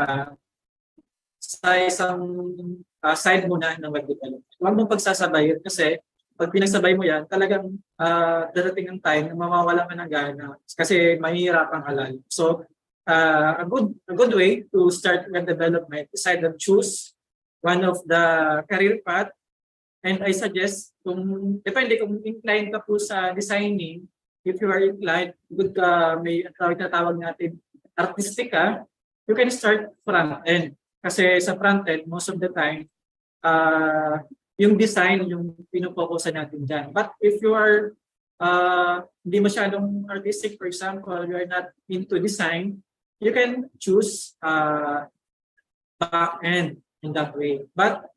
sa isang side muna ng web development. Huwag mong pagsasabay yun kasi pag pinagsabay mo yan, talagang darating ang time na mawawala ka ng gana kasi mahihirapan ka lalo. So, a good way to start web development is either choose one of the career path, and I suggest depende kung inclined ka po sa designing, if you are inclined, good ka, may tawag natin artistic ka, you can start front end. Kasi sa front end, most of the time, yung design yung pinupokusan natin dyan. But if you are hindi masyadong artistic, for example, you are not into design, you can choose back end in that way. But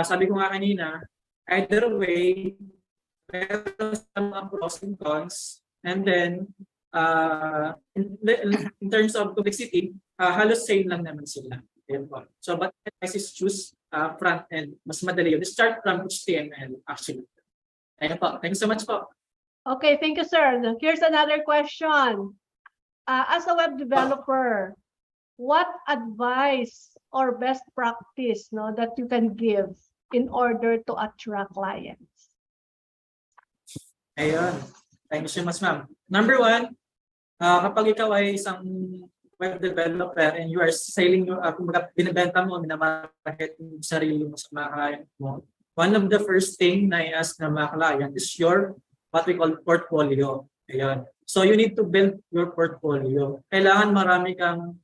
sabi ko nga kanina, either way, meron sa mga pros and cons. And then, in terms of complexity, halos same lang naman sila. So, but advice is choose front end. Mas madali yun. Start from HTML, actually. Ayun po. Thank you so much po. Okay, thank you, sir. Here's another question. As a web developer, what advice or best practice that you can give in order to attract clients? Ayun. Thank you so much, ma'am. Number one, kapag ikaw ay isang web developer and you are selling, binibenta mo, minamarket yung sarili mo sa mga client mo, one of the first thing na i-ask na mga client is your what we call portfolio. Ayun. So you need to build your portfolio. Kailangan marami kang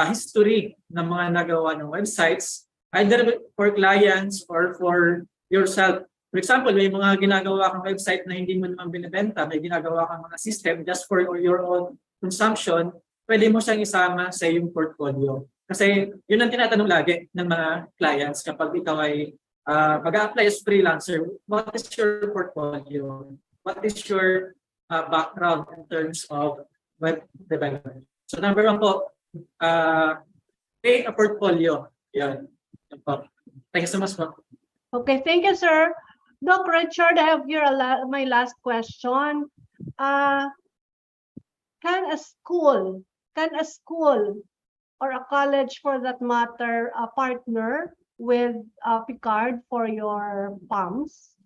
history ng mga nagawa ng websites, either for clients or for yourself. For example, may mga ginagawa kang website na hindi mo naman binibenta, may ginagawa kang mga system just for your own consumption, pwede mo siyang isama sa iyong portfolio. Kasi yun ang tinatanong lagi ng mga clients kapag ikaw ay mag-apply as freelancer. What is your portfolio? What is your background in terms of web development? So number one po, create a portfolio. Yan. Thank you so much po. Okay, thank you, sir. Doc Richard, I have my last question. Can a school or a college for that matter partner with Picard for your PAMs?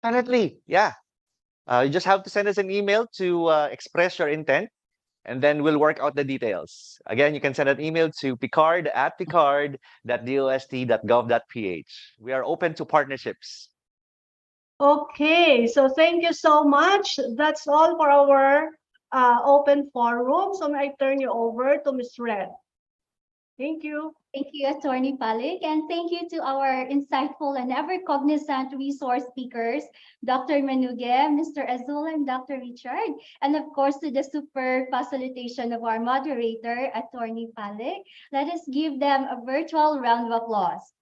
Definitely, yeah. You just have to send us an email to express your intent, and then we'll work out the details. Again, you can send an email to picard@picard.dost.gov.ph. We are open to partnerships. Okay, so thank you so much. That's all for our open forum. So may I turn you over to Ms. Red. Thank you. Thank you, Attorney Palik, and thank you to our insightful and ever-cognizant resource speakers, Dr. Manuge, Mr. Azul, and Dr. Richard, and of course to the super facilitation of our moderator, Attorney Palik. Let us give them a virtual round of applause.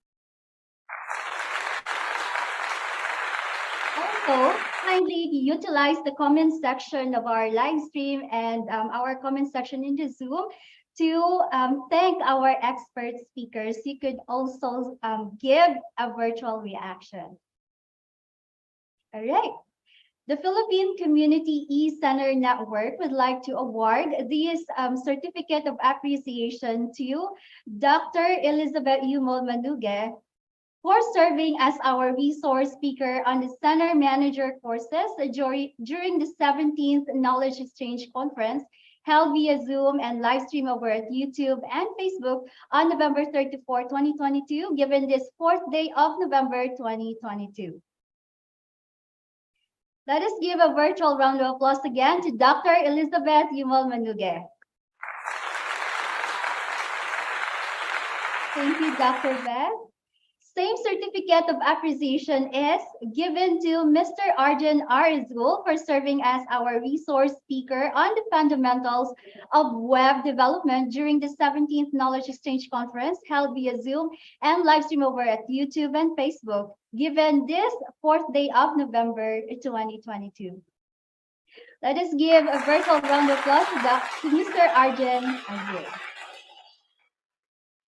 Also, kindly utilize the comment section of our live stream and our comment section in the Zoom to thank our expert speakers. You could also give a virtual reaction. All right. The Philippine Community eCenter Network would like to award this certificate of appreciation to Dr. Elizabeth Yumol Manuge for serving as our resource speaker on the Center Manager courses during the 17th Knowledge Exchange Conference held via Zoom and live stream over at YouTube and Facebook on November 34, 2022, given this 4th day of November 2022. Let us give a virtual round of applause again to Dr. Elizabeth Yumol Manuge. Thank you, Dr. Beth. Same certificate of appreciation is given to Mr. Arjun Arizul for serving as our resource speaker on the fundamentals of web development during the 17th Knowledge Exchange Conference held via Zoom and live stream over at YouTube and Facebook, given this 4th day of November 2022. Let us give a virtual round of applause to Mr. Arjun Arizul.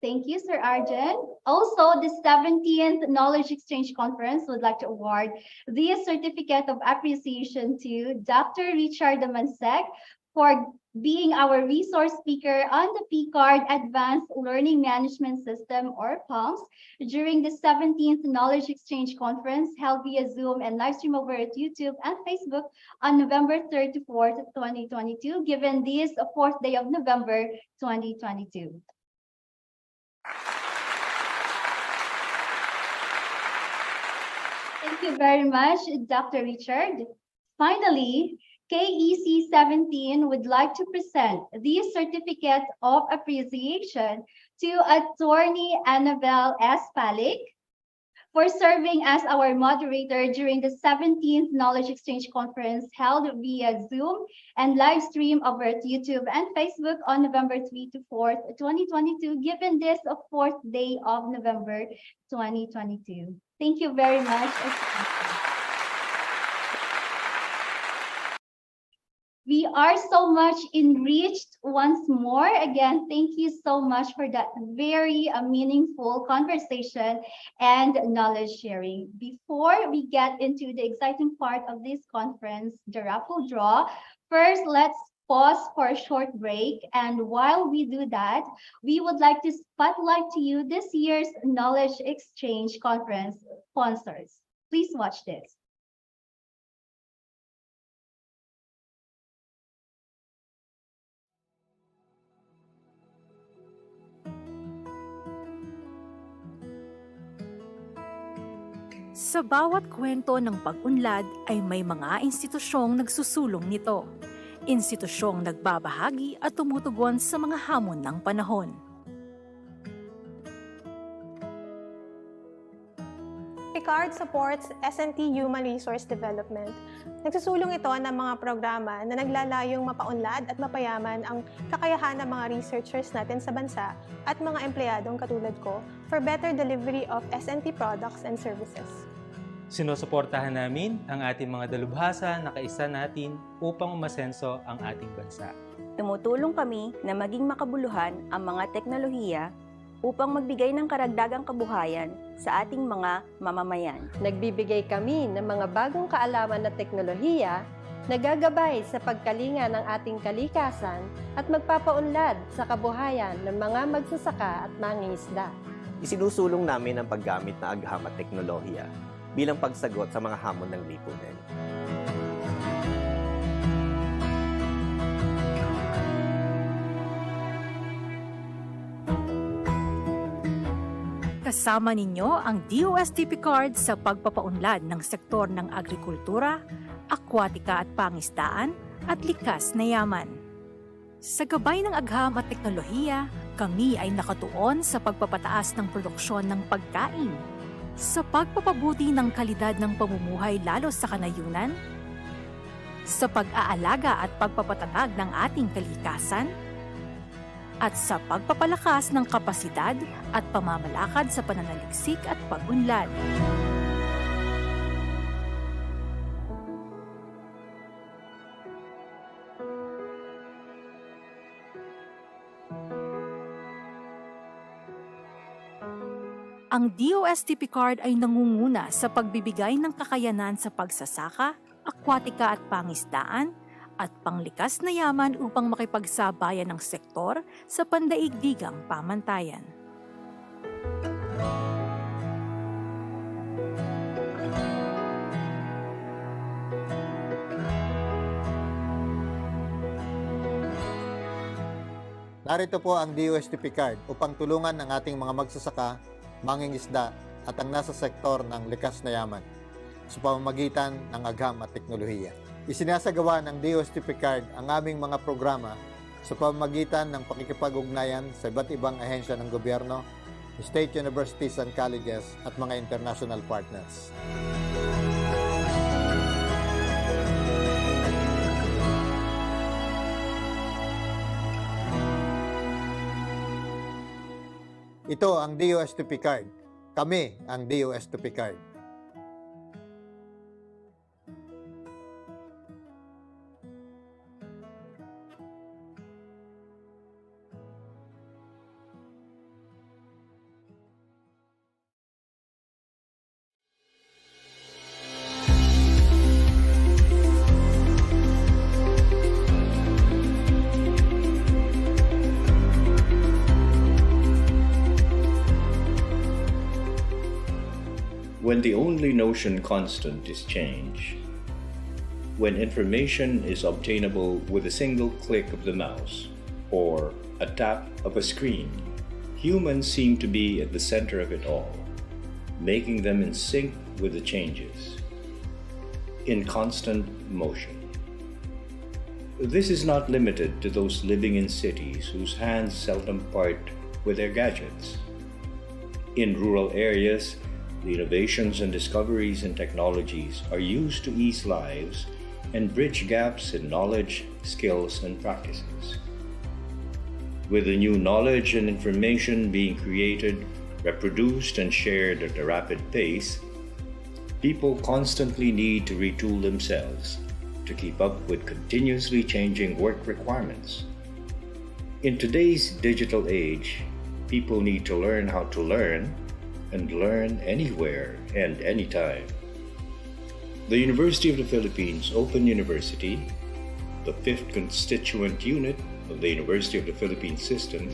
Thank you, Sir Arjun. Also, the 17th Knowledge Exchange Conference would like to award the certificate of appreciation to Dr. Richard Damansek for being our resource speaker on the PCARD Advanced Learning Management System, or PALMS, during the 17th Knowledge Exchange Conference held via Zoom and live stream over at YouTube and Facebook on November 3rd to 4th, 2022, given this 4th day of November 2022. Thank you very much, Dr. Richard. Finally, KEC17 would like to present the Certificate of Appreciation to Attorney Annabelle S. Palik for serving as our moderator during the 17th Knowledge Exchange Conference held via Zoom and live stream over at YouTube and Facebook on November 3 to 4th, 2022, given this 4th day of November 2022. Thank you very much. We are so much enriched once more. Again, thank you so much for that very meaningful conversation and knowledge sharing. Before we get into the exciting part of this conference, the raffle draw, first let's pause for a short break. And while we do that, we would like to spotlight to you this year's Knowledge Exchange Conference sponsors. Please watch this. Sa bawat kwento ng pag-unlad ay may mga institusyong nagsusulong nito. Institusyong nagbabahagi at tumutugon sa mga hamon ng panahon. PCARD supports S&T Human Resource Development. Nagsusulong ito ng mga programa na naglalayong mapaunlad at mapayaman ang kakayahan ng mga researchers natin sa bansa at mga empleyadong katulad ko for better delivery of S&T products and services. Sinusuportahan namin ang ating mga dalubhasa na kaisa natin upang umasenso ang ating bansa. Tumutulong kami na maging makabuluhan ang mga teknolohiya upang magbigay ng karagdagang kabuhayan sa ating mga mamamayan. Nagbibigay kami ng mga bagong kaalaman na teknolohiya na gagabay sa pagkalinga ng ating kalikasan at magpapaunlad sa kabuhayan ng mga magsasaka at mangingisda. Isinusulong namin ang paggamit ng agham at teknolohiya bilang pagsagot sa mga hamon ng lipunan. Kasama ninyo ang DOST PCARD sa pagpapaunlad ng sektor ng agrikultura, akwatika at pangisdaan, at likas na yaman. Sa gabay ng agham at teknolohiya, kami ay nakatuon sa pagpapataas ng produksyon ng pagkain, sa pagpapabuti ng kalidad ng pamumuhay lalo sa kanayunan, sa pag-aalaga at pagpapatatag ng ating kalikasan, at sa pagpapalakas ng kapasidad at pamamalakad sa pananaliksik at pag-unlad. Ang DOST PCARD ay nangunguna sa pagbibigay ng kakayanan sa pagsasaka, akwatika at pangisdaan, at panglikas na yaman upang makipagsabayan ng sektor sa pandaigdigang pamantayan. Narito po ang DOST PCARD upang tulungan ang ating mga magsasaka, mangingisda at ang nasa sektor ng likas na yaman sa pamamagitan ng agham at teknolohiya. Isinasagawa ng DOST PCARD ang aming mga programa sa pamamagitan ng pakikipag-ugnayan sa iba't ibang ahensya ng gobyerno, state universities and colleges at mga international partners. Ito ang DOST PCARD. Kami ang DOST PCARD. when the only notion constant is change, when information is obtainable with a single click of the mouse or a tap of a screen, humans seem to be at the center of it all, making them in sync with the changes, in constant motion. This is not limited to those living in cities whose hands seldom part with their gadgets. In rural areas, the innovations and discoveries in technologies are used to ease lives and bridge gaps in knowledge, skills, and practices. With the new knowledge and information being created, reproduced, and shared at a rapid pace, people constantly need to retool themselves to keep up with continuously changing work requirements. In today's digital age, people need to learn how to learn and learn anywhere and anytime. The University of the Philippines Open University, the fifth constituent unit of the University of the Philippines system,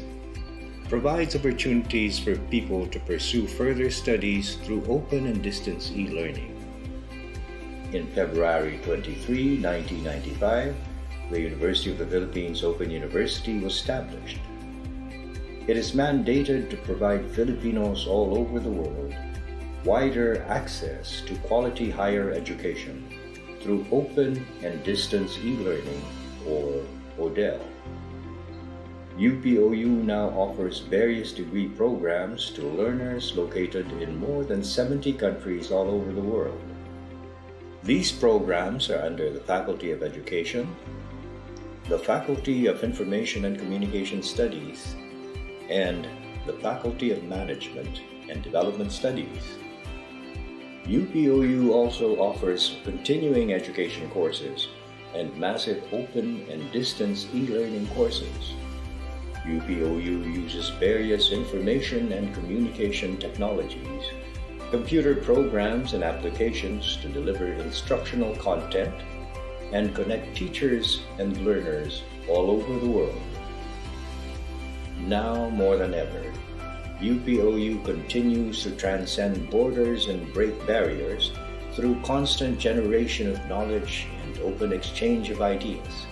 provides opportunities for people to pursue further studies through open and distance e-learning. In February 23, 1995, the University of the Philippines Open University was established. It is mandated to provide Filipinos all over the world wider access to quality higher education through open and distance e-learning, or ODEL. UPOU now offers various degree programs to learners located in more than 70 countries all over the world. These programs are under the Faculty of Education, the Faculty of Information and Communication Studies, and the Faculty of Management and Development Studies. UPOU also offers continuing education courses and massive open and distance e-learning courses. UPOU uses various information and communication technologies, computer programs and applications to deliver instructional content and connect teachers and learners all over the world. Now more than ever, UPOU continues to transcend borders and break barriers through constant generation of knowledge and open exchange of ideas.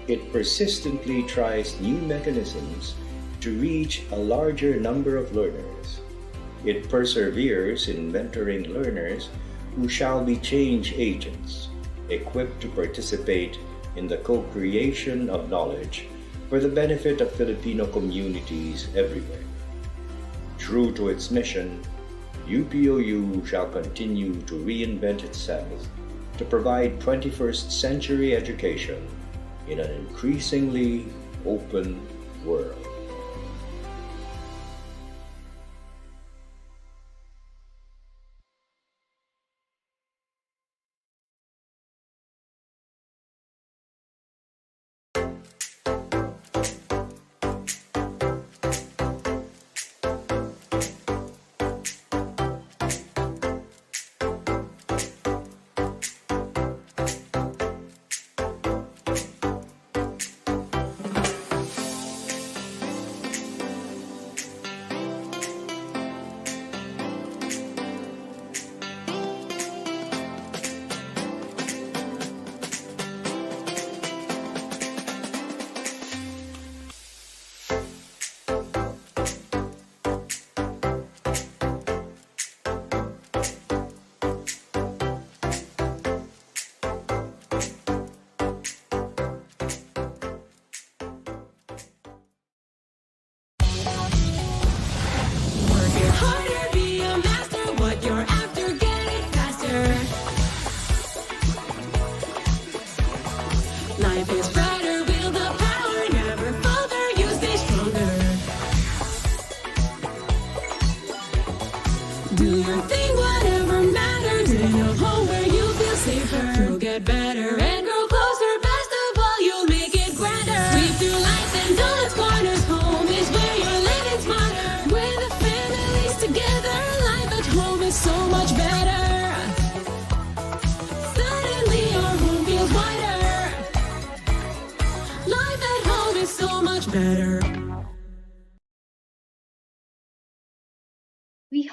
It persistently tries new mechanisms to reach a larger number of learners. It perseveres in mentoring learners who shall be change agents, equipped to participate in the co-creation of knowledge for the benefit of Filipino communities everywhere. True to its mission, UPOU shall continue to reinvent itself to provide 21st century education in an increasingly open world.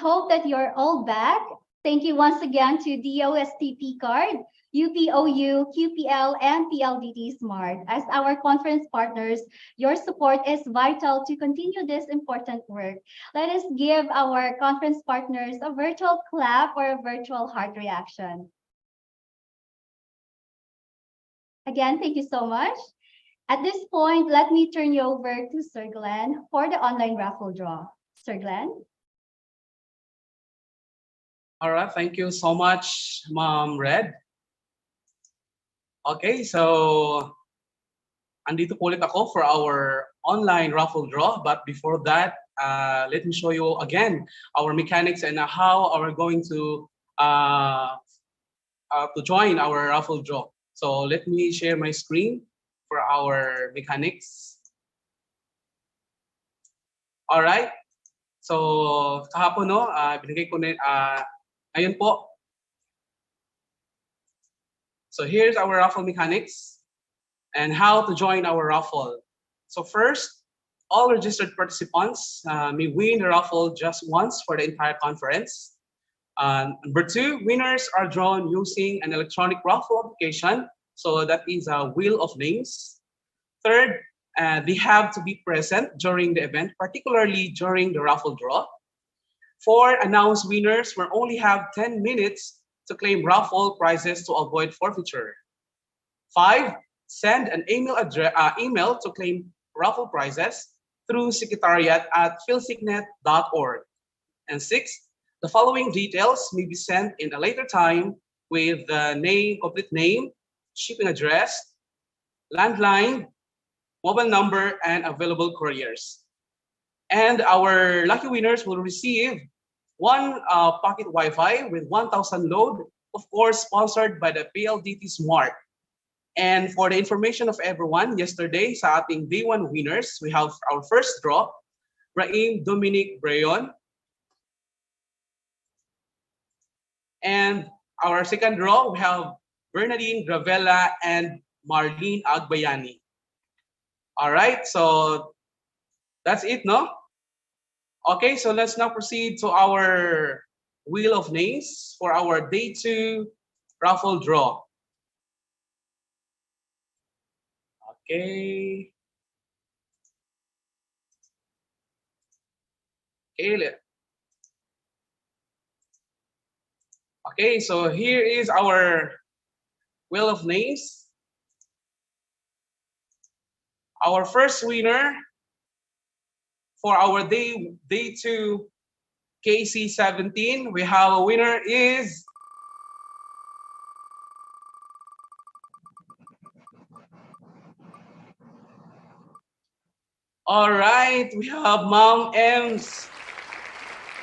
hope that you're all back. Thank you once again to DOSTP Card, UPOU, QPL, and PLDT Smart. As our conference partners, your support is vital to continue this important work. Let us give our conference partners a virtual clap or a virtual heart reaction. Again, thank you so much. At this point, let me turn you over to Sir Glenn for the online raffle draw. Sir Glenn? All right, thank you so much, Ma'am Red. Okay, so andito po ulit ako for our online raffle draw. But before that, let me show you again our mechanics and how we're going to join our raffle draw. So let me share my screen for our mechanics. All right. So kahapon no, binigay ko na ayun po. So here's our raffle mechanics and how to join our raffle. So first, all registered participants may win the raffle just once for the entire conference. Number two, winners are drawn using an electronic raffle application. So that is a wheel of names. Third, they have to be present during the event, particularly during the raffle draw. 4, announced winners will only have 10 minutes to claim raffle prizes to avoid forfeiture. 5, send an email to claim raffle prizes through secretariat at PhilCeCNet.org. And 6, the following details may be sent in a later time with the complete name, shipping address, landline, mobile number, and available couriers. And our lucky winners will receive 1 pocket Wi-Fi with 1,000 load, of course, sponsored by the PLDT Smart. And for the information of everyone, yesterday sa ating Day 1 winners, we have our first draw, Raim Dominic Breyon. And our second draw, we have Bernadine Gravella and Marlene Agbayani. All right, so that's it, no? Okay, so let's now proceed to our wheel of names for our Day 2 raffle draw. Okay. Okay, so here is our wheel of names. Our first winner for our day 2 KEC17, we have a winner is all right, we have Ma'am Ems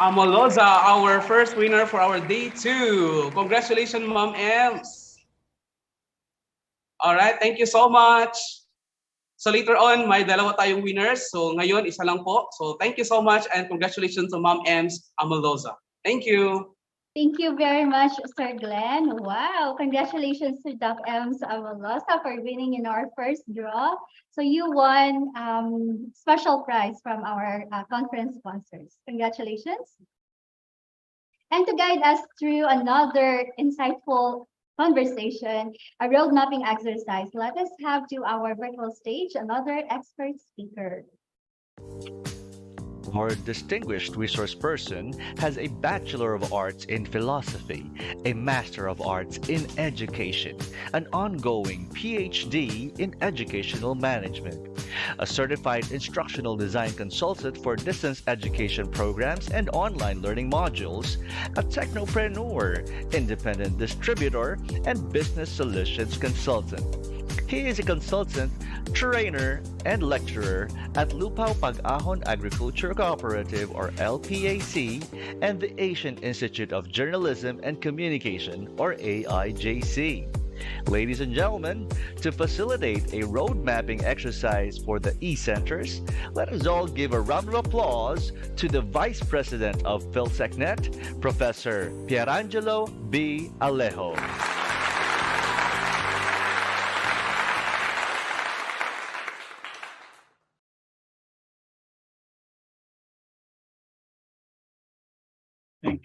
Amoloza, our first winner for our Day 2. Congratulations, Ma'am Ems. All right, thank you so much. So later on, may dalawa tayong winners. So ngayon, isa lang po. So thank you so much and congratulations to Ma'am Ems Amoloza. Thank you. Thank you very much, Sir Glenn. Wow, congratulations to Doc Ems Amoloza for winning in our first draw. So you won special prize from our conference sponsors. Congratulations. And to guide us through another insightful conversation, a road mapping exercise, let us have to our virtual stage another expert speaker. Our distinguished resource person has a Bachelor of Arts in Philosophy, a Master of Arts in Education, an ongoing PhD in Educational Management, a Certified Instructional Design Consultant for distance education programs and online learning modules, a Technopreneur, Independent Distributor, and Business Solutions Consultant. He is a consultant, trainer, and lecturer at Lupao Pag-ahon Agriculture Cooperative or LPAC and the Asian Institute of Journalism and Communication or AIJC. Ladies and gentlemen, to facilitate a road mapping exercise for the eCenters, let us all give a round of applause to the Vice President of PhilCeCNet, Professor Pierangelo B. Alejo.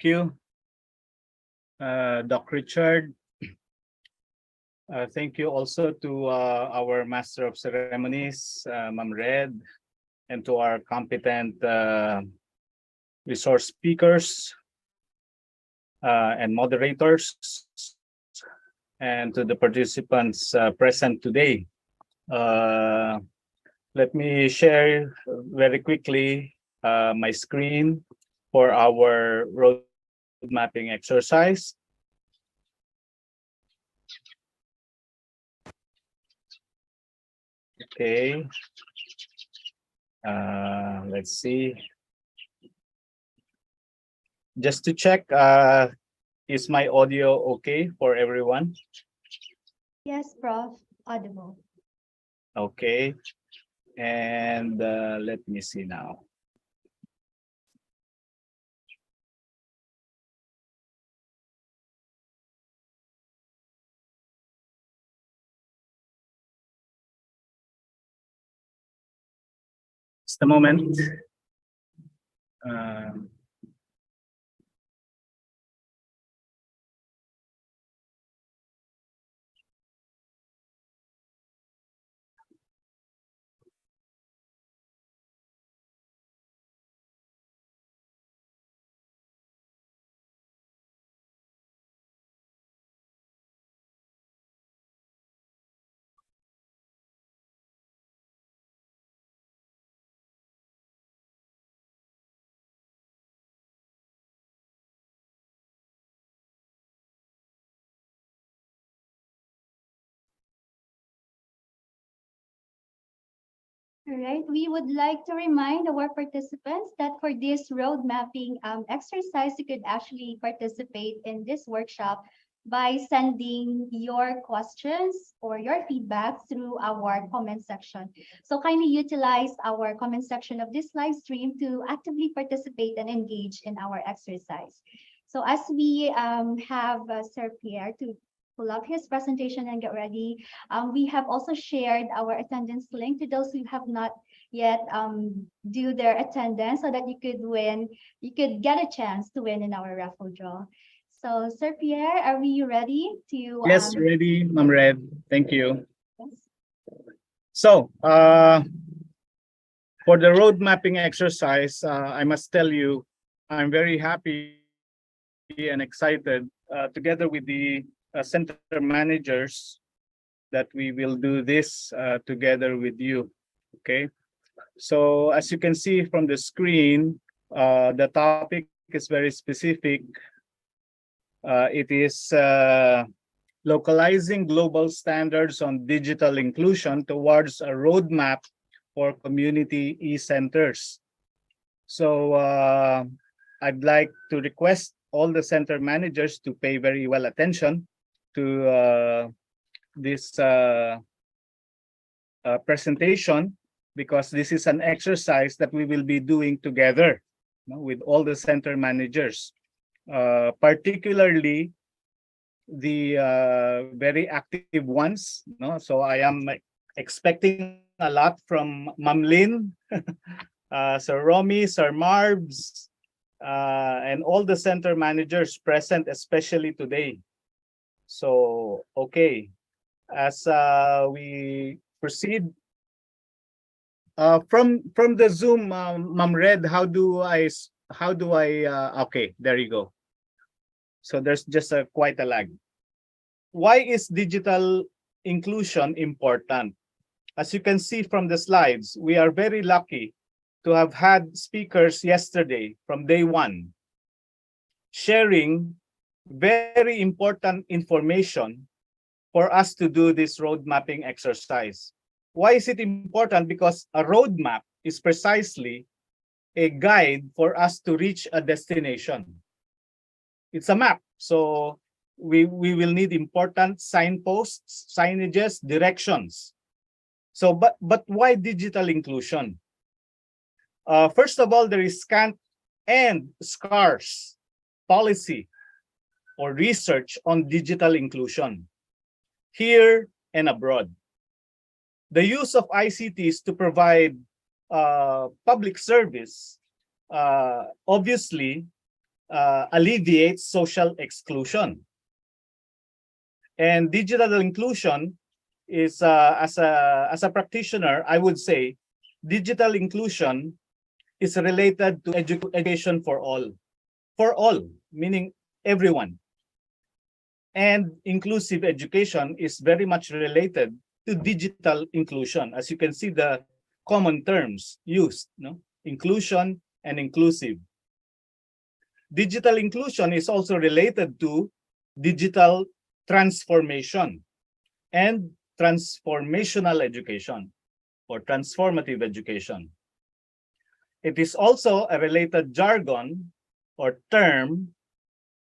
Thank you, Doc Richard. Thank you also to our Master of Ceremonies, Ma'am Red, and to our competent resource speakers and moderators, and to the participants present today. Let me share very quickly my screen for our road mapping exercise. Okay. Let's see. Just to check, is my audio okay for everyone? Yes, Prof. Audible. Okay. And let me see now. Just a moment. All right, we would like to remind our participants that for this road mapping exercise, you could actually participate in this workshop by sending your questions or your feedback through our comment section. So kindly utilize our comment section of this live stream to actively participate and engage in our exercise. So as we have Sir Pierre to pull up his presentation and get ready, we have also shared our attendance link to those who have not yet do their attendance so that you could win, you could get a chance to win in our raffle draw. So Sir Pierre, are we ready to? Yes, ready, Ma'am Red. Thank you. Yes. So, for the road mapping exercise, I must tell you, I'm very happy and excited together with the center managers that we will do this together with you. Okay. So as you can see from the screen, the topic is very specific. It is localizing global standards on digital inclusion towards a roadmap for community eCenters. So I'd like to request all the center managers to pay very well attention to this presentation, because this is an exercise that we will be doing together, you know, with all the center managers, particularly the very active ones. No? So I am expecting a lot from Ma'am Lynn, Sir Romy, Sir Marbs, and all the center managers present, especially today. So, okay, as we proceed, from the Zoom, Ma'am Red, how do I, okay, there you go. So there's just quite a lag. Why is digital inclusion important? As you can see from the slides, we are very lucky to have had speakers yesterday from day one, sharing very important information for us to do this road mapping exercise. Why is it important? Because a roadmap is precisely a guide for us to reach a destination. It's a map, so we will need important signposts, signages, directions. So, but why digital inclusion? First of all, there is scant and scarce policy or research on digital inclusion here and abroad. The use of ICTs to provide public service obviously alleviates social exclusion. And digital inclusion is, as a practitioner, I would say, digital inclusion is related to education for all, meaning everyone. And inclusive education is very much related to digital inclusion. As you can see, the common terms used, no? Inclusion and inclusive. Digital inclusion is also related to digital transformation and transformational education or transformative education. It is also a related jargon or term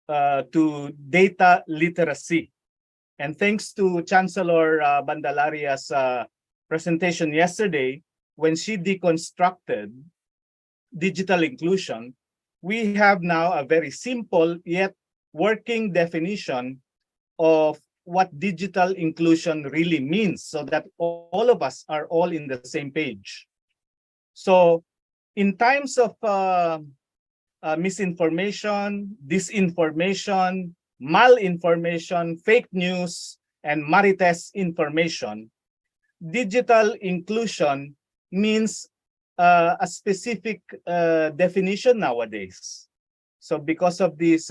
to data literacy. And thanks to Chancellor Bandalaria's presentation yesterday, when she deconstructed digital inclusion, we have now a very simple yet working definition of what digital inclusion really means, so that all of us are all in the same page. So in times of misinformation, disinformation, malinformation, fake news, and marites information, digital inclusion means a specific definition nowadays. So because of this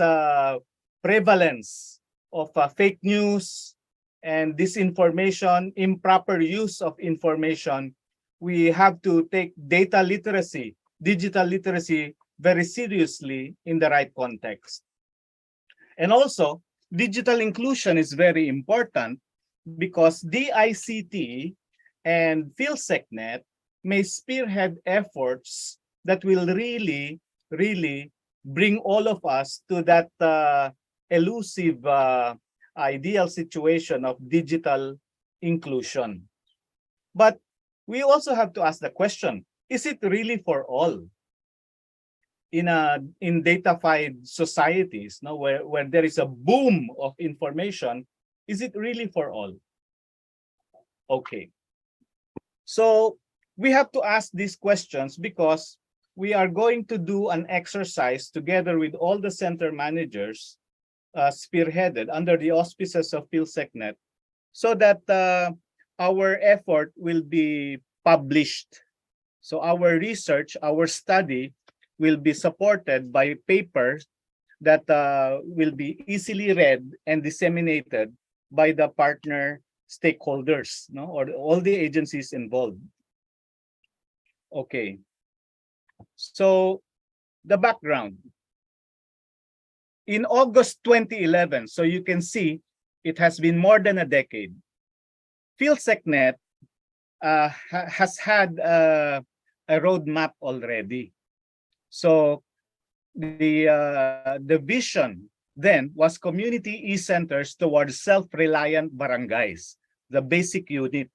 prevalence of fake news and disinformation, improper use of information, we have to take data literacy, digital literacy very seriously in the right context. And also, digital inclusion is very important because DICT and PhilCeCNet may spearhead efforts that will really bring all of us to that elusive ideal situation of digital inclusion. But we also have to ask the question, is it really for all? In datafied societies, no, where there is a boom of information, is it really for all? Okay. So we have to ask these questions because we are going to do an exercise together with all the center managers spearheaded under the auspices of PhilCeCNet, so that our effort will be published. So our research, our study will be supported by papers that will be easily read and disseminated by the partner stakeholders, no, or all the agencies involved. Okay. So the background. In August 2011, so you can see it has been more than a decade, PhilCeCNet has had a roadmap already. So the vision then was community eCenters towards self-reliant barangays, the basic unit.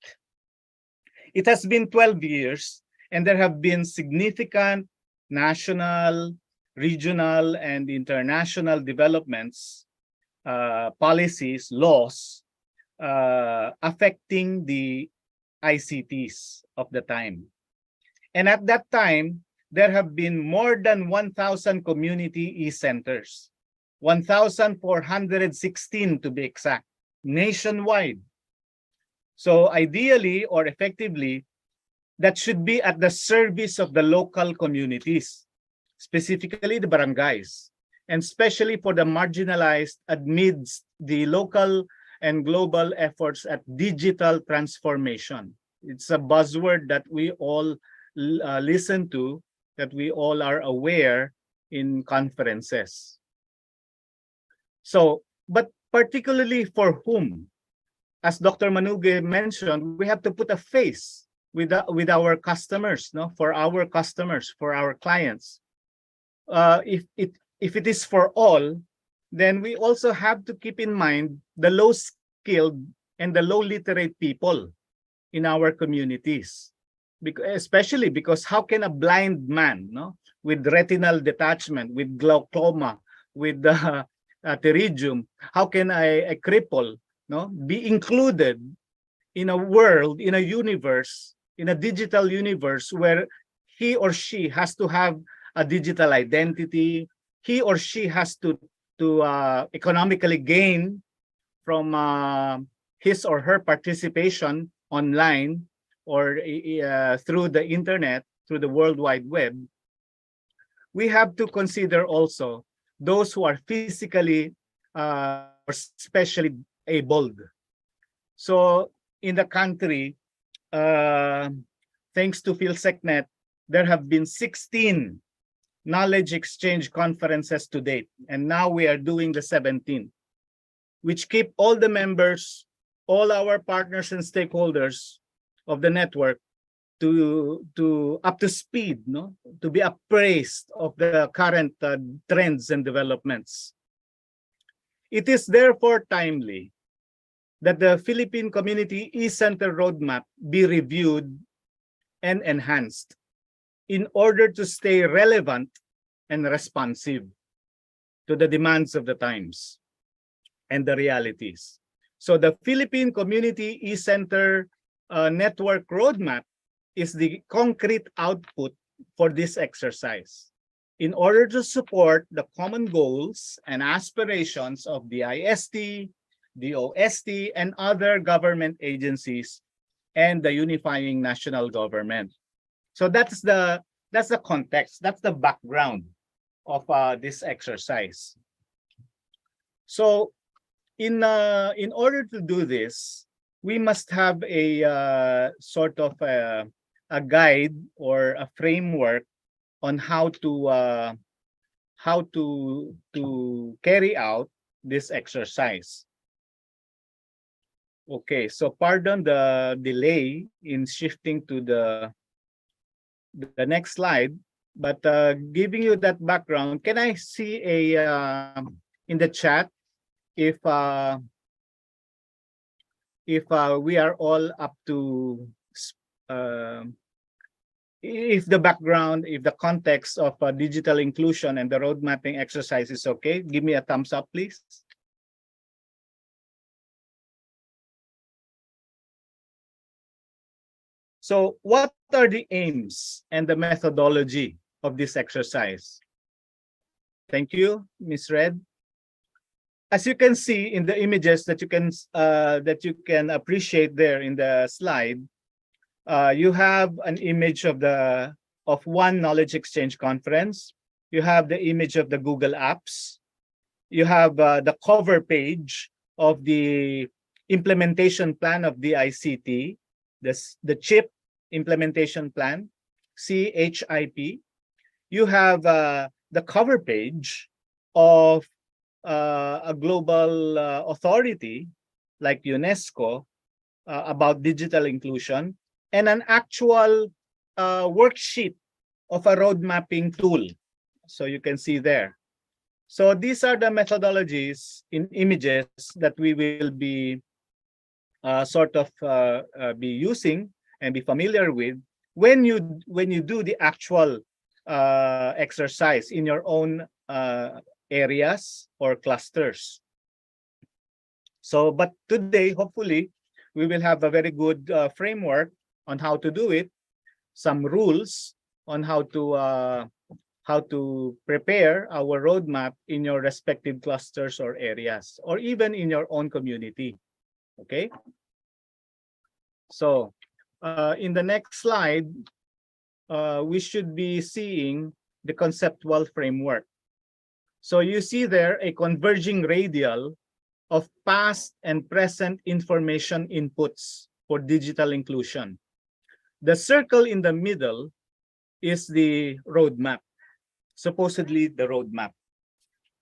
It has been 12 years, and there have been significant national, regional, and international developments, policies, laws affecting the ICTs of the time. And at that time, there have been more than 1,000 community eCenters, 1,416 to be exact, nationwide. So ideally or effectively, that should be at the service of the local communities, specifically the barangays, and especially for the marginalized amidst the local and global efforts at digital transformation. It's a buzzword that we all listen to, that we all are aware in conferences. So, but particularly for whom? As Dr. Manuge mentioned, we have to put a face with our customers, no? For our customers, for our clients. If it is for all, then we also have to keep in mind the low-skilled and the low-literate people in our communities. Especially because how can a blind man, no, with retinal detachment, with glaucoma, with pterygium, how can a cripple, no, be included in a world, in a universe, in a digital universe where he or she has to have a digital identity, he or she has to economically gain from his or her participation online or through the internet, through the World Wide Web, we have to consider also those who are physically or specially abled. So in the country, thanks to PhilCeCNet, there have been 16 knowledge exchange conferences to date, and now we are doing the 17th, which keep all the members, all our partners and stakeholders of the network to up to speed, no, to be appraised of the current trends and developments. It is therefore timely that the Philippine Community eCenter roadmap be reviewed and enhanced in order to stay relevant and responsive to the demands of the times and the realities. So the Philippine Community eCenter network roadmap is the concrete output for this exercise in order to support the common goals and aspirations of the IST, the OST, and other government agencies and the unifying national government. So that's the context, that's the background of this exercise. So in order to do this, we must have a sort of a guide or a framework on how to carry out this exercise. Okay, so pardon the delay in shifting to the next slide, but giving you that background, can I see a in the chat if we are all up to if the background, if the context of digital inclusion and the road mapping exercise is okay? Give me a thumbs up, please. So what are the aims and the methodology of this exercise? Thank you, Ms. Red. As you can see in the images that you can appreciate there in the slide, you have an image of one knowledge exchange conference. You have the image of the Google Apps. You have the cover page of the implementation plan of the ICT, the CHIP implementation plan, CHIP. You have the cover page of a global authority like UNESCO about digital inclusion, and an actual worksheet of a road mapping tool. So you can see there. So these are the methodologies in images that we will be be using and be familiar with when you do the actual exercise in your own areas or clusters. So, but today, hopefully, we will have a very good framework on how to do it, some rules on how to prepare our roadmap in your respective clusters or areas, or even in your own community. Okay. So in the next slide, we should be seeing the conceptual framework. So you see there a converging radial of past and present information inputs for digital inclusion. The circle in the middle is the roadmap, supposedly the roadmap.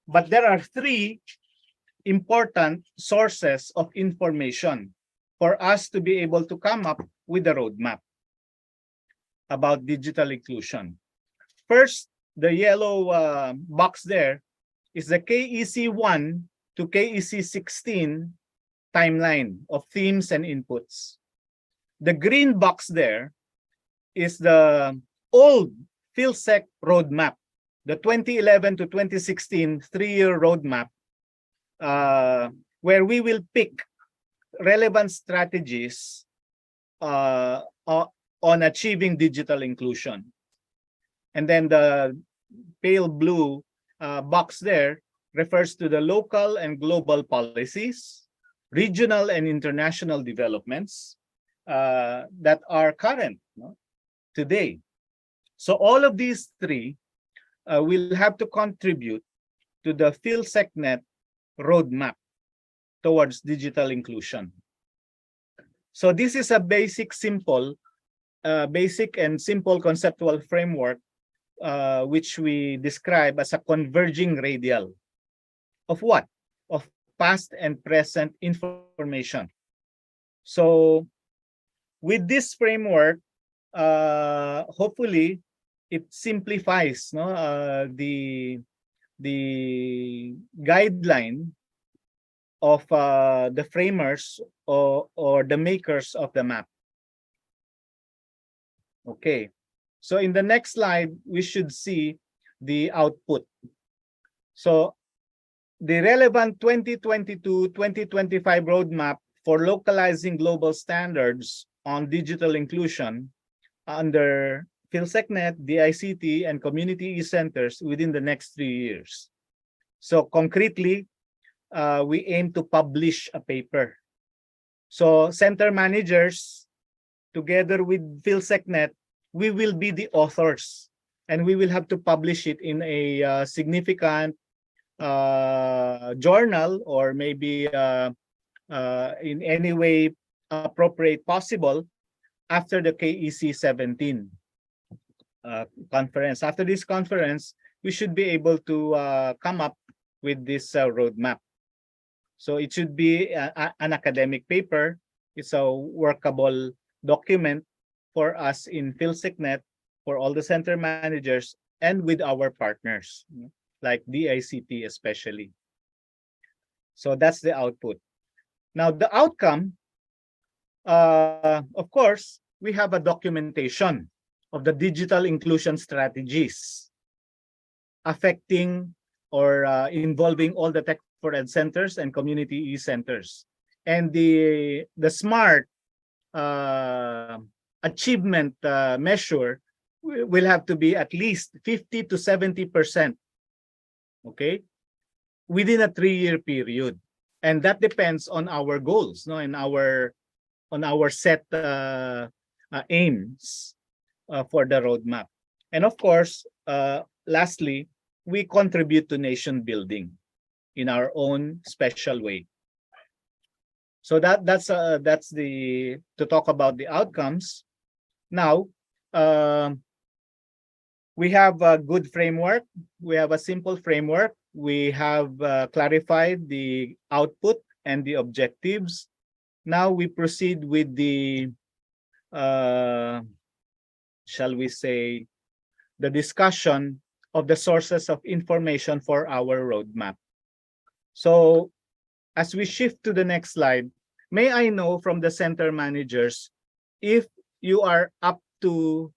But there are three important sources of information for us to be able to come up with a roadmap about digital inclusion. First, the yellow box there is the KEC1 to KEC16 timeline of themes and inputs. The green box there is the old PhilCeC roadmap, the 2011 to 2016 three-year roadmap, where we will pick relevant strategies on achieving digital inclusion. And then the pale blue box there refers to the local and global policies, regional and international developments that are current, no, today. So all of these three will have to contribute to the PhilCeCNet roadmap towards digital inclusion. So this is a basic and simple conceptual framework which we describe as a converging radial of what? Of past and present information. So with this framework, hopefully it simplifies, no, the guideline of the framers or the makers of the map. Okay, so in the next slide, we should see the output. So the relevant 2022-2025 roadmap for localizing global standards on digital inclusion under PhilCeCNet, DICT, and community eCenters within the next 3 years. So concretely, we aim to publish a paper. So center managers, together with PhilCeCNet, we will be the authors, and we will have to publish it in a significant journal, or maybe in any way appropriate possible after the KEC17 conference. After this conference, we should be able to come up with this roadmap. So it should be an academic paper. It's a workable document for us in PhilCeCNet, for all the center managers, and with our partners, like DICT especially. So that's the output. Now, the outcome, of course, we have a documentation of the digital inclusion strategies affecting or involving all the tech for ed centers and community eCenters. And the SMART achievement measure will have to be at least 50 to 70%, okay, within a 3-year period. And that depends on our goals, no, and on our set aims for the roadmap. And of course, lastly, we contribute to nation building in our own special way. So that's the to talk about the outcomes. Now, we have a good framework. We have a simple framework. We have clarified the output and the objectives. Now we proceed with the, shall we say, the discussion of the sources of information for our roadmap. So as we shift to the next slide, may I know from the center managers if you are up to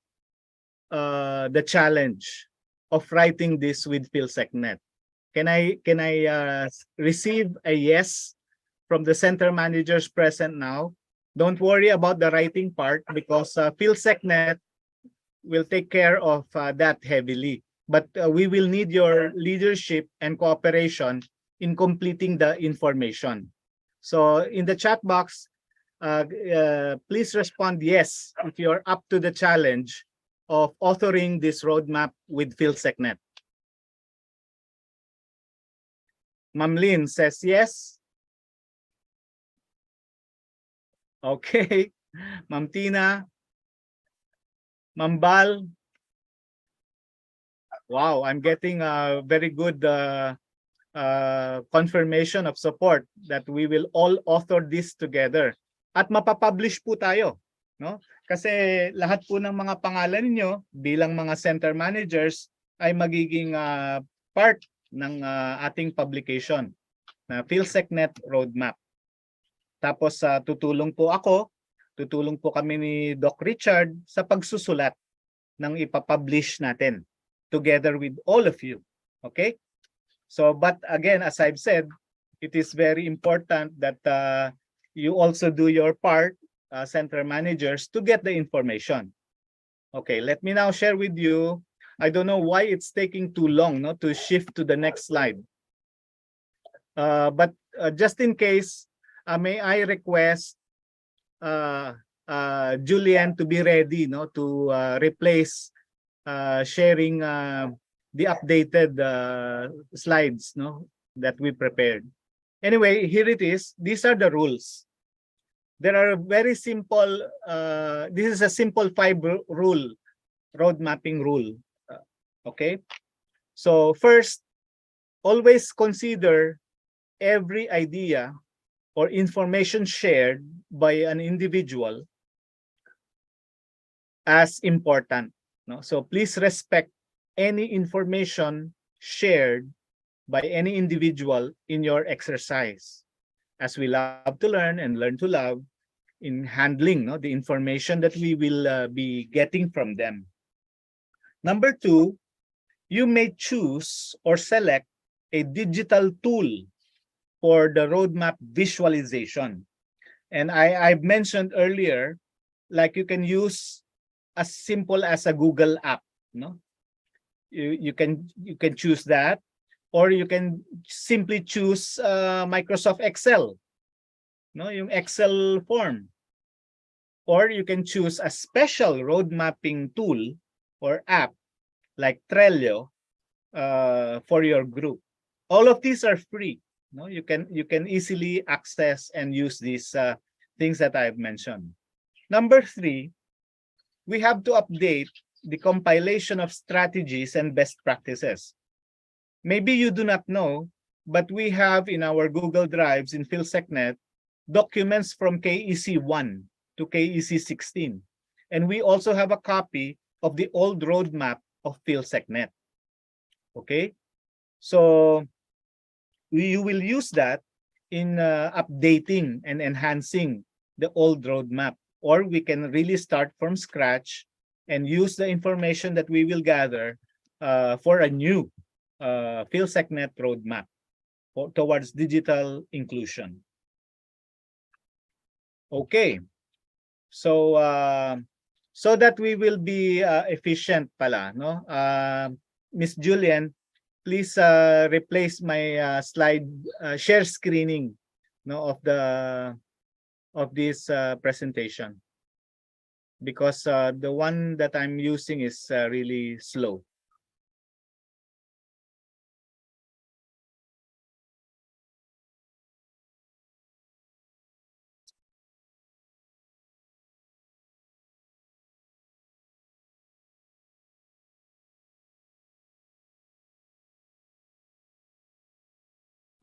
the challenge of writing this with PhilCeCNet? Can I receive a yes from the center managers present now? Don't worry about the writing part, because PhilCeCNet will take care of that heavily. But we will need your leadership and cooperation in completing the information. So in the chat box, please respond yes if you're up to the challenge of authoring this roadmap with PhilCeCNet. Ma'am Lynn says yes. Okay. Ma'am Tina. Ma'am Bal. Wow, I'm getting a very good confirmation of support that we will all author this together. At mapapublish po tayo, no? Kasi lahat po ng mga pangalan niyo bilang mga center managers ay magiging part ng ating publication na PhilCeCNet Roadmap. Tapos tutulong po ako, tutulong po kami ni Doc Richard sa pagsusulat ng ipapublish natin together with all of you. Okay? So, but again, as I've said, it is very important that you also do your part, center managers, to get the information. Okay, let me now share with you I don't know why it's taking too long, no, to shift to the next slide. But just in case, may I request Julian to be ready, no, to replace sharing the updated slides, no, that we prepared. Anyway, here it is. These are the rules. There are very simple. This is a simple 5-rule road mapping rule. Okay. So first, always consider every idea or information shared by an individual as important. No? So please respect any information shared by any individual in your exercise, as we love to learn and learn to love in handling, no, the information that we will be getting from them. Number 2, you may choose or select a digital tool for the roadmap visualization. And I've mentioned earlier, like you can use as simple as a Google app, no? You can choose that, or you can simply choose Microsoft Excel, no, yung Excel form. Or you can choose a special road mapping tool or app like Trello for your group. All of these are free. No, you can easily access and use these things that I've mentioned. Number 3, we have to update the compilation of strategies and best practices. Maybe you do not know, but we have in our Google Drives in PhilCeCNet documents from KEC1 to KEC16. And we also have a copy of the old roadmap of PhilCeCNet. Okay? So you will use that in updating and enhancing the old roadmap. Or we can really start from scratch and use the information that we will gather for a new PhilCeCNet roadmap towards digital inclusion. Okay. So so that we will be efficient pala, no? Miss Julian, please replace my slide share screening, no, of this presentation, because the one that I'm using is really slow.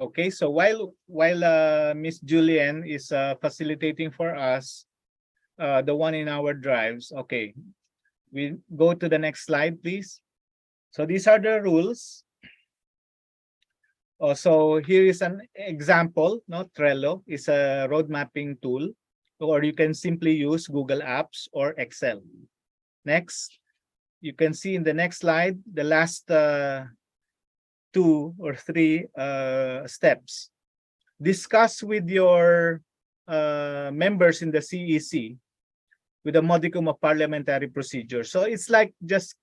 Okay, so while Miss Julian is facilitating for us the one in our drives, okay, we go to the next slide, please. So these are the rules. So here is an example. No, Trello is a road mapping tool, or you can simply use Google Apps or Excel. Next, you can see in the next slide the last 2 or 3 steps. Discuss with your members in the CEC with a modicum of parliamentary procedure. So it's like just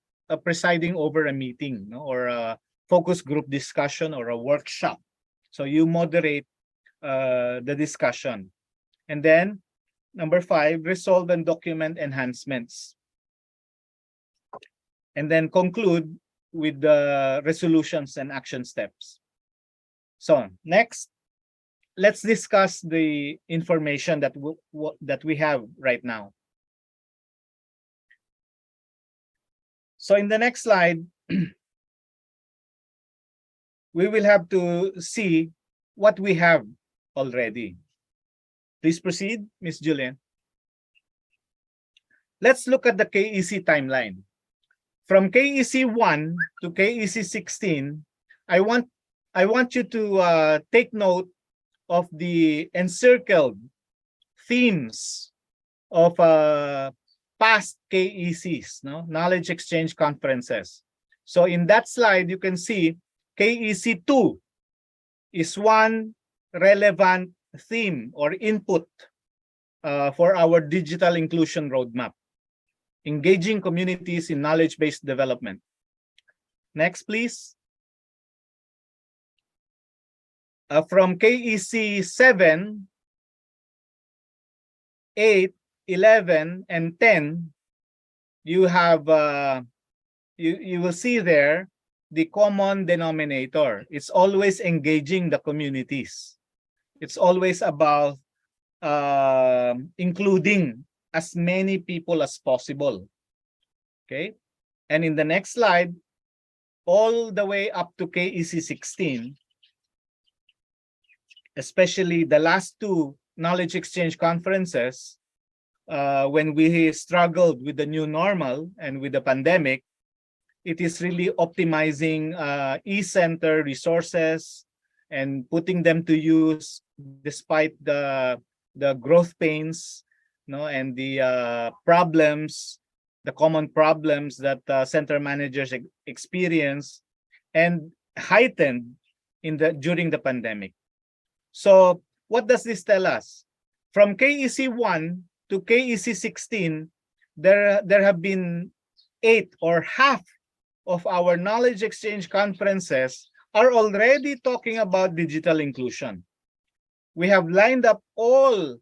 presiding over a meeting, no? Or a focus group discussion or a workshop. So you moderate the discussion. And then number 5, resolve and document enhancements. And then conclude with the resolutions and action steps. So next, let's discuss the information that we have right now. So in the next slide, we will have to see what we have already. Please proceed, Ms. Julian. Let's look at the KEC timeline. From KEC1 to KEC16, I want you to take note of the encircled themes of past KECs, no? Knowledge exchange conferences. So in that slide, you can see KEC2 is one relevant theme or input for our digital inclusion roadmap, engaging communities in knowledge-based development. Next, please. From KEC 7, 8, 11, and 10, you have you will see there the common denominator. It's always engaging the communities. It's always about including as many people as possible. Okay, and in the next slide, all the way up to KEC 16, especially the last two knowledge exchange conferences, when we struggled with the new normal and with the pandemic, it is really optimizing eCenter resources and putting them to use despite the growth pains, and the problems, the common problems that center managers experience and heightened during the pandemic. So what does this tell us? From KEC 1 to KEC 16, there have been 8 or half of our knowledge exchange conferences are already talking about digital inclusion. We have lined up all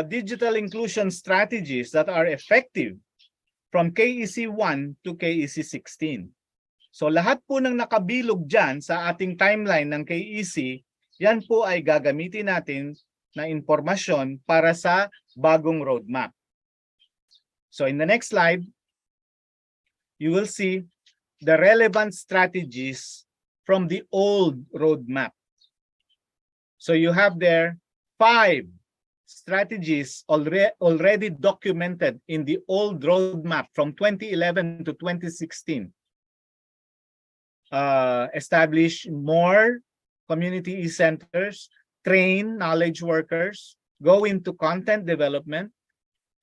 digital inclusion strategies that are effective from KEC 1 to KEC 16. So lahat po ng nakabilog dyan sa ating timeline ng KEC, yan po ay gagamitin natin na impormasyon para sa bagong roadmap. So in the next slide, you will see the relevant strategies from the old roadmap. So you have there 5 strategies already documented in the old roadmap from 2011 to 2016. Establish more community eCenters, train knowledge workers, go into content development,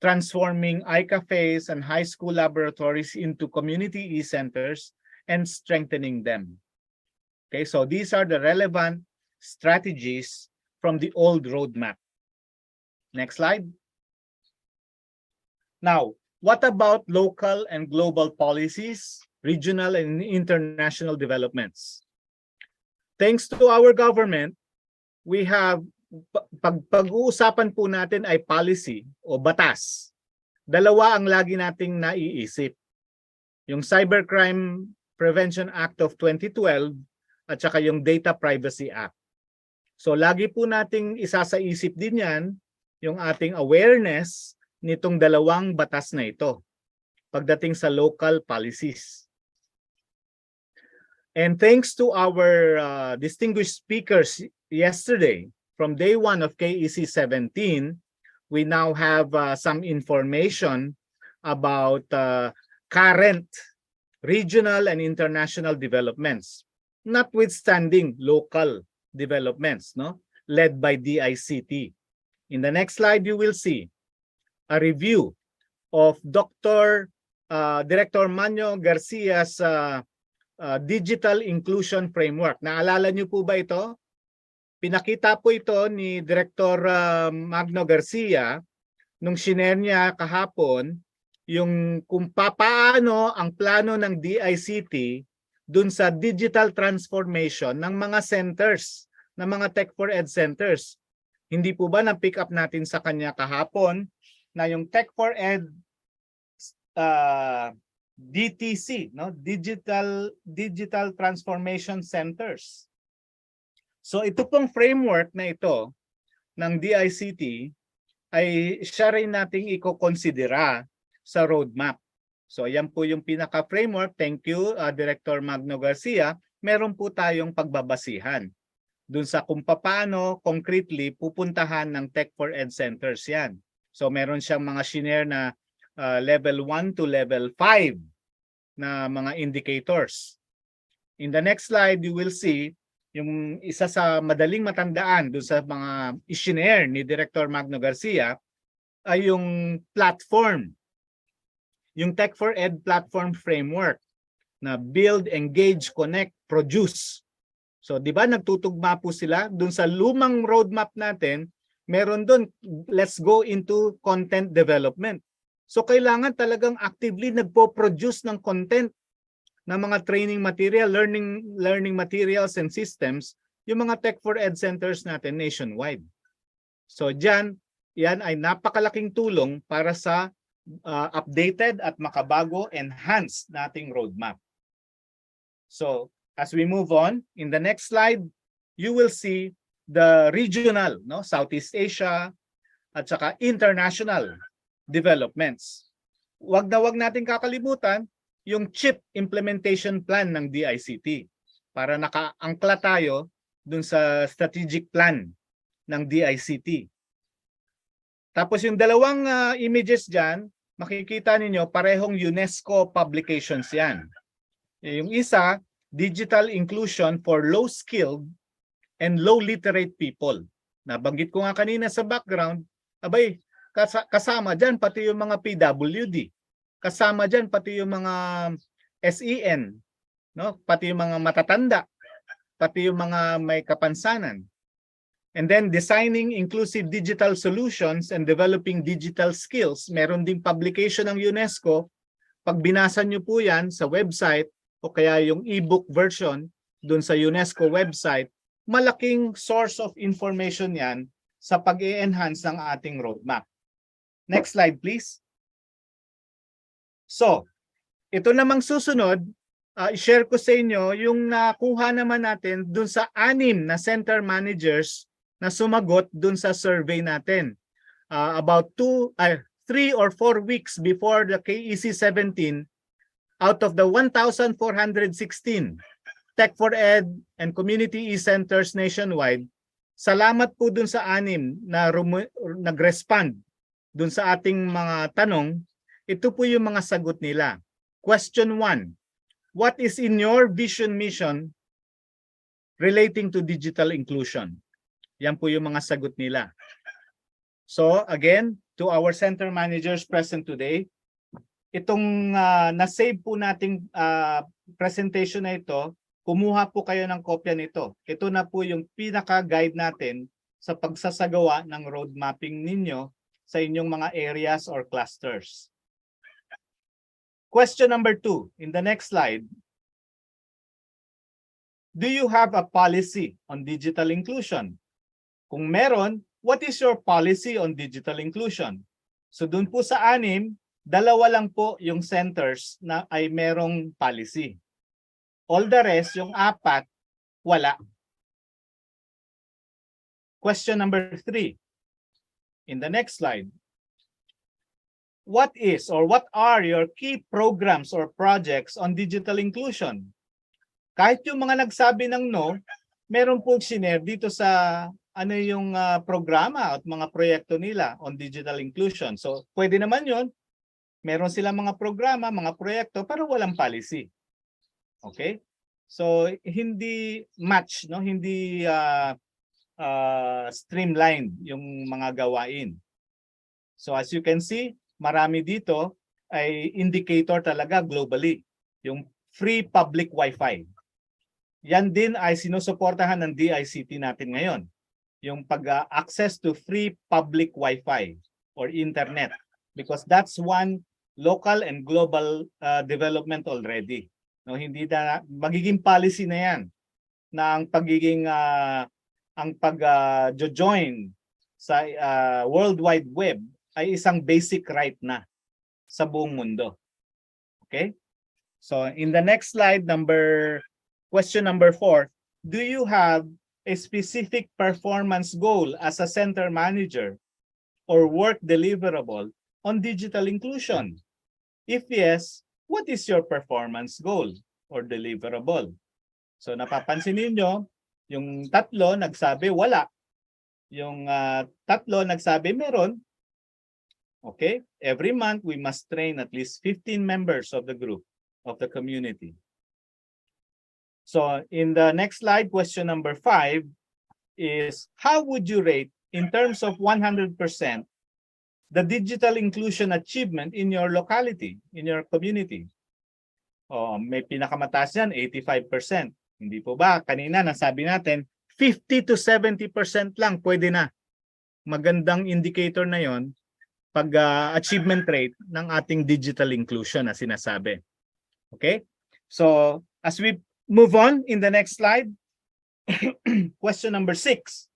transforming iCafes and high school laboratories into community eCenters, and strengthening them. Okay, so these are the relevant strategies from the old roadmap. Next slide. Now, what about local and global policies, regional and international developments? Thanks to our government, we have, pag-uusapan po natin ay policy o batas. Dalawa ang lagi nating naiisip. Yung Cybercrime Prevention Act of 2012 at saka yung Data Privacy Act. So lagi po nating isasaisip din yan yung ating awareness nitong dalawang batas na ito pagdating sa local policies. And thanks to our distinguished speakers yesterday, from day 1 of KEC 17, we now have some information about current regional and international developments, notwithstanding local developments, led by DICT. In the next slide, you will see a review of Director Manyo Garcia's Digital Inclusion Framework. Naalala niyo po ba ito? Pinakita po ito ni Director Magno Garcia nung shinare niya kahapon yung kung paano ang plano ng DICT dun sa digital transformation ng mga centers, ng mga Tech for Ed centers. Hindi po ba na-pick up natin sa kanya kahapon na yung Tech for Ed DTC, Digital Transformation Centers. So ito pong framework na ito ng DICT ay siya rin nating iko-konsidera sa roadmap. So yan po yung pinaka-framework. Thank you, Director Magno Garcia. Meron po tayong pagbabasihan dun sa kung paano concretely pupuntahan ng Tech for Ed centers yan. So meron siyang mga shinare na level 1 to level 5 na mga indicators. In the next slide, you will see yung isa sa madaling matandaan dun sa mga ishinare ni Director Magno Garcia ay yung platform, yung Tech for Ed platform framework na build, engage, connect, produce. So, di ba nagtutugma po sila dun sa lumang roadmap natin, meron dun, let's go into content development. So, kailangan talagang actively nagpo-produce ng content na mga training material, learning materials and systems, yung mga Tech for Ed centers natin nationwide. So diyan, yan ay napakalaking tulong para sa updated at makabago, enhanced nating roadmap. So as we move on, in the next slide, you will see the regional, no, Southeast Asia at saka international developments. Wag natin kakalimutan yung chip implementation plan ng DICT para nakaangkla tayo dun sa strategic plan ng DICT. Tapos yung dalawang images dyan, makikita ninyo parehong UNESCO publications yan. Yung isa, Digital Inclusion for Low-Skilled and Low-Literate People. Nabanggit ko nga kanina sa background, abay, kasama dyan pati yung mga PWD. Kasama dyan pati yung mga SEN, no? Pati yung mga matatanda, pati yung mga may kapansanan. And then designing inclusive digital solutions and developing digital skills. Meron ding publication ng UNESCO. Pag binasa nyo po yan sa website o kaya yung ebook version dun sa UNESCO website, malaking source of information yan sa pag-e-enhance ng ating roadmap. Next slide, please. So, ito namang susunod, i-share ko sa inyo yung nakuha naman natin dun sa 6 na center managers na sumagot dun sa survey natin. About 3 or 4 weeks before the KEC17, out of the 1,416 Tech for Ed and Community eCenters nationwide, salamat po dun sa 6 na nag-respond dun sa ating mga tanong. Ito po yung mga sagot nila. Question 1. What is in your vision mission relating to digital inclusion? Yan po yung mga sagot nila. So again, to our center managers present today, itong na-save po nating presentation na ito, kumuha po kayo ng kopya nito. Ito na po yung pinaka-guide natin sa pagsasagawa ng road mapping ninyo sa inyong mga areas or clusters. Question number 2, in the next slide. Do you have a policy on digital inclusion? Kung meron, what is your policy on digital inclusion? So dun po sa 6, 2 lang po yung centers na ay merong policy. All the rest, yung 4, wala. Question number 3. In the next slide. What is or what are your key programs or projects on digital inclusion? Kahit yung mga nagsabi ng no, meron po sinare dito sa ano yung programa at mga proyekto nila on digital inclusion. So pwede naman yon. Meron silang mga programa, mga proyekto, pero walang policy. Okay? So hindi match, no? Hindi streamlined yung mga gawain. So as you can see, marami dito ay indicator talaga globally. Yung free public Wi-Fi. Yan din ay sinusuportahan ng DICT natin ngayon. Yung pag-access to free public Wi-Fi or internet. Because that's one local and global development already. No, hindi na magiging policy na 'yan na ang pagiging ang pag-join sa World Wide Web ay isang basic right na sa buong mundo. Okay? So in the next slide, question number 4, do you have a specific performance goal as a center manager or work deliverable on digital inclusion? If yes, what is your performance goal or deliverable? So napapansin niyo, yung 3 nagsabi wala. Yung 3 nagsabi meron. Okay? Every month we must train at least 15 members of the group, of the community. So in the next slide, question number 5 is, how would you rate in terms of 100% the digital inclusion achievement in your locality, in your community? May pinakamataas yan, 85%. Hindi po ba? Kanina nasabi natin, 50 to 70% lang pwede na. Magandang indicator na yon pag achievement rate ng ating digital inclusion na sinasabi. Okay? So as we move on in the next slide, question number 6.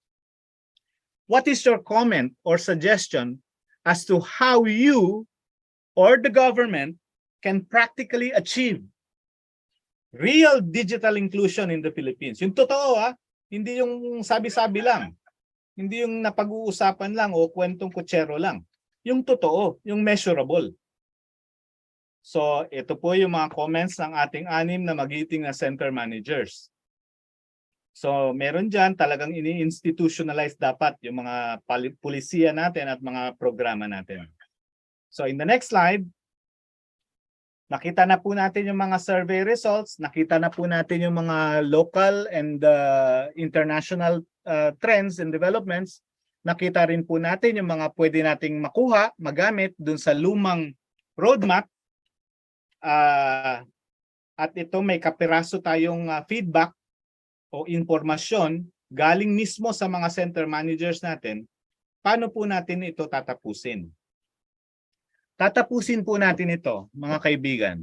What is your comment or suggestion as to how you or the government can practically achieve real digital inclusion in the Philippines? Yung totoo hindi yung sabi-sabi lang. Hindi yung napag-uusapan lang o kwentong kutsero lang. Yung totoo, yung measurable. So, ito po yung mga comments ng ating 6 na magiting na center managers. So, meron dyan talagang ini-institutionalize dapat yung mga pulisiya natin at mga programa natin. So, in the next slide, nakita na po natin yung mga survey results, nakita na po natin yung mga local and international trends and developments. Nakita rin po natin yung mga pwede nating makuha, magamit dun sa lumang roadmap. At ito may kapiraso tayong feedback o impormasyon galing mismo sa mga center managers natin. Paano po natin ito tatapusin? Tatapusin po natin ito, mga kaibigan.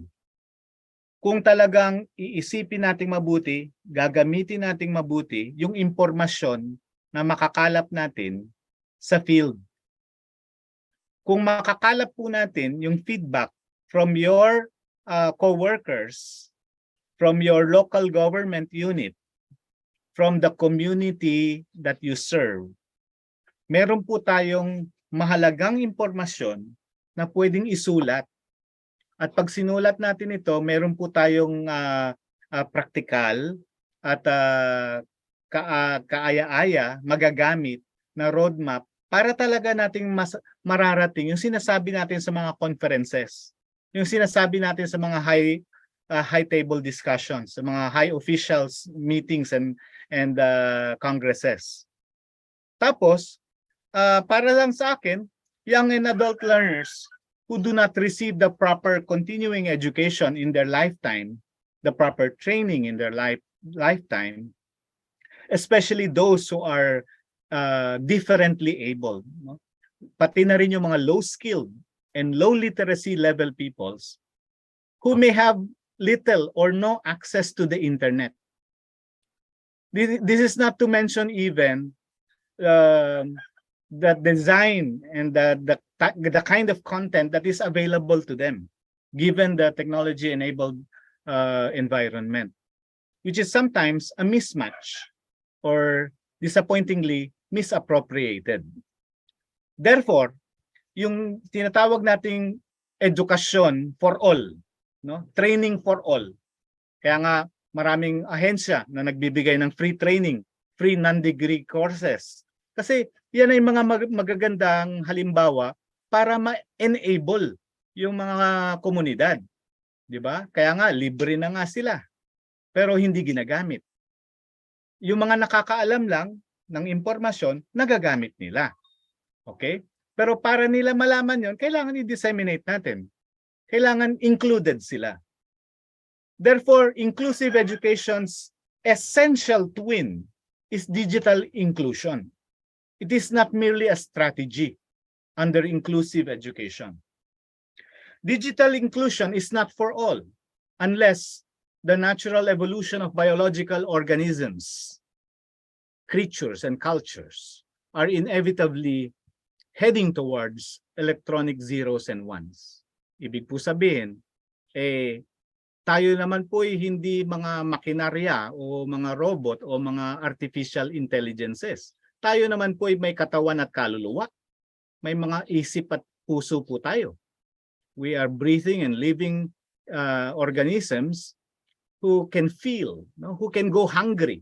Kung talagang iisipin nating mabuti, gagamitin nating mabuti yung impormasyon na makakalap natin sa field. Kung makakalap po natin yung feedback from your co-workers, from your local government unit, from the community that you serve, meron po tayong mahalagang impormasyon na pwedeng isulat. At pag sinulat natin ito, meron po tayong practical at kaaya-aya, magagamit na roadmap para talaga nating mararating yung sinasabi natin sa mga conferences, yung sinasabi natin sa mga high table discussions, sa mga high officials meetings and congresses. Tapos, para lang sa akin, young and adult learners who do not receive the proper continuing education in their lifetime, the proper training in their lifetime, especially those who are differently able, no? Pati na rin yung mga low-skilled and low literacy level peoples who may have little or no access to the internet. This is not to mention even the design and the kind of content that is available to them, given the technology-enabled environment, which is sometimes a mismatch or disappointingly misappropriated. Therefore, yung tinatawag nating edukasyon for all, no? Training for all. Kaya nga maraming ahensya na nagbibigay ng free training, free non-degree courses. Kasi yan ay mga magagandang halimbawa para ma-enable yung mga komunidad. Di ba? Kaya nga, libre na nga sila. Pero hindi ginagamit. Yung mga nakakaalam lang ng impormasyon, nagagamit nila. Okay? Pero para nila malaman yon, kailangan i-disseminate natin. Kailangan included sila. Therefore, inclusive education's essential twin is digital inclusion. It is not merely a strategy under inclusive education. Digital inclusion is not for all unless the natural evolution of biological organisms, creatures, and cultures are inevitably heading towards electronic zeros and ones. Ibig po sabihin, tayo naman po ay hindi mga makinarya o mga robot o mga artificial intelligences. Tayo naman po ay may katawan at kaluluwa. May mga isip at puso po tayo. We are breathing and living organisms who can feel, no? Who can go hungry,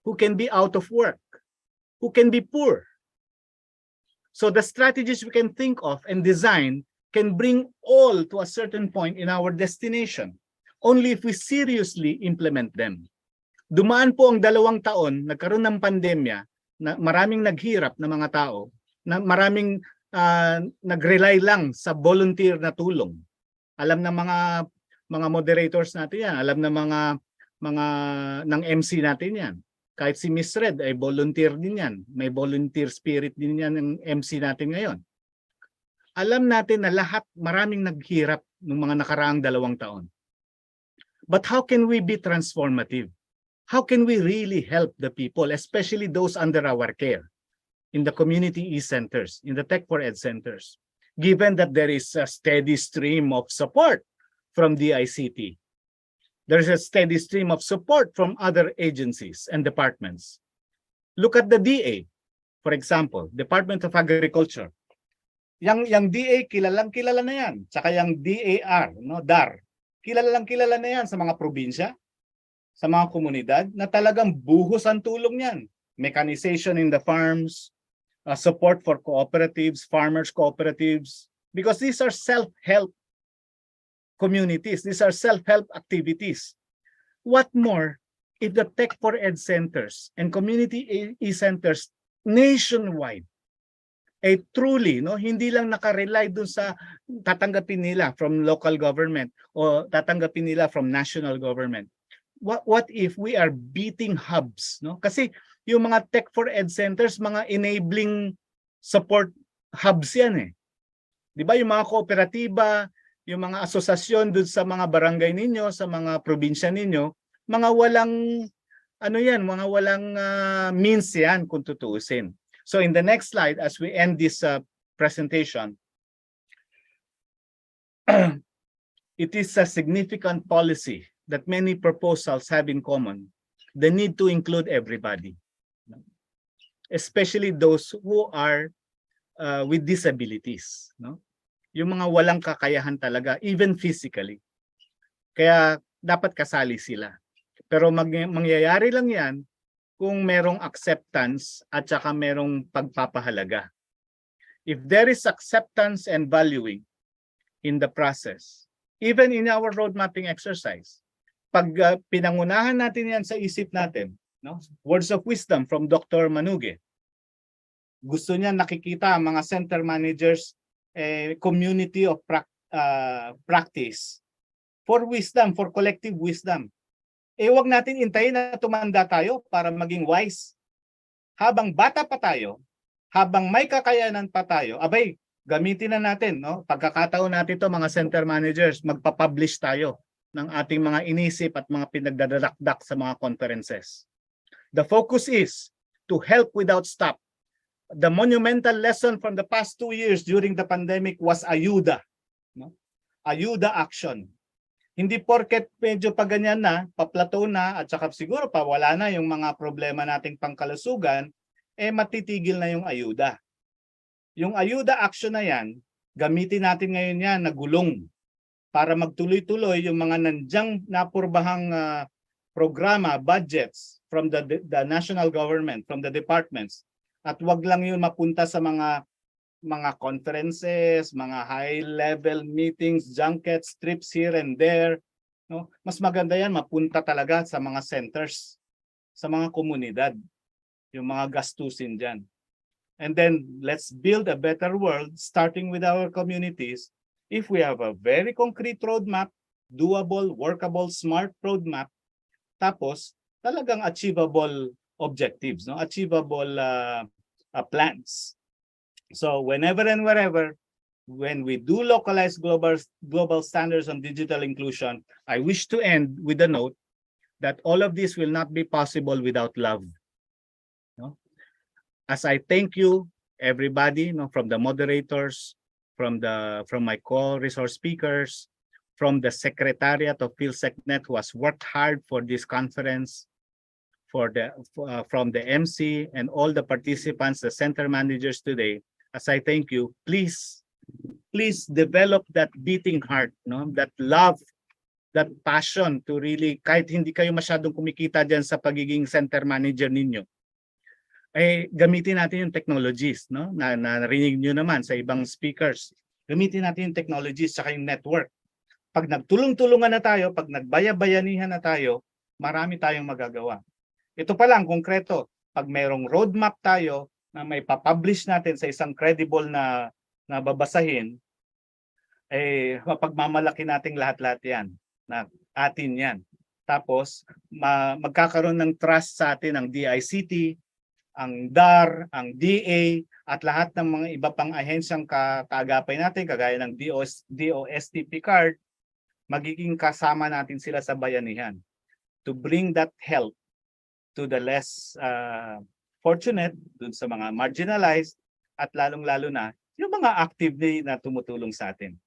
who can be out of work, who can be poor. So the strategies we can think of and design can bring all to a certain point in our destination only if we seriously implement them. Dumaan po ang 2 taon, nagkaroon ng pandemya, na maraming naghirap na mga tao, na maraming nag-rely lang sa volunteer na tulong. Alam na mga moderators natin yan, alam na mga ng MC natin yan. Kahit si Miss Red ay volunteer din yan. May volunteer spirit din yan ng MC natin ngayon. Alam natin na maraming naghirap ng mga nakaraang 2 taon. But how can we be transformative? How can we really help the people, especially those under our care, in the community eCenters, in the Tech for Ed centers, given that there is a steady stream of support from DICT? There's a steady stream of support from other agencies and departments. Look at the DA, for example, Department of Agriculture. Yang DA, kilala na yan. Tsaka yung DAR, no, DAR, kilala na yan sa mga probinsya, sa mga komunidad, na talagang buhos ang tulong yan. Mechanization in the farms, support for cooperatives, farmers cooperatives, because these are self-help communities. These are self-help activities. What more if the Tech for Ed centers and community e-centers nationwide ay truly, no, hindi lang nakarely dun sa tatanggapin nila from local government o tatanggapin nila from national government. What if we are beating hubs, no? Kasi yung mga Tech for Ed centers, mga enabling support hubs yan eh. 'Di ba yung mga kooperatiba, yung mga asosasyon dun sa mga barangay ninyo, sa mga probinsya ninyo, mga walang ano yan, mga walang means yan kung tutuusin. So in the next slide, as we end this presentation, it is a significant policy that many proposals have in common, the need to include everybody, especially those who are with disabilities, no? Yung mga walang kakayahan talaga, even physically. Kaya dapat kasali sila. Pero mangyayari lang yan kung merong acceptance at saka merong pagpapahalaga. If there is acceptance and valuing in the process, even in our road mapping exercise, pag pinangunahan natin yan sa isip natin, no? Words of wisdom from Dr. Manuge. Gusto niya nakikita mga center managers, community of practice for wisdom, for collective wisdom. Huwag natin intayin na tumanda tayo para maging wise. Habang bata pa tayo, habang may kakayanan pa tayo, abay, gamitin na natin, no? Pagkakataon natin to mga center managers, magpa-publish tayo ng ating mga inisip at mga pinagdadakdak sa mga conferences. The focus is to help without stop. The monumental lesson from the past 2 years during the pandemic was ayuda, no? Ayuda action. Hindi porket medyo paganyan na, paplateau na, at saka siguro pa wala na yung mga problema nating pangkalusugan, matitigil na yung ayuda. Yung ayuda action na yan, gamitin natin ngayon yan na gulong para magtuloy-tuloy yung mga nandyang napurbahang programa, budgets from the national government, from the departments. At wag lang yun mapunta sa mga conferences, mga high-level meetings, junkets, trips here and there. No? Mas maganda yan mapunta talaga sa mga centers, sa mga komunidad, yung mga gastusin dyan. And then let's build a better world starting with our communities. If we have a very concrete roadmap, doable, workable, smart roadmap, tapos talagang achievable objectives, no? Achievable plans. So whenever and wherever, when we do localize global standards on digital inclusion, I wish to end with a note that all of this will not be possible without love. No? As I thank you, everybody, no, from the moderators, from my co-resource speakers, from the Secretariat of PhilCeCNet who has worked hard for this conference, from the MC and all the participants, the center managers today, as I thank you, please develop that beating heart, no? That love, that passion to really, kahit hindi kayo masyadong kumikita dyan sa pagiging center manager ninyo, gamitin natin yung technologies, no? Narinig nyo naman sa ibang speakers. Gamitin natin yung technologies saka yung network. Pag nagtulong-tulungan na tayo, pag nagbayabayanihan na tayo, marami tayong magagawa. Ito pa lang, konkreto, pag mayroong roadmap tayo na may papublish natin sa isang credible na babasahin, mapagmamalaki nating lahat-lahat yan, na atin yan. Tapos, magkakaroon ng trust sa atin ang DICT, ang DAR, ang DA, at lahat ng mga iba pang ahensyang kaagapay natin, kagaya ng DOSTP card, magiging kasama natin sila sa bayanihan to bring that help to the less fortunate, dun sa mga marginalized, at lalong-lalo na yung mga active na tumutulong sa atin.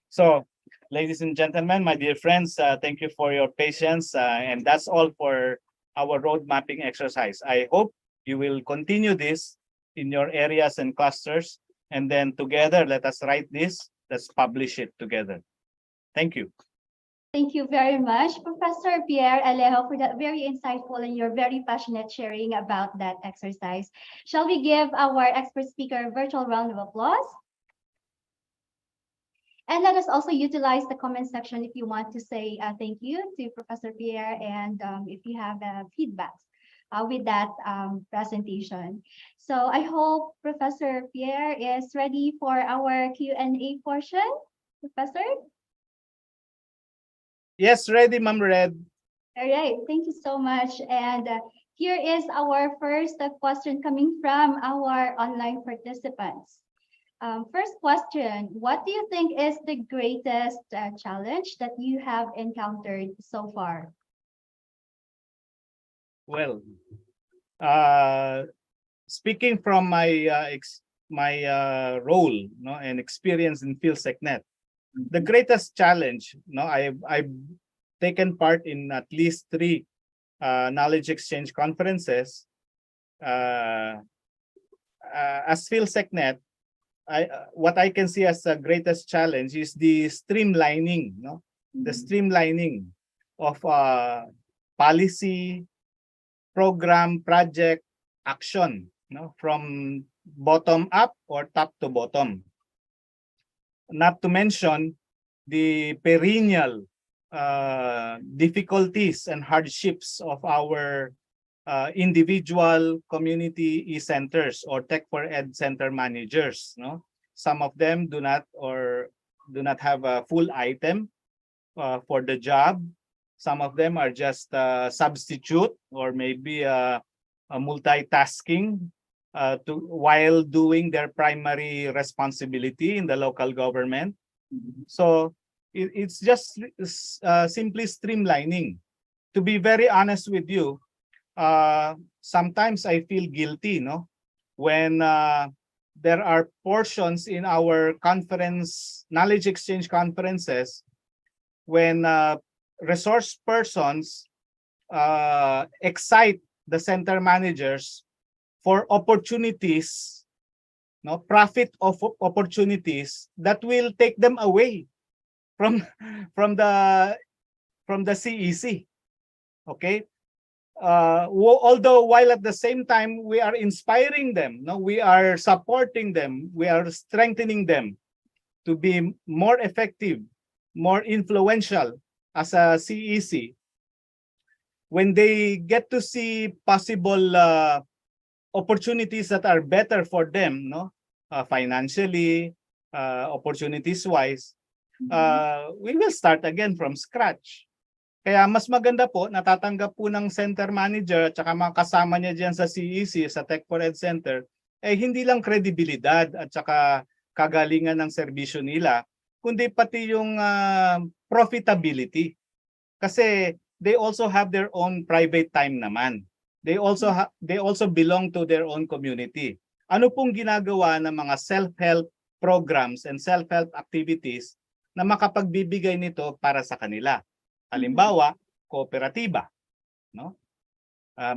So, ladies and gentlemen, my dear friends, thank you for your patience, and that's all for our road mapping exercise. I hope you will continue this in your areas and clusters, and then together, let us write this, let's publish it together. Thank you. Thank you very much, Professor Pierre Alejo, for that very insightful and your very passionate sharing about that exercise. Shall we give our expert speaker a virtual round of applause? And let us also utilize the comment section if you want to say thank you to Professor Pierre, and if you have feedbacks with that presentation. So I hope Professor Pierre is ready for our Q&A portion. Professor? Yes, ready, Ma'am Red. All right, thank you so much. And here is our first question coming from our online participants. First question, what do you think is the greatest challenge that you have encountered so far? Well, speaking from my role, and experience in PhilCeCNet, the greatest challenge, I've taken part in at least 3 knowledge exchange conferences. As PhilCeCNet, what I can see as the greatest challenge is the streamlining, the streamlining of policy, program, project, action, from bottom up or top to bottom. Not to mention the perennial difficulties and hardships of our individual community eCenters or Tech for Ed center managers. Some of them do not have a full item for the job. Some of them are just substitute or maybe multitasking while doing their primary responsibility in the local government. So it's just simply streamlining. To be very honest with you, sometimes I feel guilty, when there are portions in our knowledge exchange conferences, when resource persons excite the center managers for opportunities, profit of opportunities that will take them away from the CEC. Okay. Although while at the same time we are inspiring them, we are supporting them, we are strengthening them to be more effective, more influential as a CEC. When they get to see possible opportunities that are better for them, financially, opportunities-wise, we will start again from scratch. Kaya mas maganda po, natatanggap po ng center manager at saka mga kasama niya dyan sa CEC, sa Tech for Ed Center, hindi lang kredibilidad at saka kagalingan ng serbisyo nila, kundi pati yung profitability. Kasi they also have their own private time naman. They also belong to their own community. Ano pong ginagawa ng mga self-help programs and self-help activities na makapagbibigay nito para sa kanila? Halimbawa, kooperatiba,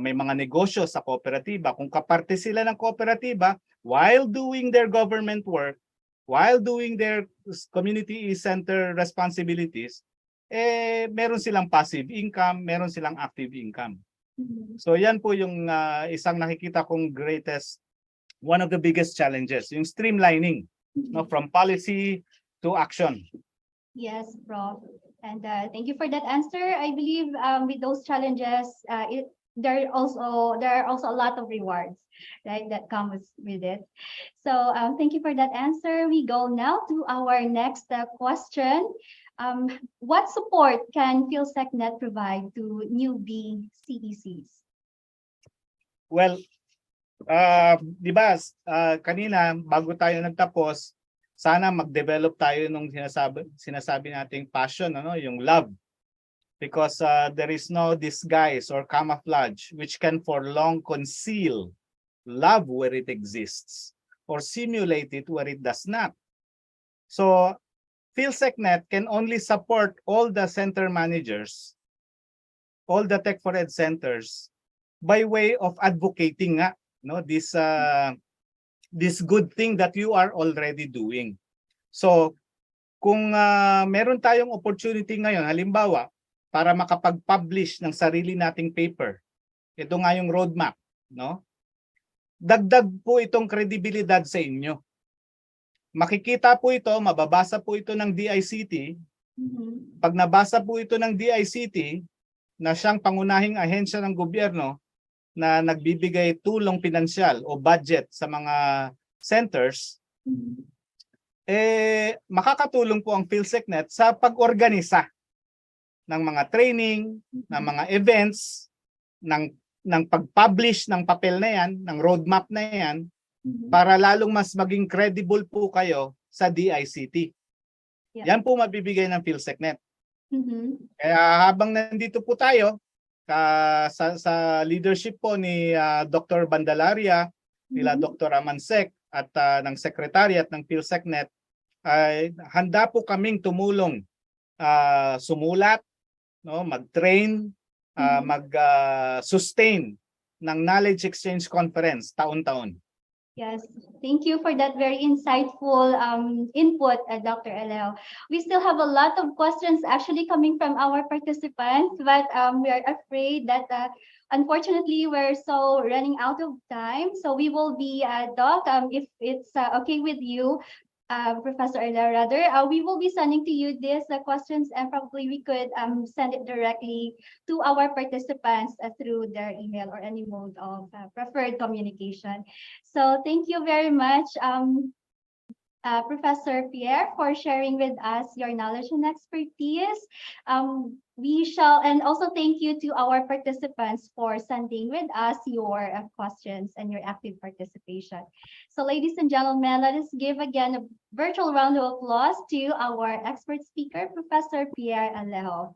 may mga negosyo sa kooperatiba. Kung kaparte sila ng kooperatiba, while doing their government work, while doing their community center responsibilities, meron silang passive income, meron silang active income. So yan po yung isang nakikita kong one of the biggest challenges, yung streamlining, from policy to action. Yes, Prof. And thank you for that answer. I believe with those challenges, there are also a lot of rewards, right, that come with it. So thank you for that answer. We go now to our next question. What support can PhilCeCNet provide to newbie CECs? Well, di ba, kanina bago tayo nagtapos, sana mag-develop tayo nung sinasabi nating passion, ano, yung love. Because there is no disguise or camouflage which can for long conceal love where it exists or simulate it where it does not. So PhilCeCNet can only support all the center managers, all the Tech for Ed centers, by way of advocating nga, no, this good thing that you are already doing. So kung meron tayong opportunity ngayon, halimbawa, para makapag-publish ng sarili nating paper, ito nga yung roadmap, no? Dagdag po itong kredibilidad sa inyo. Makikita po ito, mababasa po ito ng DICT. Pag nabasa po ito ng DICT, na siyang pangunahing ahensya ng gobyerno na nagbibigay tulong pinansyal o budget sa mga centers, makakatulong po ang PhilCeCNet sa pag-organisa ng mga training, ng mga events, ng pag-publish ng papel na yan, ng roadmap na yan, para lalong mas maging credible po kayo sa DICT. Yan po mabibigay ng PhilCeCNet. Kaya habang nandito po tayo, sa leadership po ni Dr. Bandalaria, nila Dr. Amansek at ng Secretariat ng PhilCeCNet, ay handa po kaming tumulong, sumulat, no, mag-train, mag-sustain ng Knowledge Exchange Conference taon-taon. Yes, thank you for that very insightful input, Dr. Aleo. We still have a lot of questions actually coming from our participants, but we are afraid that unfortunately we're so running out of time. So we will be, Doc, if it's okay with you, Professor Aleo, rather, we will be sending to you these questions, and probably we could send it directly to our participants through their email or any mode of preferred communication. So thank you very much, Professor Pierre, for sharing with us your knowledge and expertise. We shall, and also thank you to our participants for sending with us your questions and your active participation. So ladies and gentlemen, let us give again a virtual round of applause to our expert speaker, Professor Pierre Alejo.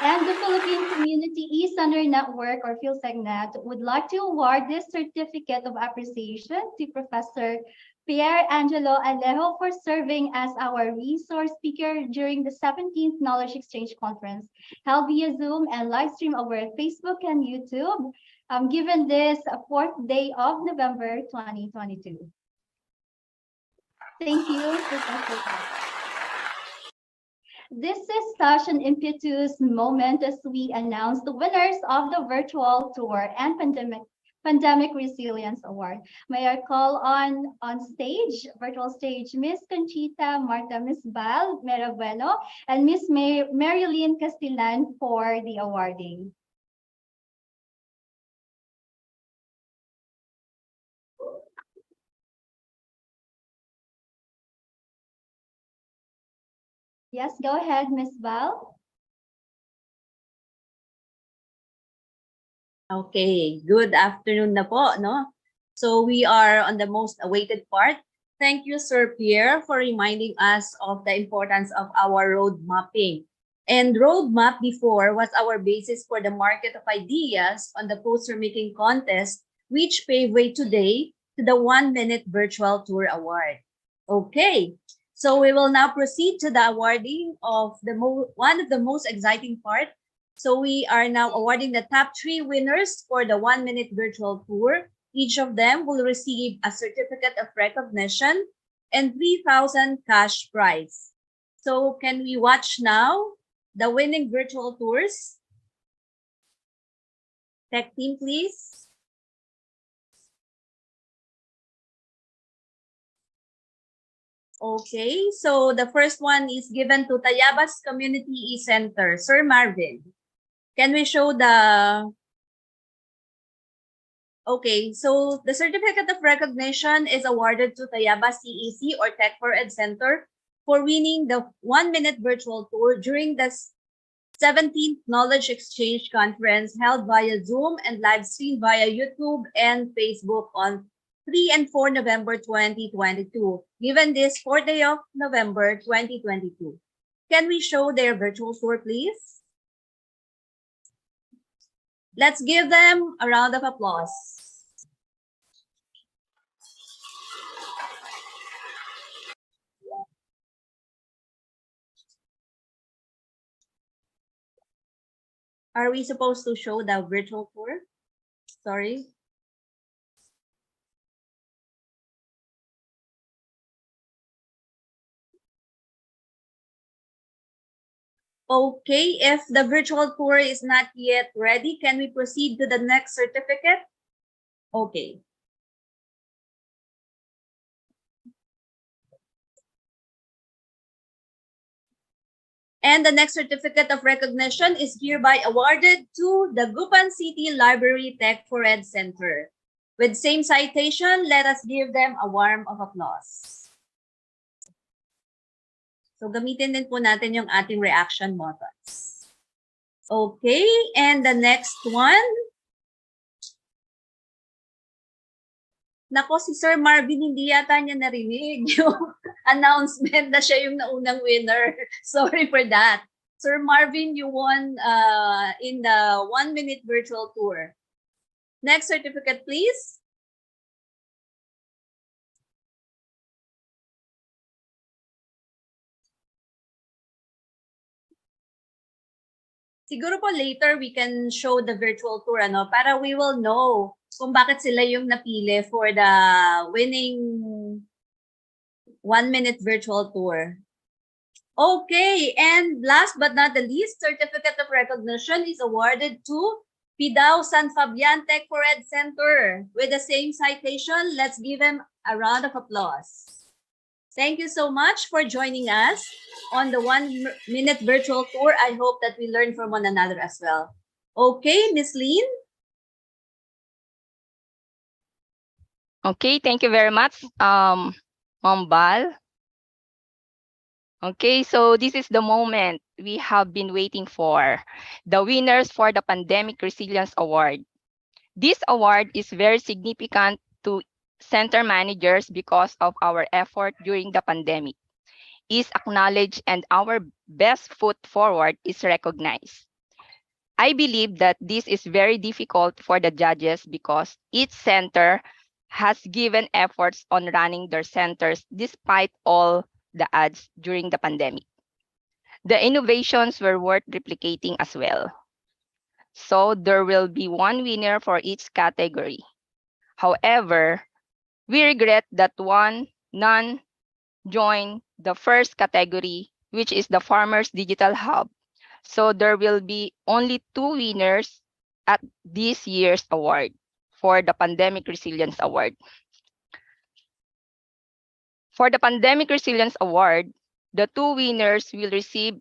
And the Philippine Community eCenter Network, or PhilCeCNet, would like to award this certificate of appreciation to Professor Pierre Angelo Alejo for serving as our resource speaker during the 17th Knowledge Exchange Conference, held via Zoom and live stream over Facebook and YouTube, given this 4th day of November 2022. Thank you, Professor. This is such an impetuous moment as we announce the winners of the virtual tour and Pandemic Resilience Award. May I call on stage, virtual stage, Miss Conchita Marta Misbal Merabueno and Miss Marilyn Castillan for the awarding. Yes, go ahead, Miss Val. Okay, good afternoon na po, no? So we are on the most awaited part. Thank you, Sir Pierre, for reminding us of the importance of our road mapping. And roadmap before was our basis for the market of ideas on the poster making contest, which paved way today to the 1-minute virtual tour award. Okay. So we will now proceed to the awarding of one of the most exciting part. So we are now awarding the top 3 winners for the 1-minute virtual tour. Each of them will receive a certificate of recognition and 3,000 cash prize. So can we watch now the winning virtual tours? Tech team, please. Okay, so the first one is given to Tayabas Community eCenter. Sir Marvin, can we show the... Okay, so the certificate of recognition is awarded to Tayabas CEC or Tech for Ed Center for winning the 1-minute virtual tour during the 17th Knowledge Exchange Conference held via Zoom and live stream via YouTube and Facebook on 3 and 4 November 2022, given this 4th day of November 2022. Can we show their virtual tour, please? Let's give them a round of applause. Are we supposed to show the virtual tour? Sorry. Okay, if the virtual tour is not yet ready, can we proceed to the next certificate? Okay. And the next certificate of recognition is hereby awarded to the Gupan City Library Tech for Ed Center. With same citation, let us give them a warm of applause. So gamitin din po natin yung ating reaction buttons. Okay, and the next one. Nako, si Sir Marvin, hindi yata niya narinig yung announcement na siya yung naunang winner. Sorry for that. Sir Marvin, you won in the 1-minute virtual tour. Next certificate, please. Siguro po later we can show the virtual tour, ano, para we will know kung bakit sila yung napili for the winning 1-minute virtual tour. Okay, and last but not the least, certificate of recognition is awarded to Pidao San Fabian Tech for Ed Center. With the same citation, let's give them a round of applause. Thank you so much for joining us on the 1-minute virtual tour. I hope that we learn from one another as well. Okay, Ms. Lean? Okay, thank you very much, Ma'am Bal. Okay, so this is the moment we have been waiting for. The winners for the Pandemic Resilience Award. This award is very significant to center managers because of our effort during the pandemic. Is acknowledged and our best foot forward is recognized. I believe that this is very difficult for the judges because each center has given efforts on running their centers despite all the odds during the pandemic. The innovations were worth replicating as well. So there will be one winner for each category. However, we regret that none joined the first category, which is the Farmers Digital Hub. So there will be only 2 winners at this year's award for the Pandemic Resilience Award. For the Pandemic Resilience Award, the 2 winners will receive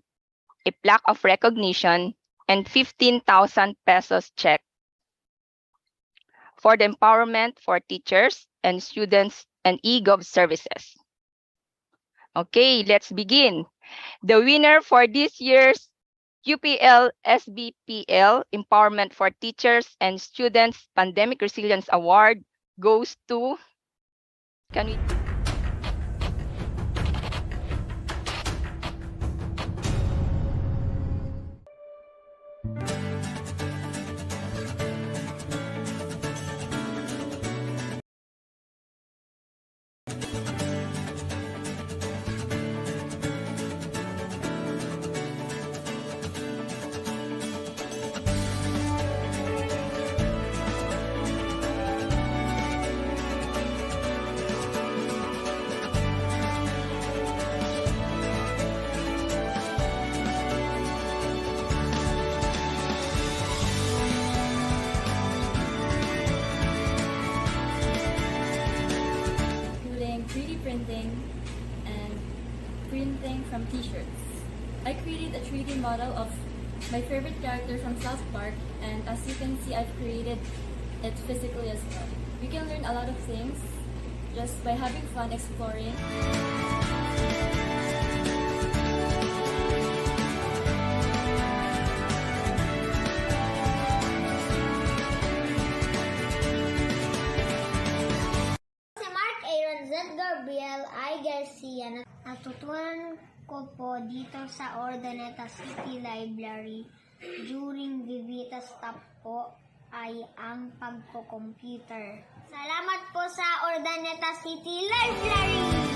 a plaque of recognition and 15,000 pesos check for the empowerment for teachers and students and eGov services. Okay, let's begin. The winner for this year's UPL SBPL Empowerment for Teachers and Students Pandemic Resilience Award goes to, can we? Printing and printing from t-shirts. I created a 3D model of my favorite character from South Park, and as you can see, I've created it physically as well. You can learn a lot of things just by having fun exploring. Ariel I. Garcia. Natutunan ko po dito sa Urdaneta City Library during Vivita stop po ay ang pagko-computer. Salamat po sa Urdaneta City Library!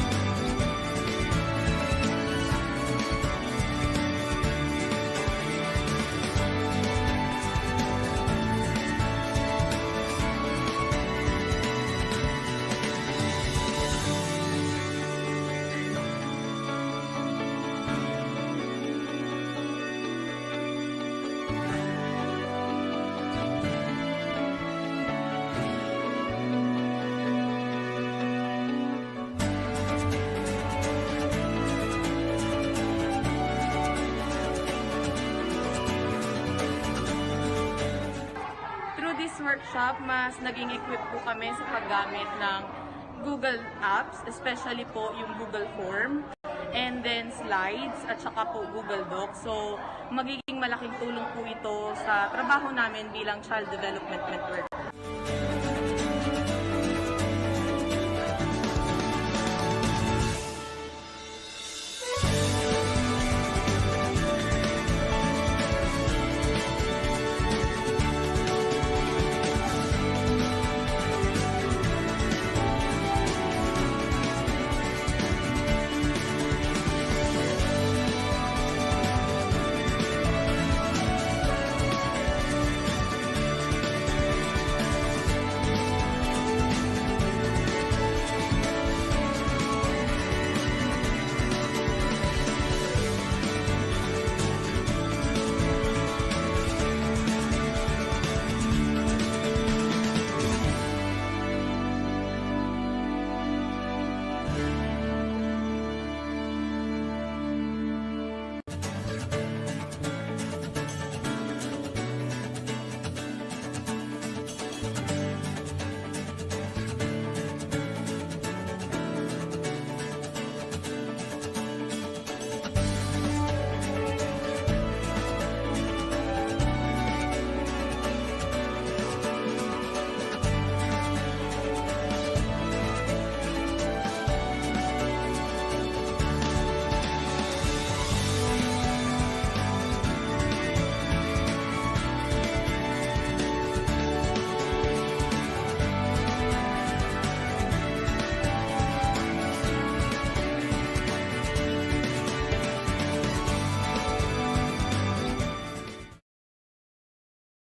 Workshop, mas naging equip po kami sa paggamit ng Google Apps, especially po yung Google Form, and then slides, at saka po Google Docs. So, magiging malaking tulong po ito sa trabaho namin bilang Child Development Network.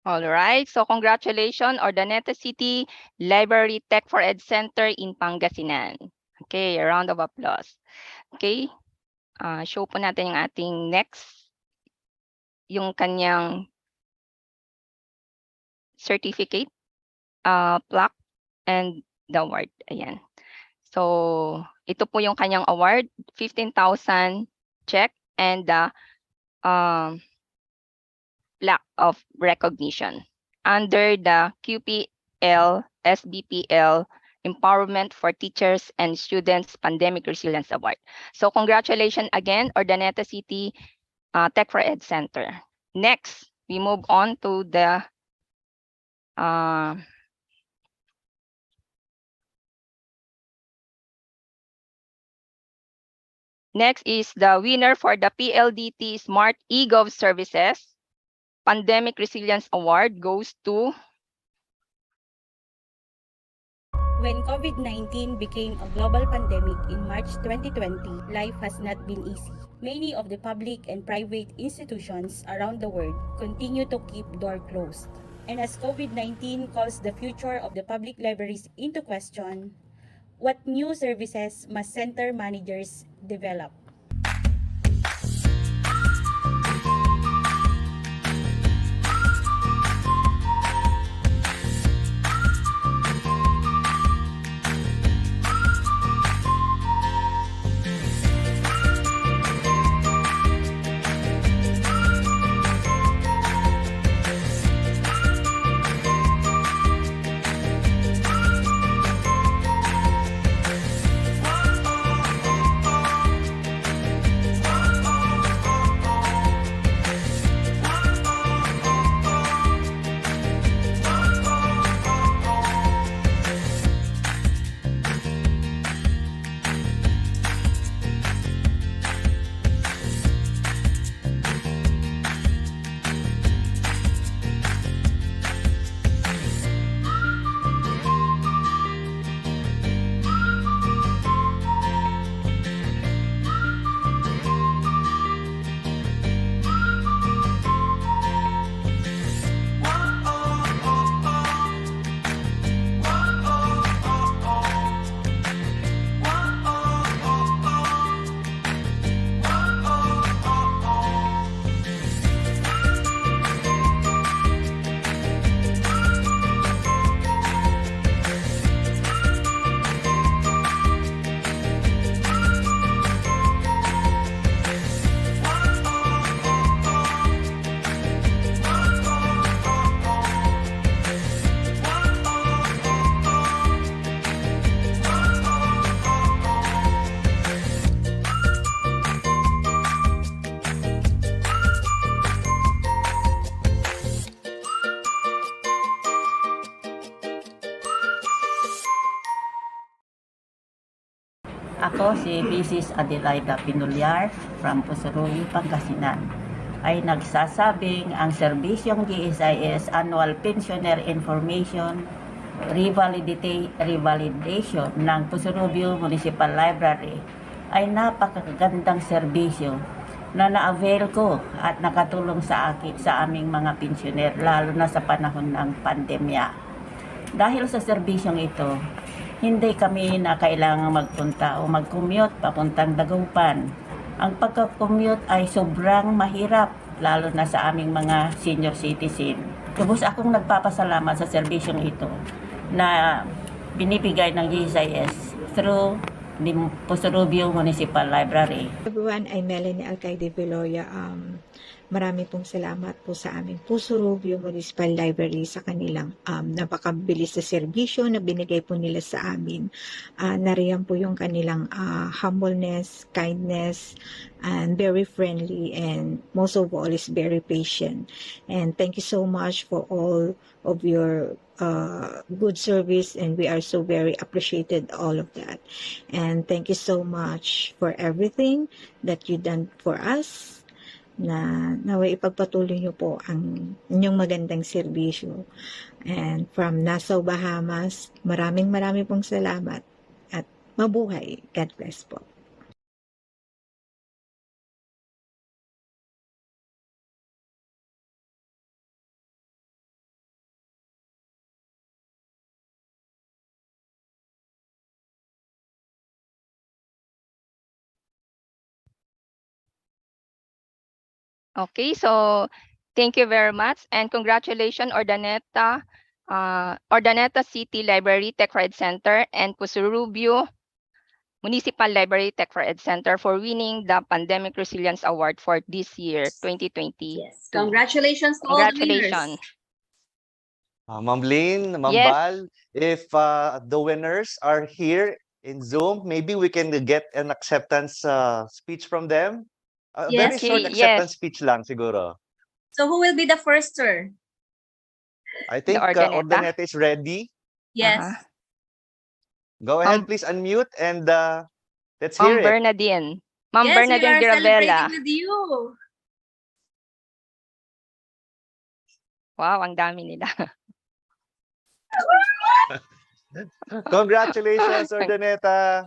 All right, so congratulations, Urdaneta City Library Tech for Ed Center in Pangasinan. Okay, a round of applause. Okay, show po natin yung ating next, yung kanyang certificate, plaque, and the award. Ayan. So, ito po yung kanyang award, 15,000 check, and the plaque of recognition under the QPL SBPL Empowerment for Teachers and Students Pandemic Resilience Award. So congratulations again, Urdaneta City Tech for Ed Center. Next, we move on to the next is the winner for the PLDT Smart eGov Services Pandemic Resilience Award goes to... When COVID-19 became a global pandemic in March 2020, life has not been easy. Many of the public and private institutions around the world continue to keep doors closed. And as COVID-19 calls the future of the public libraries into question, what new services must center managers develop? Ako si Mrs. Adelaida Pinulyar from Pusuruy, Pangasinan ay nagsasabing ang serbisyong GSIS Annual Pensioner Information Revalidation ng Pusurubio Municipal Library ay napakagandang serbisyo na na-avail ko at nakatulong sa aming mga pensioner lalo na sa panahon ng pandemya. Dahil sa serbisyong ito, hindi kami na kailangang magpunta o mag-commute papuntang Dagupan. Ang pagka-commute ay sobrang mahirap lalo na sa aming mga senior citizen. Lubos akong nagpapasalamat sa serbisyong ito na binibigay ng GSIS through the Pusurubio Municipal Library. Everyone, I'm Melanie Alcaide Veloya. Marami pong salamat po sa aming Pusurubio Municipal Library sa kanilang napakabilis na serbisyo na binigay po nila sa amin. Nariyan po yung kanilang humbleness, kindness, and very friendly, and most of all is very patient. And thank you so much for all of your good service, and we are so very appreciated all of that. And thank you so much for everything that you done for us, na naway ipagpatuloy niyo po ang inyong magandang serbisyo. And from Nassau, Bahamas, maraming pong salamat at mabuhay. God bless po. Okay, so thank you very much and congratulations Ordaneta City Library Tech for Ed Center and Pusurubio Municipal Library Tech for Ed Center for winning the Pandemic Resilience Award for this year, 2020. Yes. Congratulations to all the winners. Congratulations. Ma'am Lynn, Ma'am Yes. Val, if the winners are here in Zoom, maybe we can get an acceptance speech from them. Very Yes, short yes. acceptance speech lang siguro. So who will be the first, sir? I think Ordaneta is ready. Yes. Go ahead, please unmute and let's Ma'am hear it. Bernadine. Ma'am Yes, we Bernadine are Gravela. celebrating with you. Wow, ang dami nila. Congratulations, Ordaneta.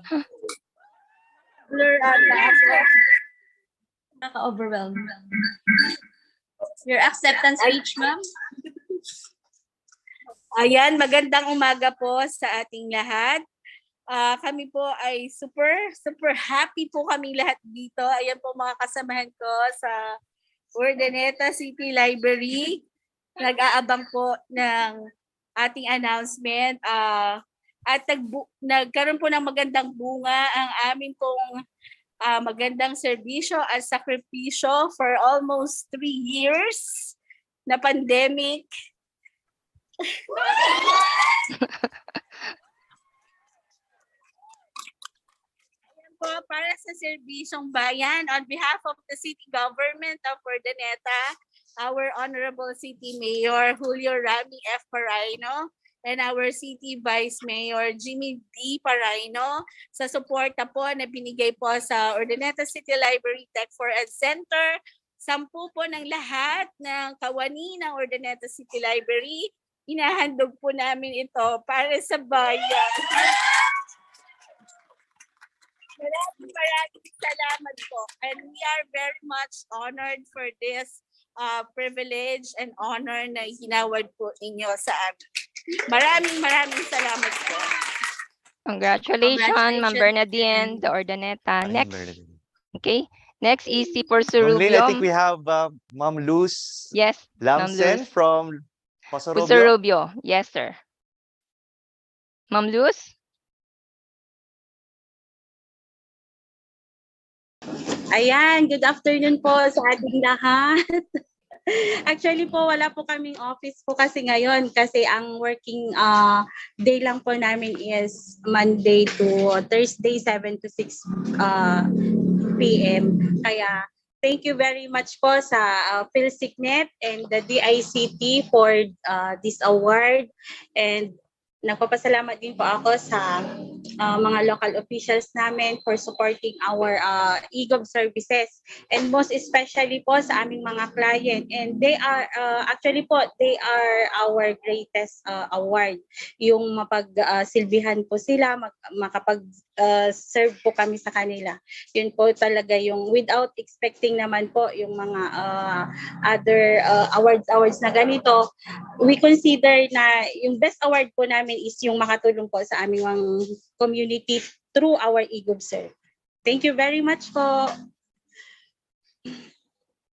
Blur Naka-overwhelmed. Your acceptance speech, ma'am? Ayan, magandang umaga po sa ating lahat. Kami po ay super happy po kami lahat dito. Ayan po mga kasamahan ko sa Urdaneta City Library. Nag-aabang po ng ating announcement. At nagkaroon po ng magandang bunga ang amin pong magandang serbisyo at sakripisyo for almost 3 years na pandemic. Ayan po, para sa serbisyong bayan, on behalf of the city government of Urdaneta, our Honorable City Mayor Julio Rami F. Paraino, and our City Vice Mayor Jimmy D. Paraino, sa suporta po na binigay po sa Urdaneta City Library Tech for Ed Center, 10 po ng lahat ng kawani ng Urdaneta City Library, inahandog po namin ito para sa bayan. Maraming salamat po. And we are very much honored for this privilege and honor na hinawad po inyo sa amin. Maraming salamat po. Congratulations, Ma'am Bernadine, the Ordaneta. Next. Okay. Next is si Pusurubio. Ma'am Lynn, I think we have Ma'am Luz Yes, Ma'am Lamsen Luz. from Pusurubio. Pusurubio. Yes, sir. Ma'am Luz? Ayan, good afternoon po sa ating lahat. Actually po, wala po kaming office po kasi ngayon kasi ang working day lang po namin is Monday to Thursday, 7 to 6 p.m. Kaya thank you very much po sa PhilCeCNet and the DICT for this award. And nagpapasalamat din po ako sa mga local officials namin for supporting our e-gov services, and most especially po sa aming mga client. And they are actually po, they are our greatest award. Yung mapagsilbihan po sila, makapag-serve po kami sa kanila. Yun po talaga yung without expecting naman po yung mga other awards na ganito. We consider na yung best award po namin is yung makatulong po sa aming community through our e-gov serve. Thank you very much po.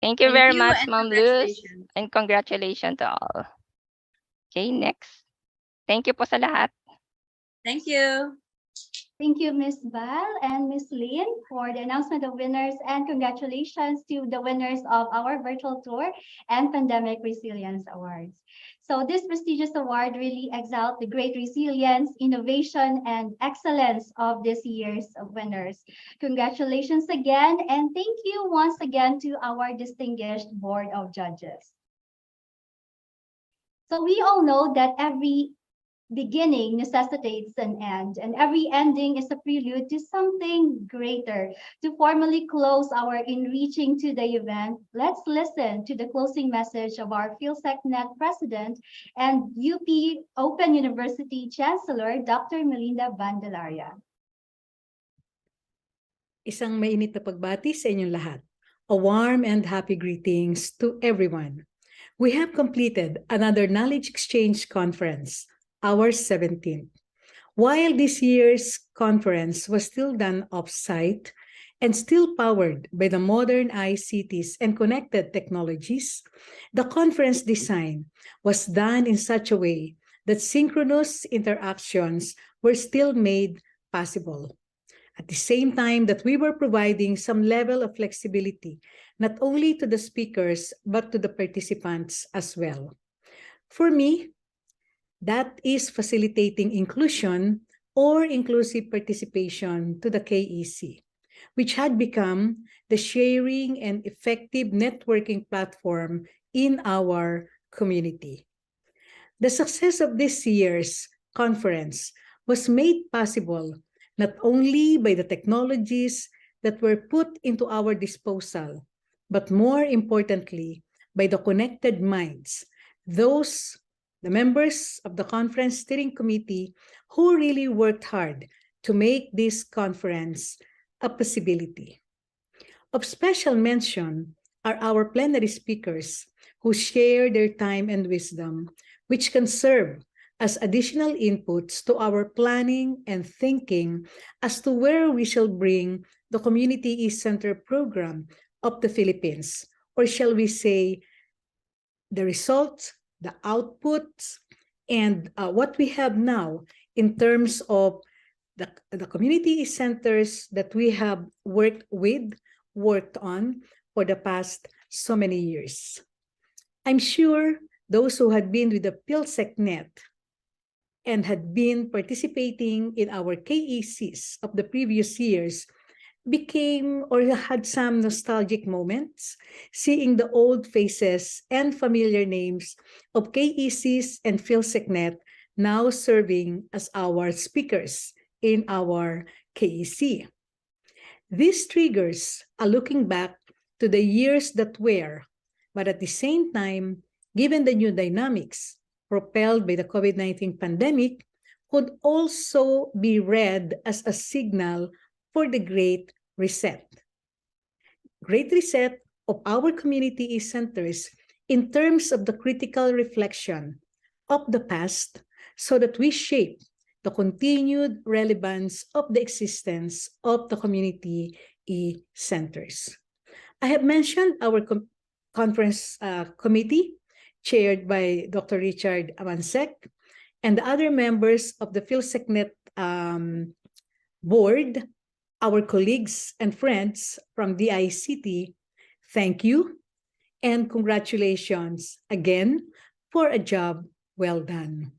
Thank you very much, and Ma'am Luz, and congratulations to all. Okay, next. Thank you po sa lahat. Thank you. Thank you, Ms. Val and Ms. Lynn, for the announcement of winners, and congratulations to the winners of our virtual tour and Pandemic Resilience Awards. So this prestigious award really exalts the great resilience, innovation, and excellence of this year's winners. Congratulations again, and thank you once again to our distinguished board of judges. So we all know that every beginning necessitates an end, and every ending is a prelude to something greater. To formally close our In Reaching to the event, let's listen to the closing message of our PhilCeCNet President and UP Open University Chancellor, Dr. Melinda Bandelaria. Isang mainit na pagbati sa inyong lahat. A warm and happy greetings to everyone. We have completed another Knowledge Exchange Conference, our 17th. While this year's conference was still done off-site and still powered by the modern ICTs and connected technologies, the conference design was done in such a way that synchronous interactions were still made possible. At the same time that we were providing some level of flexibility, not only to the speakers, but to the participants as well. For me, that is facilitating inclusion or inclusive participation to the KEC, which had become the sharing and effective networking platform in our community. The success of this year's conference was made possible not only by the technologies that were put into our disposal, but more importantly, by the connected minds, the members of the conference steering committee who really worked hard to make this conference a possibility. Of special mention are our plenary speakers who share their time and wisdom, which can serve as additional inputs to our planning and thinking as to where we shall bring the Community eCenter program of the Philippines, or shall we say, the results, the outputs, and what we have now in terms of the community centers that we have worked on for the past so many years. I'm sure those who had been with the PhilCeCNet and had been participating in our KECs of the previous years became or had some nostalgic moments, seeing the old faces and familiar names of KECs and PhilCeCNet now serving as our speakers in our KEC. This triggers a looking back to the years that were, but at the same time, given the new dynamics propelled by the COVID-19 pandemic, could also be read as a signal for the Great Reset. Great Reset of our community eCenters in terms of the critical reflection of the past so that we shape the continued relevance of the existence of the community eCenters. I have mentioned our conference committee chaired by Dr. Richard Amansek and the other members of the PhilCeCNet board, our colleagues and friends from the ICT, thank you and congratulations again for a job well done.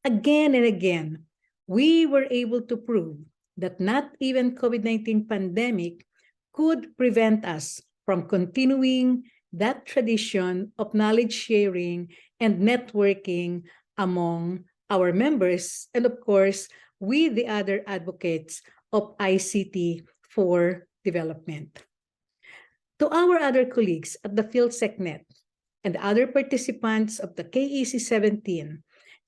Again and again, we were able to prove that not even COVID-19 pandemic could prevent us from continuing that tradition of knowledge sharing and networking among our members, and of course, with the other advocates of ICT for development. To our other colleagues at the PhilCeCNet and other participants of the KEC17,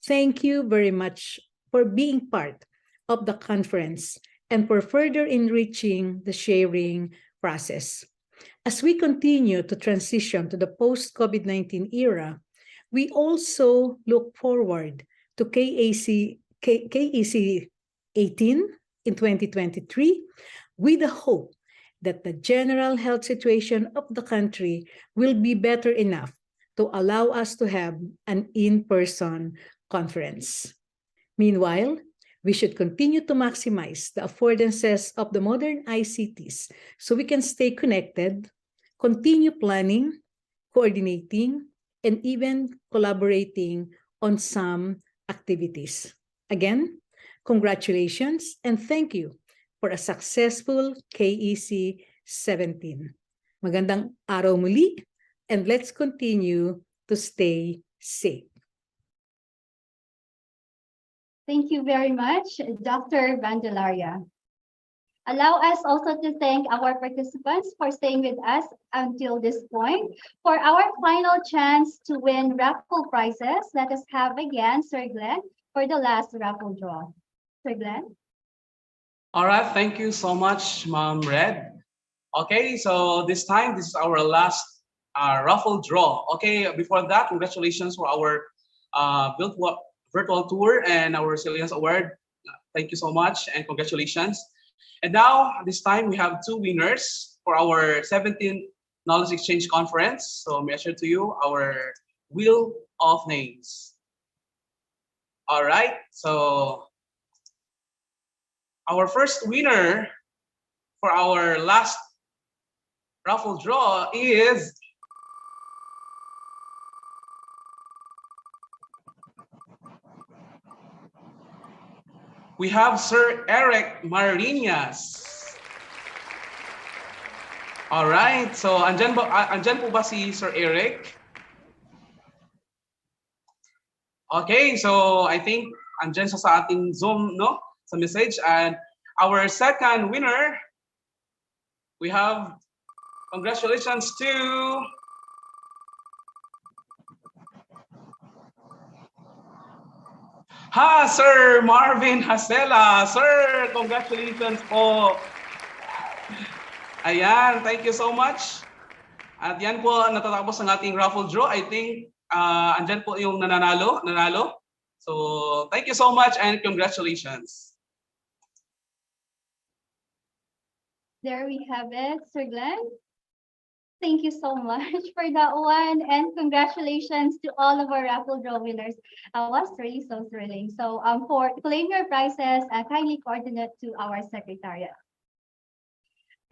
thank you very much for being part of the conference and for further enriching the sharing process. As we continue to transition to the post-COVID-19 era, we also look forward to KEC 18 in 2023 with the hope that the general health situation of the country will be better enough to allow us to have an in-person conference. Meanwhile, we should continue to maximize the affordances of the modern ICTs so we can stay connected, continue planning, coordinating, and even collaborating on some activities. Again, congratulations and thank you for a successful KEC 17. Magandang araw muli, and let's continue to stay safe. Thank you very much, Dr. Vandelaria. Allow us also to thank our participants for staying with us until this point. For our final chance to win raffle prizes, let us have again Sir Glenn for the last raffle draw. Sir Glenn? All right, thank you so much, Ma'am Red. Okay, so this is our last raffle draw. Okay, before that, congratulations for our virtual tour and our Resilience Award. Thank you so much and congratulations. And now, this time, we have two winners for our 17th Knowledge Exchange Conference. So may I share to you our wheel of names. All right, so our first winner for our last raffle draw is we have Sir Eric Marinas. All right, so andyan po ba si Sir Eric? Okay, so I think andyan siya sa ating Zoom, no? Sa message. And our second winner, we have congratulations to Sir Marvin Hasela. Sir, congratulations po. Ayan, thank you so much. At yan po natatapos ang ating raffle draw. I think andyan po yung nanalo. So thank you so much and congratulations. There we have it, Sir Glenn. Thank you so much for that one, and congratulations to all of our raffle draw winners. Was really so thrilling. So for claim your prizes, kindly coordinate to our secretariat.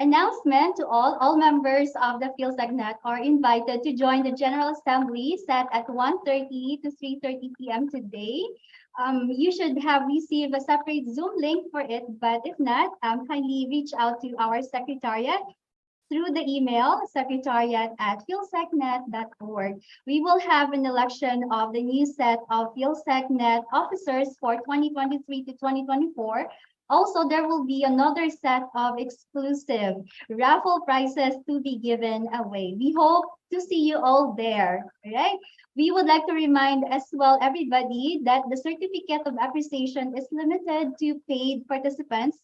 Announcement to all members of the PhilCeCNet are invited to join the General Assembly set at 1:30 to 3:30 p.m. today. You should have received a separate Zoom link for it, but if not, kindly reach out to our secretariat through the email secretariat@philcecnet.org. We will have an election of the new set of PhilCeCNet officers for 2023 to 2024. Also, there will be another set of exclusive raffle prizes to be given away. We hope to see you all there, right? We would like to remind as well everybody that the certificate of appreciation is limited to paid participants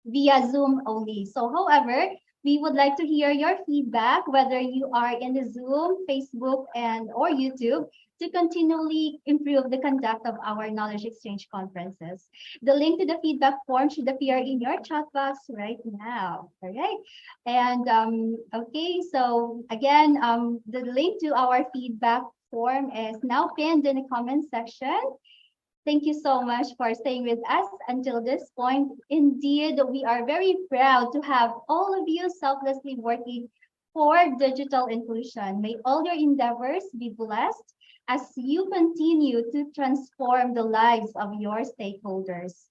via Zoom only. So, however, we would like to hear your feedback, whether you are in the Zoom, Facebook, or YouTube, to continually improve the conduct of our knowledge exchange conferences. The link to the feedback form should appear in your chat box right now. All right. And okay, so again, the link to our feedback form is now pinned in the comment section. Thank you so much for staying with us until this point. Indeed, we are very proud to have all of you selflessly working for digital inclusion. May all your endeavors be blessed as you continue to transform the lives of your stakeholders.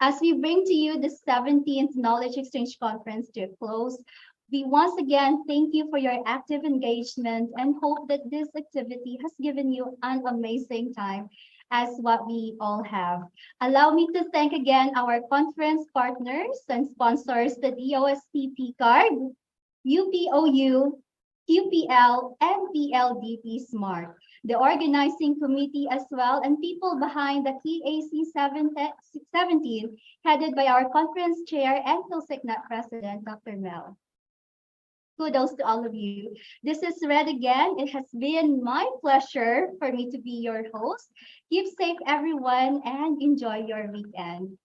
As we bring to you the 17th Knowledge Exchange Conference to a close, we once again thank you for your active engagement and hope that this activity has given you an amazing time. as what we all have. Allow me to thank again our conference partners and sponsors, the DOSTP card, UPOU, QPL, and PLDT Smart, the organizing committee as well, and people behind the KEC17, headed by our conference chair and PhilCeCNet president, Dr. Mel. Kudos to all of you. This is Red again. It has been my pleasure for me to be your host. Keep safe, everyone, and enjoy your weekend.